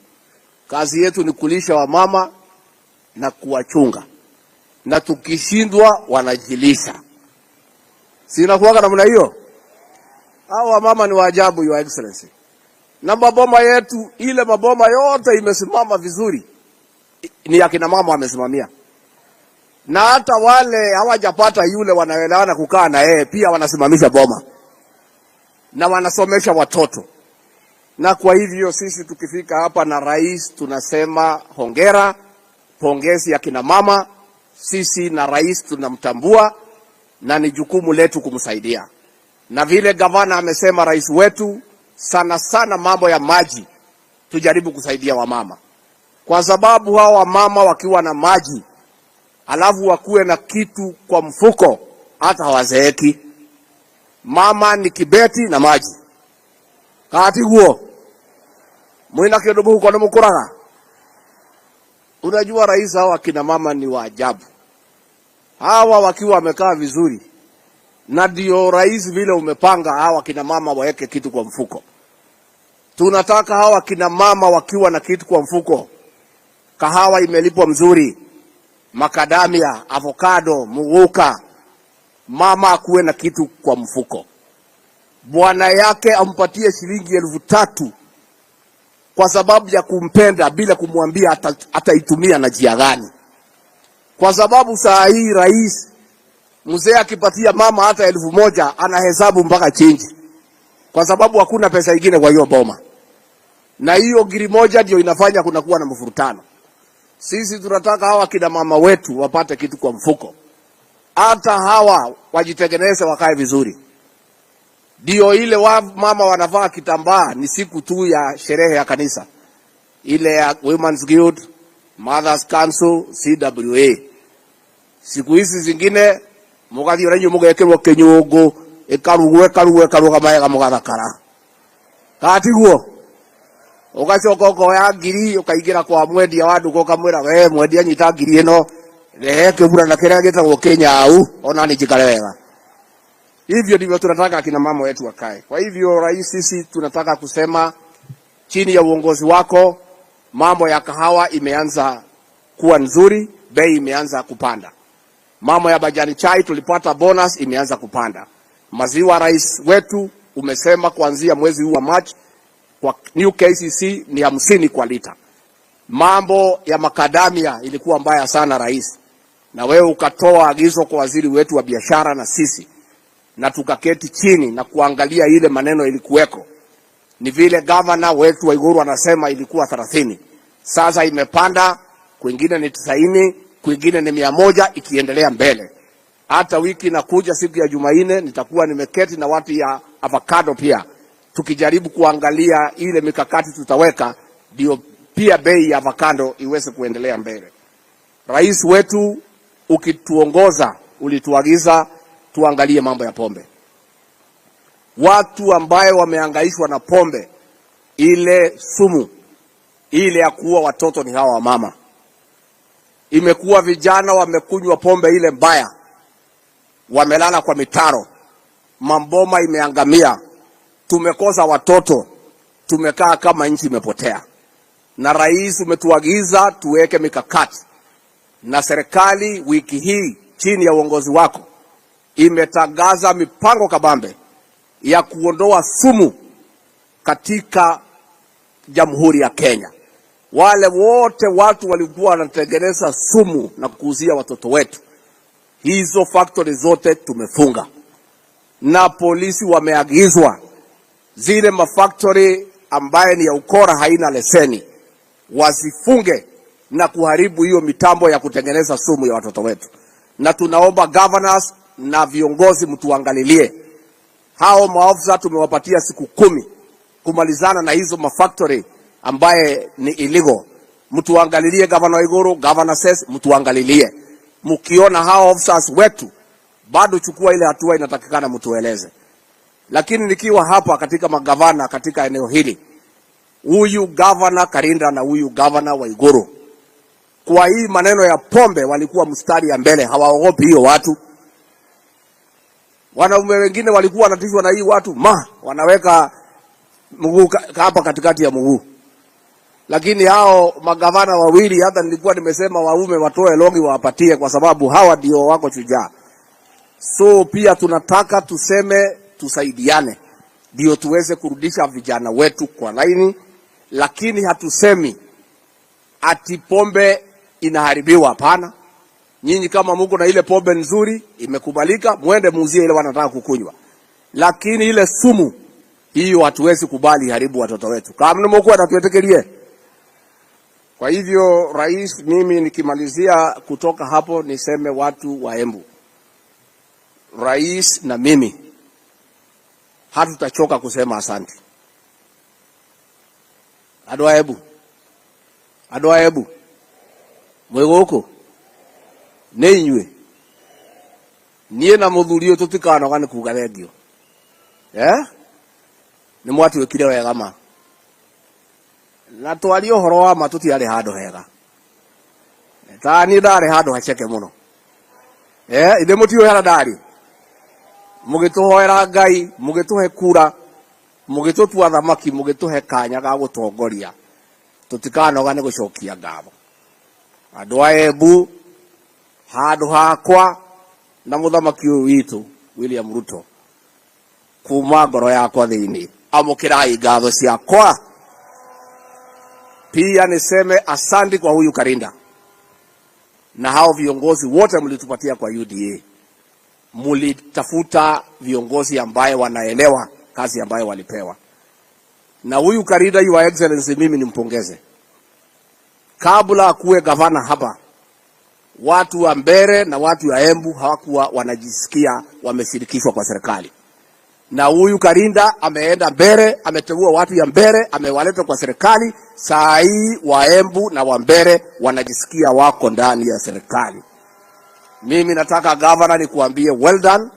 Kazi yetu ni kulisha wamama na kuwachunga. Na tukishindwa wanajilisha. Sina kuwaga namna hiyo. Hao wamama ni waajabu, Your Excellency. Na maboma yetu, ile maboma yote imesimama vizuri, ni akina mama wamesimamia. Na hata wale hawajapata yule wanaelewana kukaa na yeye, pia wanasimamisha boma. Na wanasomesha watoto. Na kwa hivyo sisi tukifika hapa na rais tunasema hongera, pongezi akina mama. Sisi na rais tunamtambua na ni jukumu letu kumsaidia. Na vile gavana amesema, rais wetu, sana sana mambo ya maji tujaribu kusaidia wamama. Kwa sababu hawa wamama wakiwa na maji, alafu wakuwe na kitu kwa mfuko, hata hawazeeki. Mama ni kibeti na maji. Kati huo, mwina kidogo huko na mkuraga. Unajua rais, hawa kina mama ni waajabu. Hawa wakiwa wamekaa vizuri, na ndio rais vile umepanga hawa kina mama waeke kitu kwa mfuko. Tunataka hawa kina mama wakiwa na kitu kwa mfuko. Kahawa imelipwa mzuri, makadamia, avocado, muguka. Mama akuwe na kitu kwa mfuko. Bwana yake ampatie shilingi 3,000 kwa sababu ya kumpenda, bila kumwambia ataitumia na njia gani. Kwa sababu saa hii rais, mzee akipatia mama hata 1,000 anahesabu mpaka change. Kwa sababu hakuna pesa nyingine kwa hiyo boma. Na hiyo giri moja ndio inafanya kunakuwa na mfurutano. Sisi tunataka hawa kina mama wetu wapate kitu kwa mfuko. Hata hawa wajitengeneze, wakae vizuri. Ndio ile mama wanavaa kitambaa ni siku tu ya sherehe ya kanisa. Ile ya Women's Guild, Mothers Council, CWA. Siku hizi zingine mugathi oranyo mugekerwo kinyungu, ikaruwe kamaega mugathakara. Kati huo ugacoka ukoya ngiri ukaigira kwa mwendia wa ndugu ukamwira, we mwendia nyita ngiri ino, rehe kibura na kiria gitagwo kinyau, ona ni njikare wega. Hivyo ndivyo tunataka akina mama wetu wakae. Kwa hivyo rais, sisi tunataka kusema chini ya uongozi wako mambo ya kahawa imeanza kuwa nzuri, bei imeanza kupanda. Mambo ya majani chai tulipata bonus imeanza kupanda. Maziwa rais wetu umesema kuanzia mwezi huu wa March kwa new KCC ni 50 kwa lita. Mambo ya makadamia ilikuwa mbaya sana rais. Na wewe ukatoa agizo kwa waziri wetu wa biashara na sisi. Na tukaketi chini na kuangalia ile maneno ilikuweko. Ni vile governor wetu wa Iguru anasema ilikuwa 30. Sasa imepanda, kwingine ni 90, kwingine ni 100, ikiendelea mbele. Hata wiki inakuja siku ya Jumanne nitakuwa nimeketi na watu ya avocado pia. Tukijaribu kuangalia ile mikakati tutaweka, ndio pia bei ya avocado iweze kuendelea mbele. Rais wetu ukituongoza, ulituagiza tuangalie mambo ya pombe. Watu ambaye wamehangaishwa na pombe, ile sumu, ile ya kuua watoto ni hawa mama. Imekuwa vijana wamekunywa pombe ile mbaya, wamelala kwa mitaro, mamboma imeangamia, tumekosa watoto, tumekaa kama nchi imepotea. Na rais umetuagiza tuweke mikakati. Na serikali wiki hii chini ya uongozi wako imetangaza mipango kabambe ya kuondoa sumu katika Jamhuri ya Kenya. wale wote watu walikuwa wanatengeneza sumu na kuuzia watoto wetu, hizo factory zote tumefunga, na polisi wameagizwa zile mafactory ambaye ni ya ukora haina leseni wasifunge na kuharibu hiyo mitambo ya kutengeneza sumu ya watoto wetu. Na tunaomba governors na viongozi mtuangalilie hao maofisa, tumewapatia siku 10 kumalizana na hizo mafactory ambaye ni illegal. Mtuangalilie Governor Iguru, Governor says mtuangalilie. Mkiona hao officers wetu bado chukua ile hatua inatakikana mtueleze. Lakini nikiwa hapa katika magavana katika eneo hili, huyu Governor Karinda na huyu Governor wa Iguru, kwa hii maneno ya pombe walikuwa mstari ya mbele, hawaogopi hiyo watu. Wanaume wengine walikuwa wanatishwa na hii watu, wanaweka mguu hapa katikati ya mguu. Lakini hao magavana wawili, hata nilikuwa nimesema waume watoe longi wapatie, kwa sababu hawa ndio wako shujaa. So pia tunataka tuseme tusaidiane ndio tuweze kurudisha vijana wetu kwa laini, lakini hatusemi ati pombe inaharibiwa, hapana. Nyinyi kama mko na ile pombe nzuri imekubalika, muende muuzie ile wanataka kukunywa. Lakini ile sumu hiyo hatuwezi kubali haribu watoto wetu. Kama mko atatuetekelie. Kwa hivyo rais, mimi nikimalizia kutoka hapo niseme watu wa Embu, rais na mimi hatutachoka kusema asante. Adwa Embu mwegoko neinywe nie na muthurio tutikanoga ni kuga thengio ni mwatwikire wega ma na twari uhoro wa ma tutiari handu hega tani ndari handu haceke muno ithe mutio hera ndari mugituhoera Ngai mugituhe kura mugitutua thamaki mugituhe kanya ga gutongoria tutikanoga ni gucokia ngabo andu a Embu handu hakwa na muthamaki uyu witu William Ruto kuma ngoro yakwa thiini amukirai ngatho ciakwa. Pia niseme asante kwa huyu Karinda na hao viongozi wote mlitupatia kwa UDA. Mulitafuta viongozi ambaye wanaelewa kazi ambayo walipewa. Na huyu Karinda, Your Excellency, mimi nimpongeze. Kabla akuwe gavana hapa, watu wa Mbere na watu wa Embu hawakuwa wanajisikia wameshirikishwa kwa serikali. Na huyu Karinda ameenda Mbere, ameteua watu ya Mbere, amewaleta kwa serikali. Saa hii wa Embu na wa Mbere wanajisikia wako ndani ya serikali. Mimi nataka governor nikuambie well done.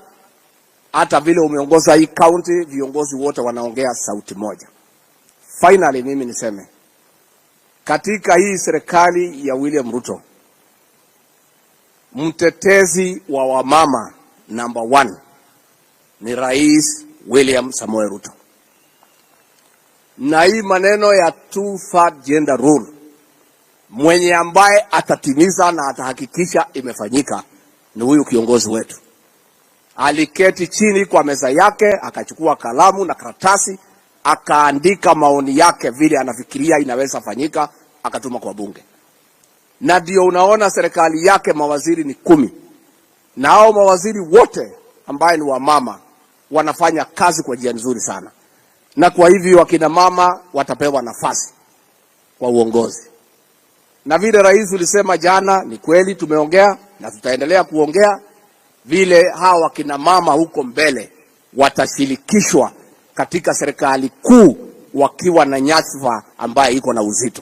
Hata vile umeongoza hii county, viongozi wote wanaongea sauti moja. Finally, mimi niseme katika hii serikali ya William Ruto, mtetezi wa wamama number 1 ni Rais William Samoei Ruto. Na hii maneno ya 2/3 gender rule, mwenye ambaye atatimiza na atahakikisha imefanyika ni huyu kiongozi wetu. Aliketi chini kwa meza yake, akachukua kalamu na karatasi, akaandika maoni yake vile anafikiria inaweza fanyika, akatuma kwa bunge. Na ndio unaona serikali yake mawaziri ni 10. Na hao mawaziri wote ambaye ni wamama wanafanya kazi kwa njia nzuri sana. Na kwa hivyo wakina mama watapewa nafasi kwa uongozi. Na vile rais ulisema jana ni kweli, tumeongea na tutaendelea kuongea vile hawa wakina mama huko mbele watashirikishwa katika serikali kuu wakiwa na nyadhifa ambaye iko na uzito.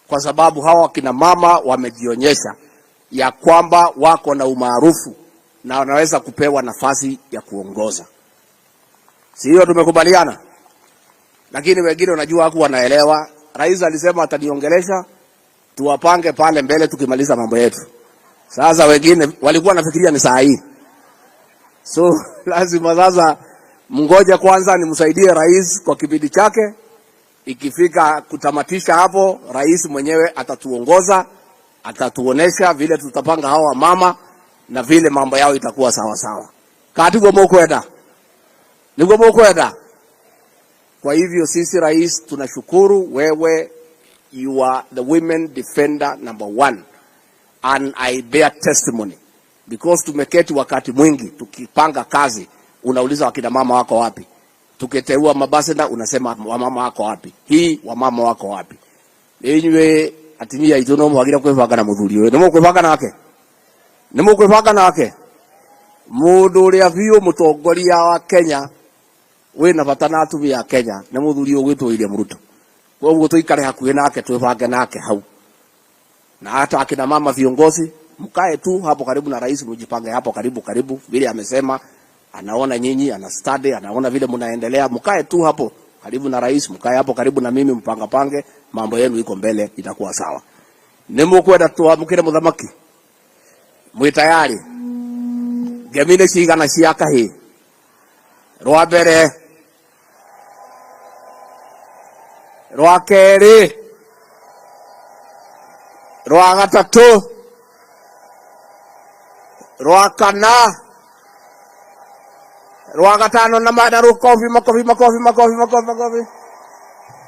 Kwa sababu hawa wakina mama wamejionyesha ya kwamba wako na umaarufu na wanaweza kupewa nafasi ya kuongoza. Si hiyo tumekubaliana? Lakini wengine unajua haku wanaelewa. Rais alisema ataniongelesha, tuwapange pale mbele tukimaliza mambo yetu. Sasa wengine walikuwa nafikiria ni saa hii. So lazima sasa mngoja kwanza nimsaidie rais kwa kipindi chake. Ikifika kutamatisha hapo, rais mwenyewe atatuongoza, atatuonesha vile tutapanga hawa mama na vile mambo yao itakuwa sawa sawa. Katibu mkwenda. Niko mkwenda. Kwa hivyo sisi rais tunashukuru wewe you are the women defender number one, and I bear testimony because tumeketi wakati mwingi tukipanga kazi, unauliza wakina mama wako wapi? Tukiteua mabasenda unasema wamama wako wapi? Hii wamama wako wapi? Enywe atimia itono mwagira kwebanga na muthuri we nimo kwebanga nake, nimo kwebanga nake mundu uria biu mutongoria wa Kenya wina bata na atumia ya Kenya na muthuri ugwitwo William Ruto. Koguo tuikare hakuhi nake twebange nake hau, na hata akina mama viongozi mkae tu hapo karibu na rais, mjipange hapo karibu vile amesema. Anaona nyinyi, ana study, anaona vile mnaendelea, mkae tu hapo karibu na rais, mkae hapo karibu na mimi, pange mambo yenu, iko mbele, itakuwa sawa. Nemo kwenda tuamukire muthamaki, mwi tayari? Gemine cigana cia kahi rwa mbere, rwa keri, rwa gatatu, rwa kana, rwa gatano na madaru. Makofi.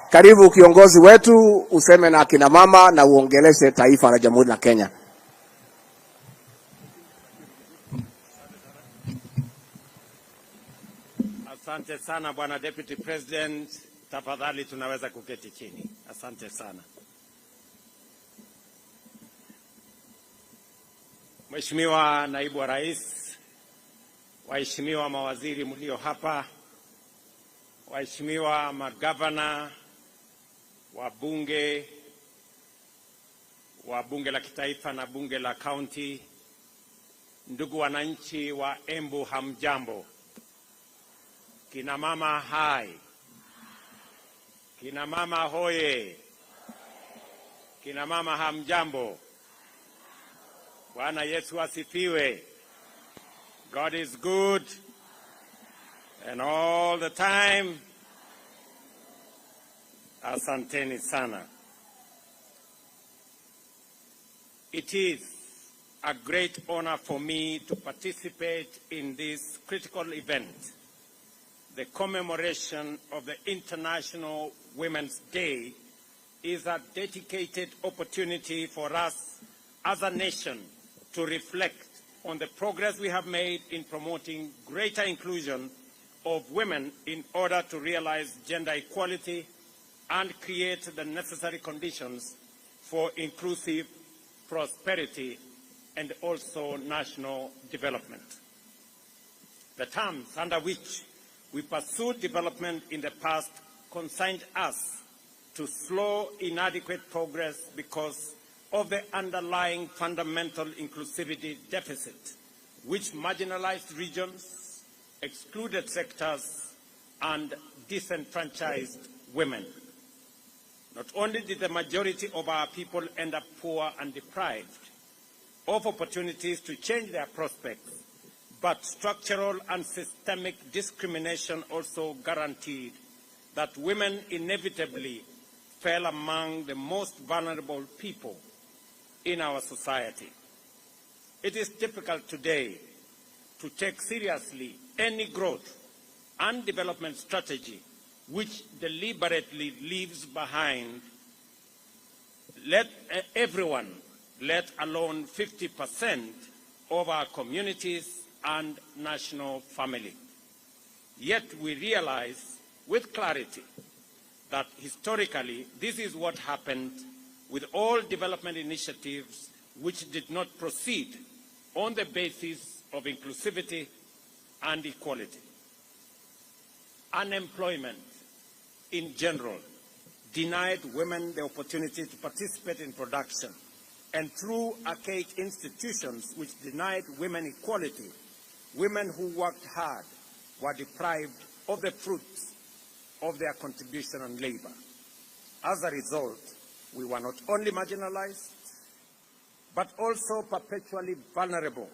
Karibu kiongozi wetu, useme na akina mama na uongeleshe taifa la Jamhuri la Kenya. Asante sana Bwana Deputy President, tafadhali tunaweza kuketi chini. Asante sana. Mheshimiwa Naibu wa Rais, waheshimiwa mawaziri mlio hapa, waheshimiwa magavana, wabunge wa bunge la kitaifa na bunge la kaunti, ndugu wananchi wa Embu, hamjambo. Kina mama hai, kina mama hoye, kina mama hamjambo. Bwana Yesu asifiwe. God is good, and all the time. Asanteni sana. It is a great honor for me to participate in this critical event, the commemoration of the International Women's Day. Is a dedicated opportunity for us as a nation to reflect on the progress we have made in promoting greater inclusion of women in order to realize gender equality and create the necessary conditions for inclusive prosperity and also national development. The terms under which we pursued development in the past consigned us to slow, inadequate progress because of the underlying fundamental inclusivity deficit, which marginalized regions, excluded sectors, and disenfranchised women. Not only did the majority of our people end up poor and deprived of opportunities to change their prospects, but structural and systemic discrimination also guaranteed that women inevitably fell among the most vulnerable people in our society. It is difficult today to take seriously any growth and development strategy which deliberately leaves behind everyone, let alone 50% of our communities and national family. Yet we realize with clarity that historically this is what happened with all development initiatives which did not proceed on the basis of inclusivity and equality. Unemployment in general denied women the opportunity to participate in production, and through archaic institutions which denied women equality, women who worked hard were deprived of the fruits of their contribution and labor. As a result, we were not only marginalized, but also perpetually vulnerable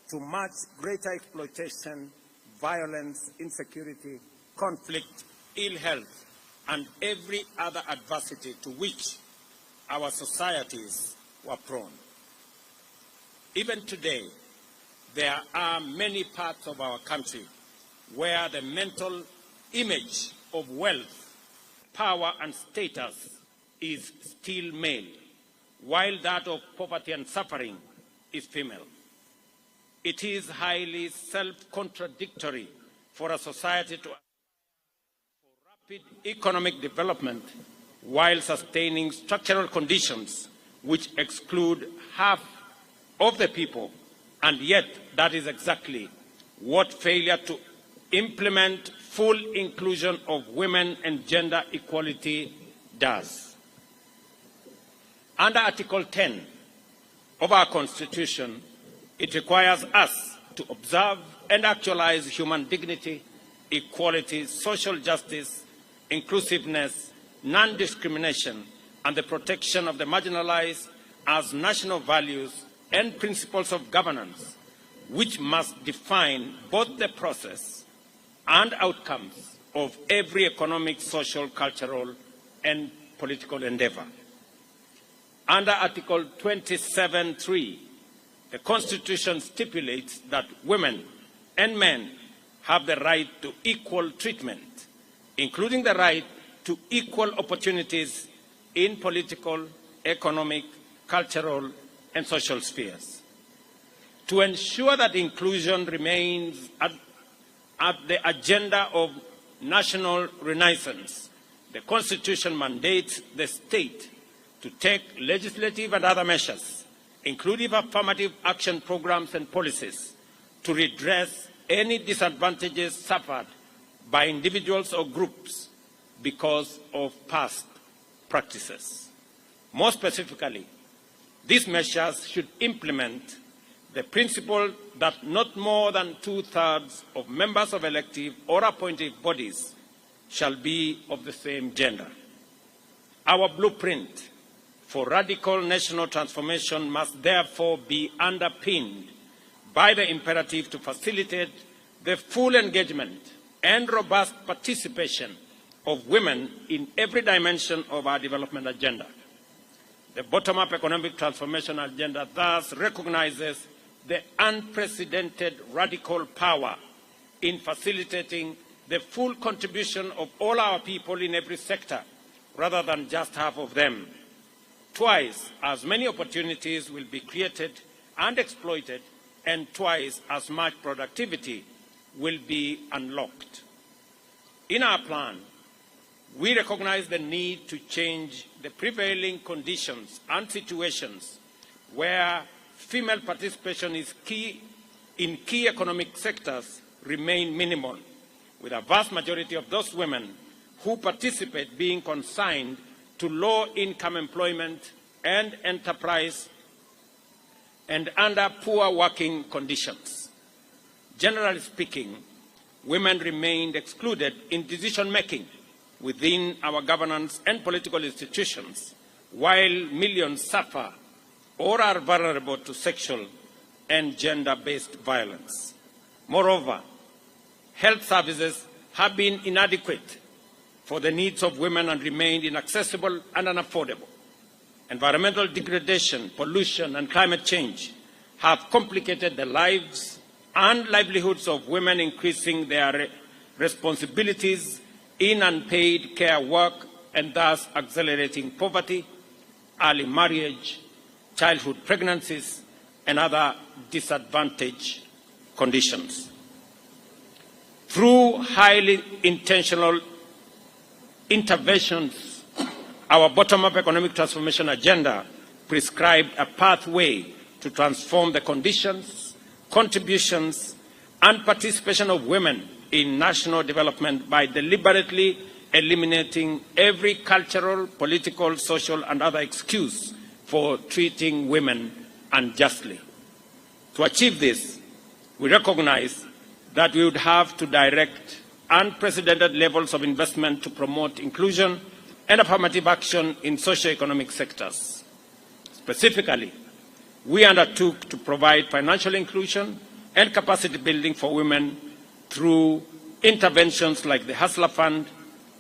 to much greater exploitation, violence, insecurity, conflict, ill health, and every other adversity to which our societies were prone. Even today, there are many parts of our country where the mental image of wealth, power, and status is still male, while that of poverty and suffering is female. It is highly self-contradictory for a society to for rapid economic development while sustaining structural conditions which exclude half of the people, and yet that is exactly what failure to implement full inclusion of women and gender equality does. Under Article 10 of our Constitution, it requires us to observe and actualize human dignity, equality, social justice, inclusiveness, non-discrimination, and the protection of the marginalized as national values and principles of governance, which must define both the process and outcomes of every economic, social, cultural, and political endeavor. Under Article 27(3), the Constitution stipulates that women and men have the right to equal treatment, including the right to equal opportunities in political, economic, cultural, and social spheres. To ensure that inclusion remains at the agenda of national renaissance, the Constitution mandates the state to take legislative and other measures, including affirmative action programs and policies, to redress any disadvantages suffered by individuals or groups because of past practices. More specifically, these measures should implement the principle that not more than 2/3 of members of elective or appointed bodies shall be of the same gender. Our blueprint for radical national transformation must therefore be underpinned by the imperative to facilitate the full engagement and robust participation of women in every dimension of our development agenda. The bottom-up economic transformation agenda thus recognizes the unprecedented radical power in facilitating the full contribution of all our people in every sector, rather than just half of them. Twice as many opportunities will be created and exploited, and twice as much productivity will be unlocked. In our plan, we recognize the need to change the prevailing conditions and situations where female participation is key in key economic sectors remain minimal, with a vast majority of those women who participate being consigned to low-income employment and enterprise and under poor working conditions. Generally speaking, women remained excluded in decision-making within our governance and political institutions, while millions suffer or are vulnerable to sexual and gender-based violence. Moreover, health services have been inadequate for the needs of women and remained inaccessible and unaffordable. Environmental degradation, pollution, and climate change have complicated the lives and livelihoods of women, increasing their responsibilities in unpaid care work and thus accelerating poverty, early marriage, childhood pregnancies, and other disadvantaged conditions. Through highly intentional interventions, our bottom-up economic transformation agenda prescribed a pathway to transform the conditions, contributions, and participation of women in national development by deliberately eliminating every cultural, political, social, and other excuse for treating women unjustly. To achieve this, we recognize that we would have to direct unprecedented levels of investment to promote inclusion and affirmative action in socio-economic sectors. Specifically, we undertook to provide financial inclusion and capacity building for women through interventions like the Hustler Fund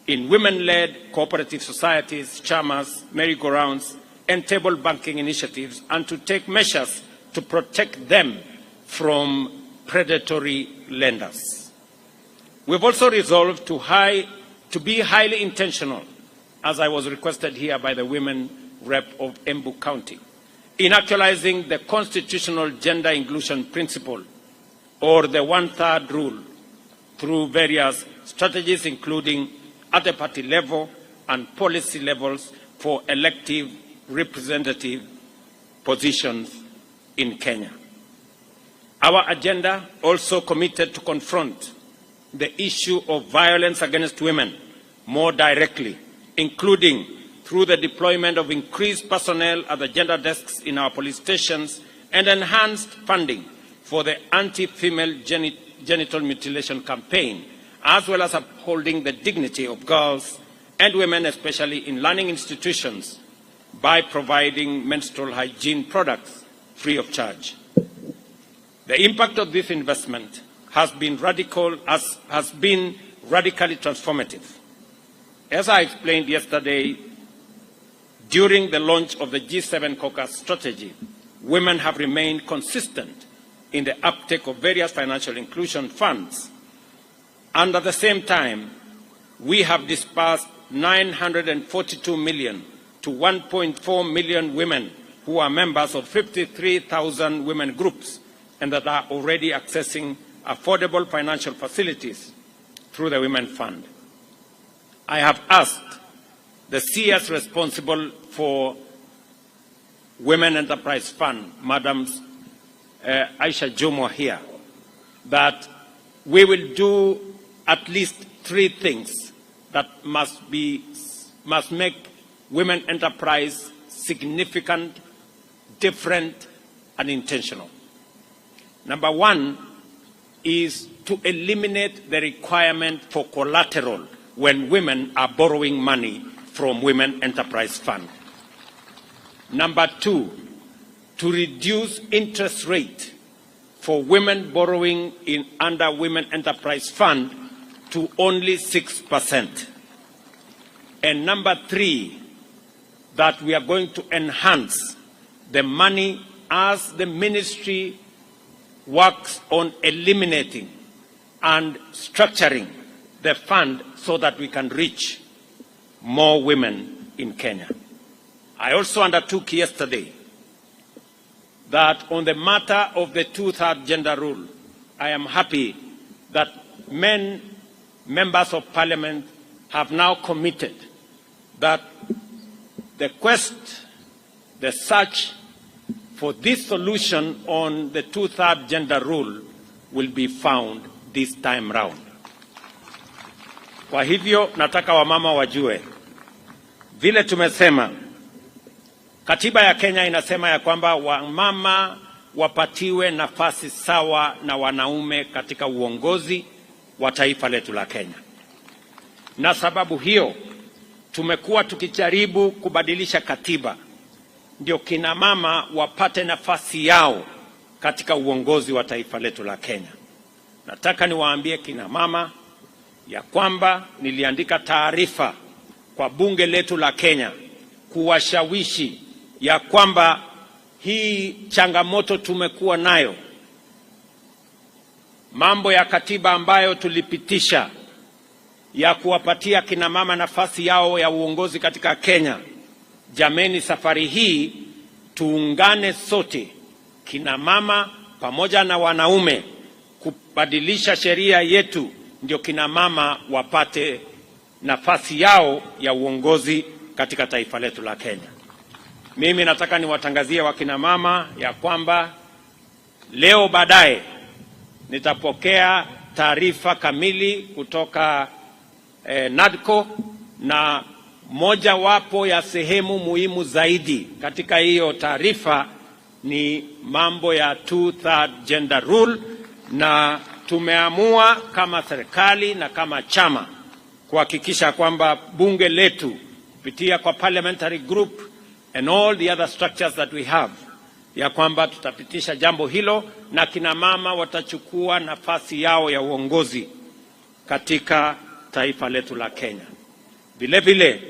in women-led cooperative societies, chamas, merry-go-rounds, and table banking initiatives, and to take measures to protect them from predatory lenders. We've also resolved to be highly intentional as I was requested here by the women rep of Embu County, in actualizing the constitutional gender inclusion principle, or the 1/3 rule, through various strategies, including at the party level and policy levels for elective representative positions in Kenya. Our agenda also committed to confront the issue of violence against women more directly, including through the deployment of increased personnel at the gender desks in our police stations and enhanced funding for the anti-female genital mutilation campaign, as well as upholding the dignity of girls and women, especially in learning institutions, by providing menstrual hygiene products free of charge. The impact of this investment has been radically transformative. As I explained yesterday, during the launch of the G7 caucus strategy, women have remained consistent in the uptake of various financial inclusion funds. And at the same time, we have disbursed 942 million to 1.4 million women who are members of 53,000 women groups and that are already accessing affordable financial facilities through the Women Fund. I have asked the CS responsible for Women Enterprise Fund, Madam Aisha Jomo here, that we will do at least 3 things that must make women enterprise significant, different, and intentional. Number 1 is to eliminate the requirement for collateral when women are borrowing money from Women Enterprise Fund. Number 2, to reduce interest rate for women borrowing under Women Enterprise Fund to only 6%. And number 3, that we are going to enhance the money as the ministry works on eliminating and structuring the fund so that we can reach more women in Kenya. I also undertook yesterday that on the matter of the 2/3 gender rule, I am happy that members of parliament have now committed that the quest, the search for this solution on the 2/3 gender rule will be found this time round. Kwa hivyo nataka wamama wajue, vile tumesema, katiba ya Kenya inasema ya kwamba wamama wapatiwe nafasi sawa na wanaume katika uongozi wa taifa letu la Kenya. Na sababu hiyo tumekuwa tukijaribu kubadilisha katiba ndio kina mama wapate nafasi yao katika uongozi wa taifa letu la Kenya. Nataka niwaambie kina mama ya kwamba niliandika taarifa kwa bunge letu la Kenya kuwashawishi ya kwamba hii changamoto tumekuwa nayo, mambo ya katiba ambayo tulipitisha ya kuwapatia kina mama nafasi yao ya uongozi katika Kenya. Jameni, safari hii tuungane sote, kina mama pamoja na wanaume, kubadilisha sheria yetu ndio kina mama wapate nafasi yao ya uongozi katika taifa letu la Kenya. Mimi nataka niwatangazie wakina mama ya kwamba leo baadaye nitapokea taarifa kamili kutoka NADCO, na moja wapo ya sehemu muhimu zaidi katika hiyo taarifa ni mambo ya 2/3 gender rule, na tumeamua kama serikali na kama chama kuhakikisha kwamba bunge letu kupitia kwa parliamentary group and all the other structures that we have, ya kwamba tutapitisha jambo hilo na kina mama watachukua nafasi yao ya uongozi katika taifa letu la Kenya. Vile vile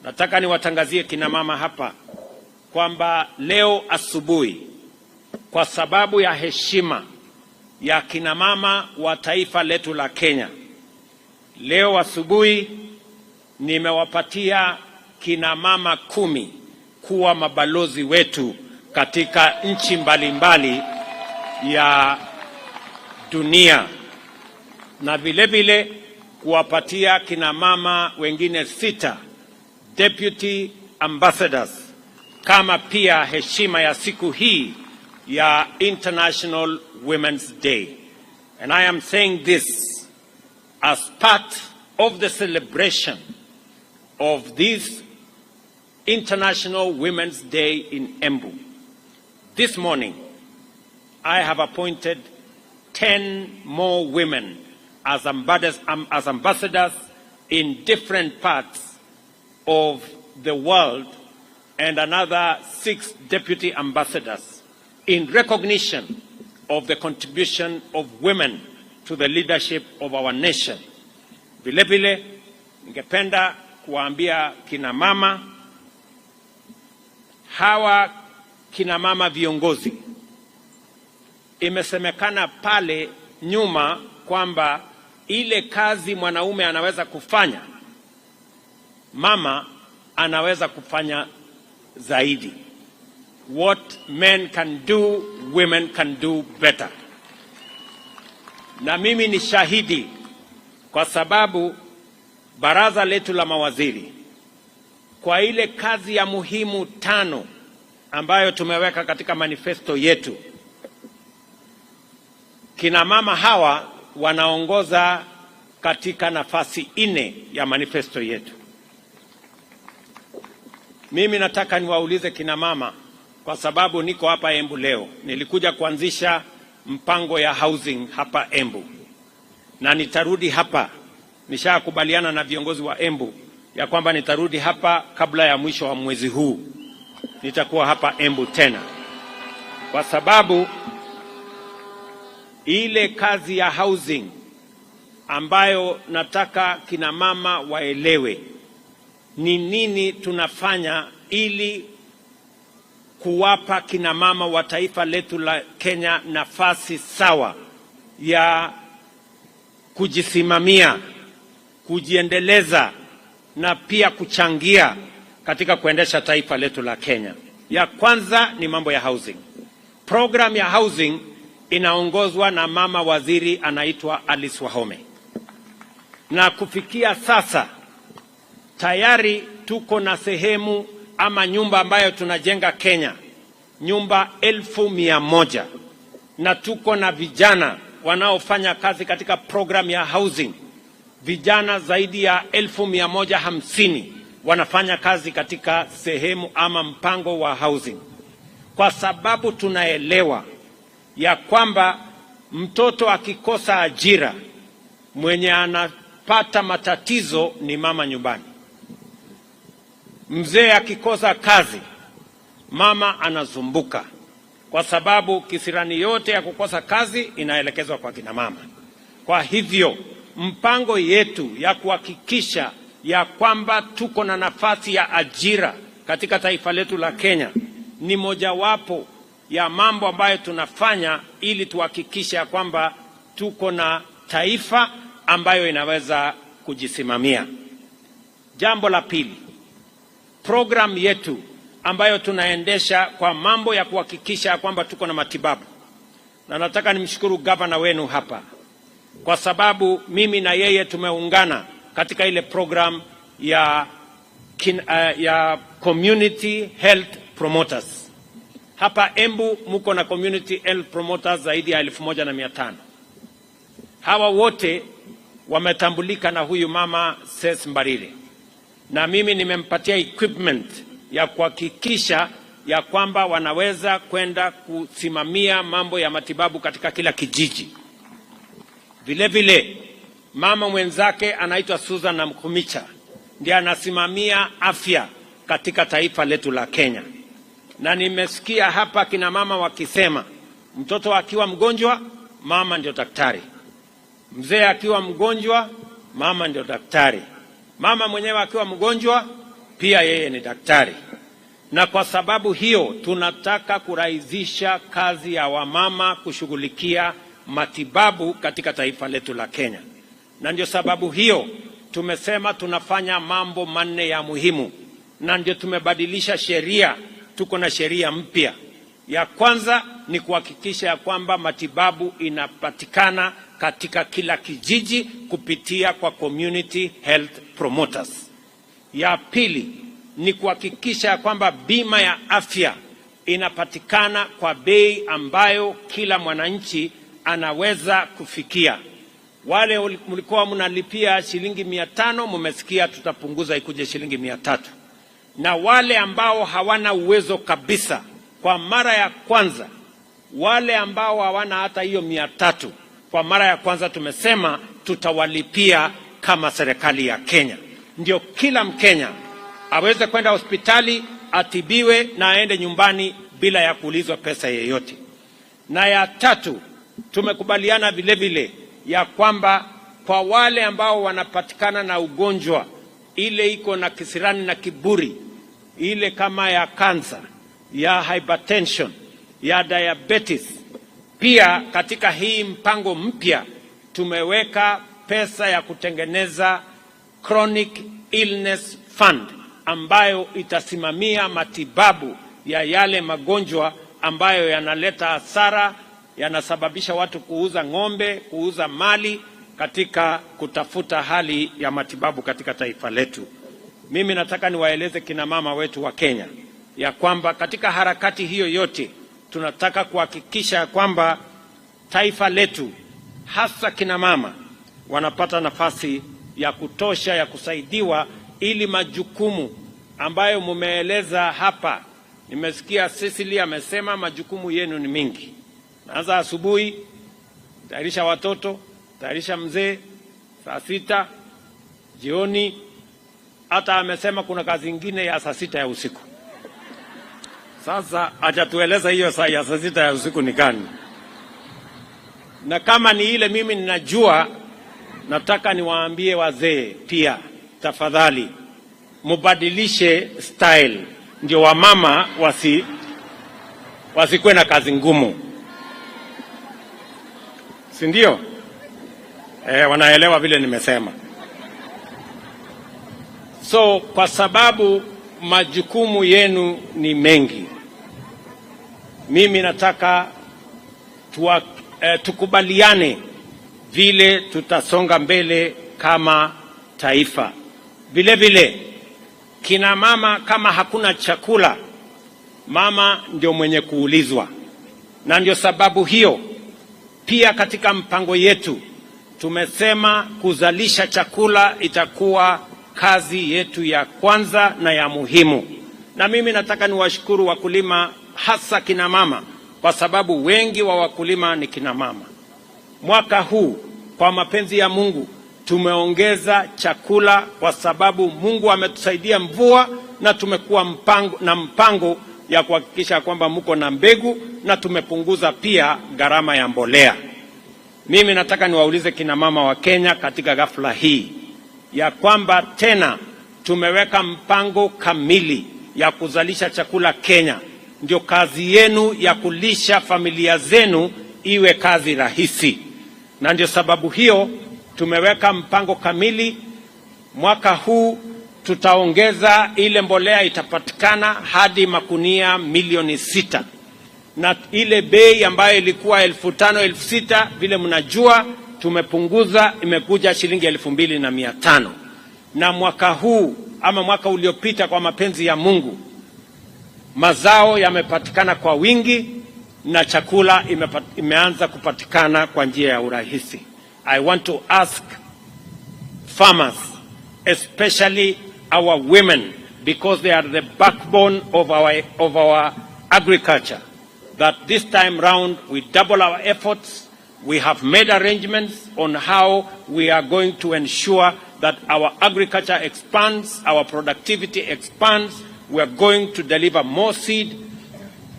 nataka niwatangazie kina mama hapa kwamba leo asubuhi, kwa sababu ya heshima ya kina mama wa taifa letu la Kenya, leo asubuhi nimewapatia kina mama 10 kuwa mabalozi wetu katika nchi mbalimbali ya dunia, na vile vile kuwapatia kina mama wengine 6 deputy ambassadors kama pia heshima ya siku hii ya International Women's Day. And I am saying this as part of the celebration of this International Women's Day in Embu. This morning, I have appointed 10 more women as ambassadors in different parts of the world, and another 6 deputy ambassadors in recognition of the contribution of women to the leadership of our nation. Vile vile, ningependa kuambia kina mama hawa, kina mama viongozi, imesemekana pale nyuma kwamba ile kazi mwanaume anaweza kufanya, mama anaweza kufanya zaidi. What men can do, women can do better. Na mimi ni shahidi kwa sababu baraza letu la mawaziri kwa ile kazi ya muhimu 5 ambayo tumeweka katika manifesto yetu, kina mama hawa wanaongoza katika nafasi 4 ya manifesto yetu. Mimi nataka niwaulize kina mama, kwa sababu niko hapa Embu leo. Nilikuja kuanzisha mpango ya housing hapa Embu, na nitarudi hapa. Nishakubaliana na viongozi wa Embu ya kwamba nitarudi hapa kabla ya mwisho wa mwezi huu. Nitakuwa hapa Embu tena, kwa sababu ile kazi ya housing ambayo nataka kina mama waelewe ni nini tunafanya ili kuwapa kina mama wa taifa letu la Kenya nafasi sawa ya kujisimamia, kujiendeleza na pia kuchangia katika kuendesha taifa letu la Kenya. Ya kwanza ni mambo ya housing. Program ya housing inaongozwa na mama waziri anaitwa Alice Wahome. Na kufikia sasa tayari tuko na sehemu ama nyumba ambayo tunajenga Kenya, nyumba 1,100, na tuko na vijana wanaofanya kazi katika program ya housing. Vijana zaidi ya 1,150 wanafanya kazi katika sehemu ama mpango wa housing, kwa sababu tunaelewa ya kwamba mtoto akikosa ajira, mwenye anapata matatizo ni mama nyumbani. Mzee akikosa kazi, mama anazumbuka, kwa sababu kisirani yote ya kukosa kazi inaelekezwa kwa kina mama. Kwa hivyo mpango yetu ya kuhakikisha ya kwamba tuko na nafasi ya ajira katika taifa letu la Kenya ni mojawapo ya mambo ambayo tunafanya ili tuhakikisha ya kwamba tuko na taifa ambayo inaweza kujisimamia. Jambo la pili, program yetu ambayo tunaendesha kwa mambo ya kuhakikisha kwamba tuko na matibabu. Na nataka nimshukuru gavana wenu hapa, kwa sababu mimi na yeye tumeungana katika ile program ya community health promoters. Hapa Embu muko na community health promoters zaidi ya 1,500. Hawa wote wametambulika na huyu mama Ses Mbarire, na mimi nimempatia equipment ya kuhakikisha ya kwamba wanaweza kwenda kusimamia mambo ya matibabu katika kila kijiji. Vile vile mama mwenzake anaitwa Susan Namkumicha ndiye anasimamia afya katika taifa letu la Kenya. Na nimesikia hapa kina mama wakisema mtoto akiwa mgonjwa, mama ndio daktari. Mzee akiwa mgonjwa, mama ndio daktari. Mama mwenyewe akiwa mgonjwa, pia yeye ni daktari. Na kwa sababu hiyo tunataka kurahisisha kazi ya wamama kushughulikia matibabu katika taifa letu la Kenya. Na ndio sababu hiyo tumesema tunafanya mambo 4 ya muhimu. na ndio tumebadilisha sheria. Tuko na sheria mpya. Ya kwanza ni kuhakikisha ya kwamba matibabu inapatikana katika kila kijiji kupitia kwa community health promoters. Ya pili ni kuhakikisha ya kwamba bima ya afya inapatikana kwa bei ambayo kila mwananchi anaweza kufikia. Wale mlikuwa mnalipia shilingi 500, mmesikia tutapunguza ikuje shilingi 300. Na wale ambao hawana uwezo kabisa, kwa mara ya kwanza, wale ambao hawana hata hiyo 300, kwa mara ya kwanza tumesema tutawalipia kama serikali ya Kenya. Ndio kila Mkenya aweze kwenda hospitali, atibiwe na aende nyumbani bila ya kuulizwa pesa yeyote. Na ya tatu, tumekubaliana vile vile ya kwamba kwa wale ambao wanapatikana na ugonjwa ile iko na kisirani na kiburi, ile kama ya kansa, ya hypertension, ya diabetes, pia katika hii mpango mpya tumeweka pesa ya kutengeneza chronic illness fund ambayo itasimamia matibabu ya yale magonjwa ambayo yanaleta hasara, yanasababisha watu kuuza ng'ombe, kuuza mali katika kutafuta hali ya matibabu katika taifa letu. Mimi nataka niwaeleze kina mama wetu wa Kenya ya kwamba katika harakati hiyo yote tunataka kuhakikisha kwamba taifa letu, hasa kina mama, wanapata nafasi ya kutosha ya kusaidiwa, ili majukumu ambayo mumeeleza hapa. Nimesikia Cecily amesema majukumu yenu ni mingi. Naanza asubuhi, tayarisha watoto, tayarisha mzee, saa 6 jioni, hata amesema kuna kazi nyingine ya saa 6 ya usiku. Sasa hajatueleza hiyo saa ya saa 6 ya usiku ni gani. Na kama ni ile mimi ninajua, nataka niwaambie wazee pia, tafadhali mubadilishe style, ndio wamama wasikuwe na kazi ngumu. Si ndio? Wanaelewa vile nimesema. So kwa sababu majukumu yenu ni mengi, mimi nataka tukubaliane vile tutasonga mbele kama taifa. Vile vile kina mama, kama hakuna chakula, mama ndio mwenye kuulizwa. Na ndio sababu hiyo pia katika mpango yetu tumesema kuzalisha chakula itakuwa kazi yetu ya kwanza na ya muhimu. Na mimi nataka niwashukuru wakulima, hasa kina mama, kwa sababu wengi wa wakulima ni kina mama. Mwaka huu kwa mapenzi ya Mungu tumeongeza chakula kwa sababu Mungu ametusaidia mvua, na tumekuwa mpango ya kuhakikisha kwamba mko na mbegu, na tumepunguza pia gharama ya mbolea. Mimi nataka niwaulize kina mama wa Kenya katika ghafla hii ya kwamba tena tumeweka mpango kamili ya kuzalisha chakula Kenya. Ndio kazi yenu ya kulisha familia zenu iwe kazi rahisi. Na ndio sababu hiyo tumeweka mpango kamili. Mwaka huu tutaongeza ile mbolea itapatikana hadi makunia milioni 6. Na ile bei ambayo ilikuwa 5,000 6,000 vile mnajua tumepunguza, imekuja shilingi 2,500. Na mwaka huu ama mwaka uliopita, kwa mapenzi ya Mungu, mazao yamepatikana kwa wingi na chakula imeanza kupatikana kwa njia ya urahisi. I want to ask farmers, especially our women, because they are the backbone of our agriculture, that this time round we double our efforts. We have made arrangements on how we are going to ensure that our agriculture expands, our productivity expands. We are going to deliver more seed,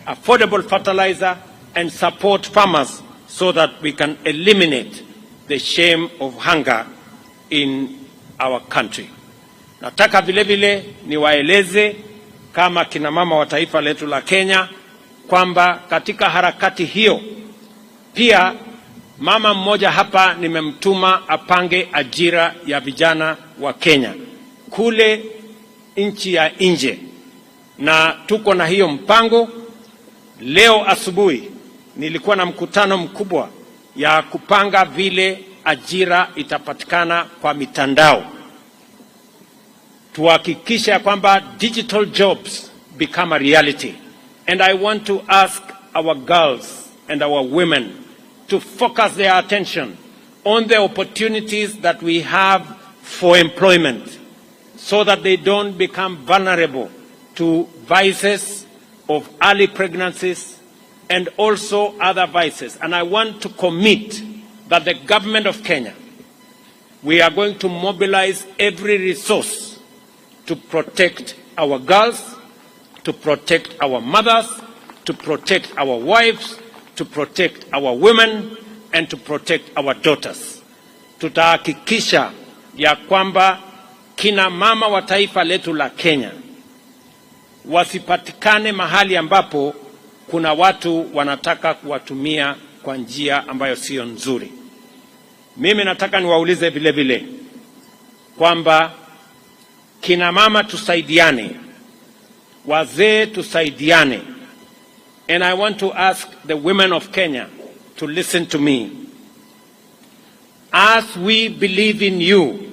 affordable fertilizer, and support farmers so that we can eliminate the shame of hunger in our country. Nataka vile vile niwaeleze kama kina mama wa taifa letu la Kenya kwamba katika harakati hiyo pia mama mmoja hapa nimemtuma apange ajira ya vijana wa Kenya. Kule nchi ya nje, na tuko na hiyo mpango. Leo asubuhi nilikuwa na mkutano mkubwa ya kupanga vile ajira itapatikana kwa mitandao, tuhakikisha kwamba digital jobs become a reality. And I want to ask our girls and our women to focus their attention on the opportunities that we have for employment, so that they don't become vulnerable to vices of early pregnancies and also other vices. And I want to commit that the government of Kenya, we are going to mobilize every resource to protect our girls, to protect our mothers, to protect our wives, to protect our women, and to protect our daughters. Tutahakikisha ya kwamba kina mama wa taifa letu la Kenya wasipatikane mahali ambapo kuna watu wanataka kuwatumia kwa njia ambayo sio nzuri. Mimi nataka niwaulize vile vile kwamba kina mama tusaidiane, wazee tusaidiane. And I want to ask the women of Kenya to listen to me. As we believe in you,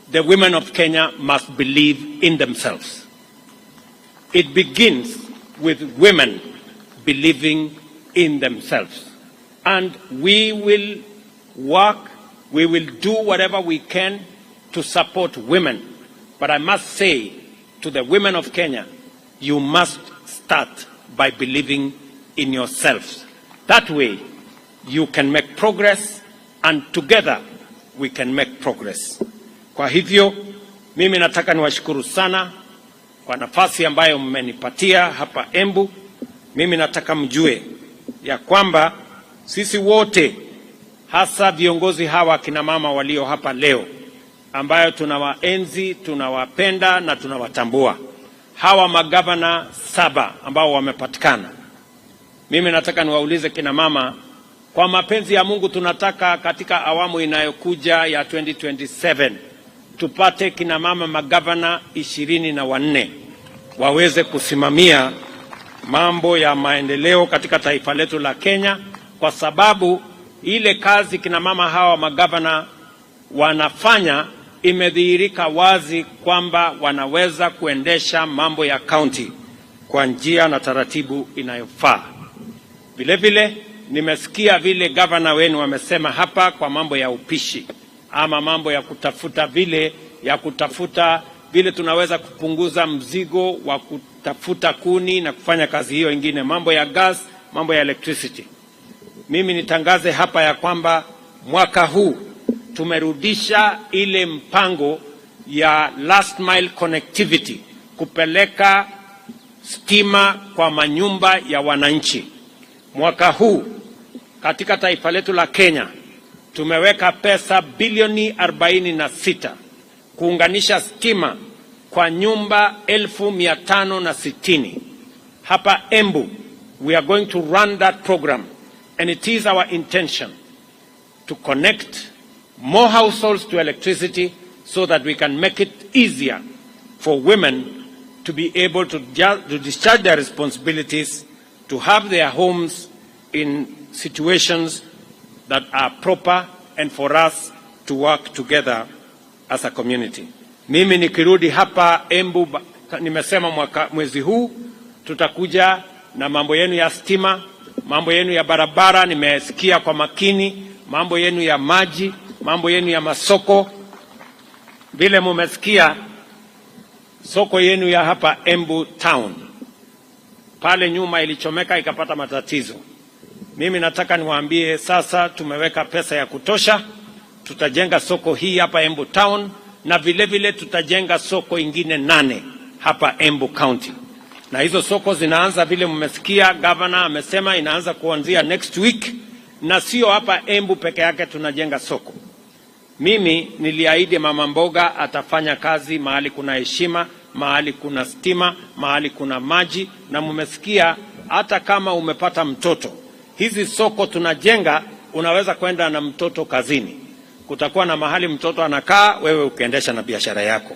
the women of Kenya must believe in themselves. It begins with women believing in themselves. And we will work, we will do whatever we can to support women. But I must say to the women of Kenya, you must start by believing in yourselves. That way, you can make progress, and together we can make progress. Kwa hivyo, mimi nataka niwashukuru sana kwa nafasi ambayo mmenipatia hapa Embu. Mimi nataka mjue ya kwamba sisi wote, hasa viongozi hawa kina mama walio hapa leo, ambayo tunawaenzi, tunawapenda na tunawatambua, hawa magavana 7 ambao wamepatikana. Mimi nataka niwaulize kina mama, kwa mapenzi ya Mungu tunataka katika awamu inayokuja ya 2027 tupate kina mama magavana 24 waweze kusimamia mambo ya maendeleo katika taifa letu la Kenya, kwa sababu ile kazi kina mama hawa magavana wanafanya imedhihirika wazi kwamba wanaweza kuendesha mambo ya county kwa njia na taratibu inayofaa. Vile vile nimesikia vile gavana wenu wamesema hapa kwa mambo ya upishi, ama mambo ya kutafuta vile tunaweza kupunguza mzigo wa kutafuta kuni na kufanya kazi hiyo ingine, mambo ya gas, mambo ya electricity. Mimi nitangaze hapa ya kwamba mwaka huu tumerudisha ile mpango ya last mile connectivity, kupeleka stima kwa manyumba ya wananchi. Mwaka huu katika taifa letu la Kenya tumeweka pesa bilioni 46 kuunganisha stima kwa nyumba 1560. Hapa Embu, we are going to run that program, and it is our intention to connect more households to electricity so that we can make it easier for women to be able to discharge their responsibilities, to have their homes in situations that are proper, and for us to work together as a community. Mimi nikirudi hapa Embu, nimesema mwezi huu tutakuja na mambo yenu ya stima, mambo yenu ya barabara, nimesikia kwa makini, mambo yenu ya maji, mambo yenu ya masoko. Vile mumesikia soko yenu ya hapa Embu town, pale nyuma ilichomeka ikapata matatizo. Mimi nataka niwaambie sasa tumeweka pesa ya kutosha, tutajenga soko hii hapa Embu town, na vile vile tutajenga soko ingine 8 hapa Embu county. Na hizo soko zinaanza vile mmesikia governor amesema inaanza kuanzia next week, na sio hapa Embu peke yake tunajenga soko. Mimi niliahidi mama mboga atafanya kazi mahali kuna heshima, mahali kuna stima, mahali kuna maji, na mmesikia hata kama umepata mtoto, hizi soko tunajenga unaweza kwenda na mtoto kazini. Kutakuwa na mahali mtoto anakaa, wewe ukiendesha na biashara yako.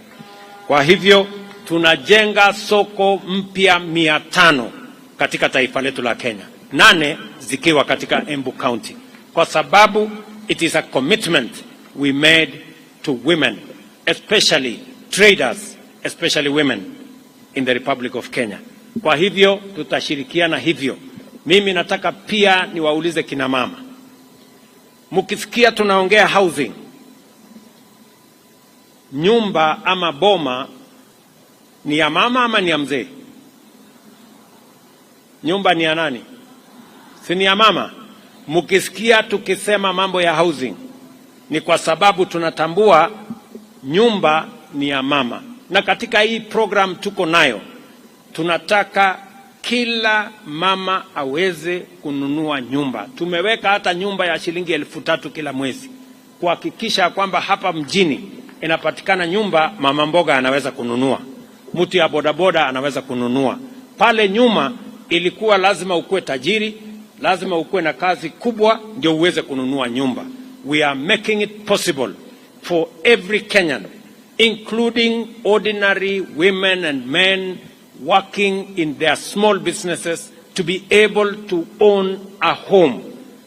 Kwa hivyo tunajenga soko mpya 500 katika taifa letu la Kenya, 8 zikiwa katika Embu County, kwa sababu it is a commitment we made to women, especially traders, especially women in the Republic of Kenya. Kwa hivyo tutashirikiana hivyo. Mimi nataka pia niwaulize kina mama, mkisikia tunaongea housing, nyumba ama boma ni ya mama ama ni ya mzee? Nyumba ni ya nani? Si ni ya mama? Mkisikia tukisema mambo ya housing, ni kwa sababu tunatambua nyumba ni ya mama. Na katika hii program tuko nayo, tunataka kila mama aweze kununua nyumba. Tumeweka hata nyumba ya shilingi 3,000 kila mwezi, kuhakikisha kwamba hapa mjini inapatikana nyumba mama mboga anaweza kununua, mtu ya bodaboda anaweza kununua. Pale nyuma ilikuwa lazima ukuwe tajiri, lazima ukuwe na kazi kubwa ndio uweze kununua nyumba. We are making it possible for every Kenyan, including ordinary women and men working in their small businesses, to be able to own a home,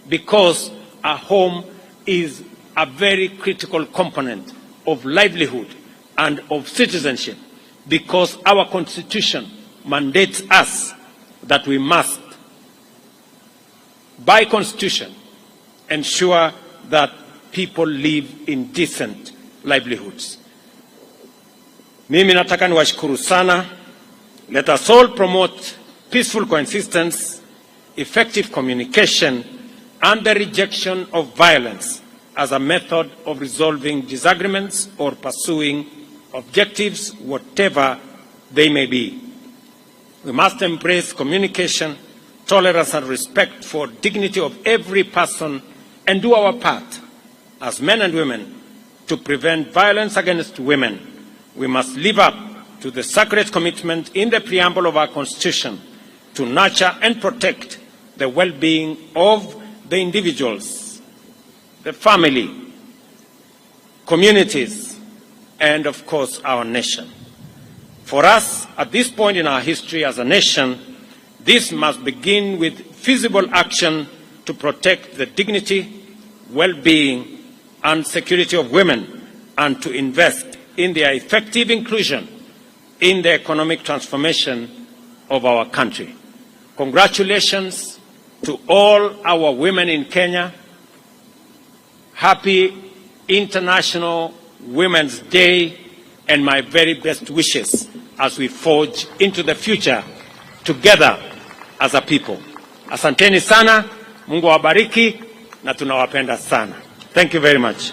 because a home is a very critical component of livelihood and of citizenship, because our constitution mandates us that we must, by constitution, ensure that people live in decent livelihoods. Mimi nataka niwashukuru sana. Let us all promote peaceful coexistence, effective communication, and the rejection of violence as a method of resolving disagreements or pursuing objectives, whatever they may be. We must embrace communication, tolerance, and respect for dignity of every person, and do our part as men and women to prevent violence against women. We must live up to the sacred commitment in the preamble of our Constitution to nurture and protect the well-being of the individuals, the family, communities, and of course our nation. For us, at this point in our history as a nation, this must begin with feasible action to protect the dignity, well-being, and security of women, and to invest in their effective inclusion in the economic transformation of our country. Congratulations to all our women in Kenya. Happy International Women's Day, and my very best wishes as we forge into the future together as a people. Asanteni sana, Mungu awabariki na tunawapenda sana. Thank you very much.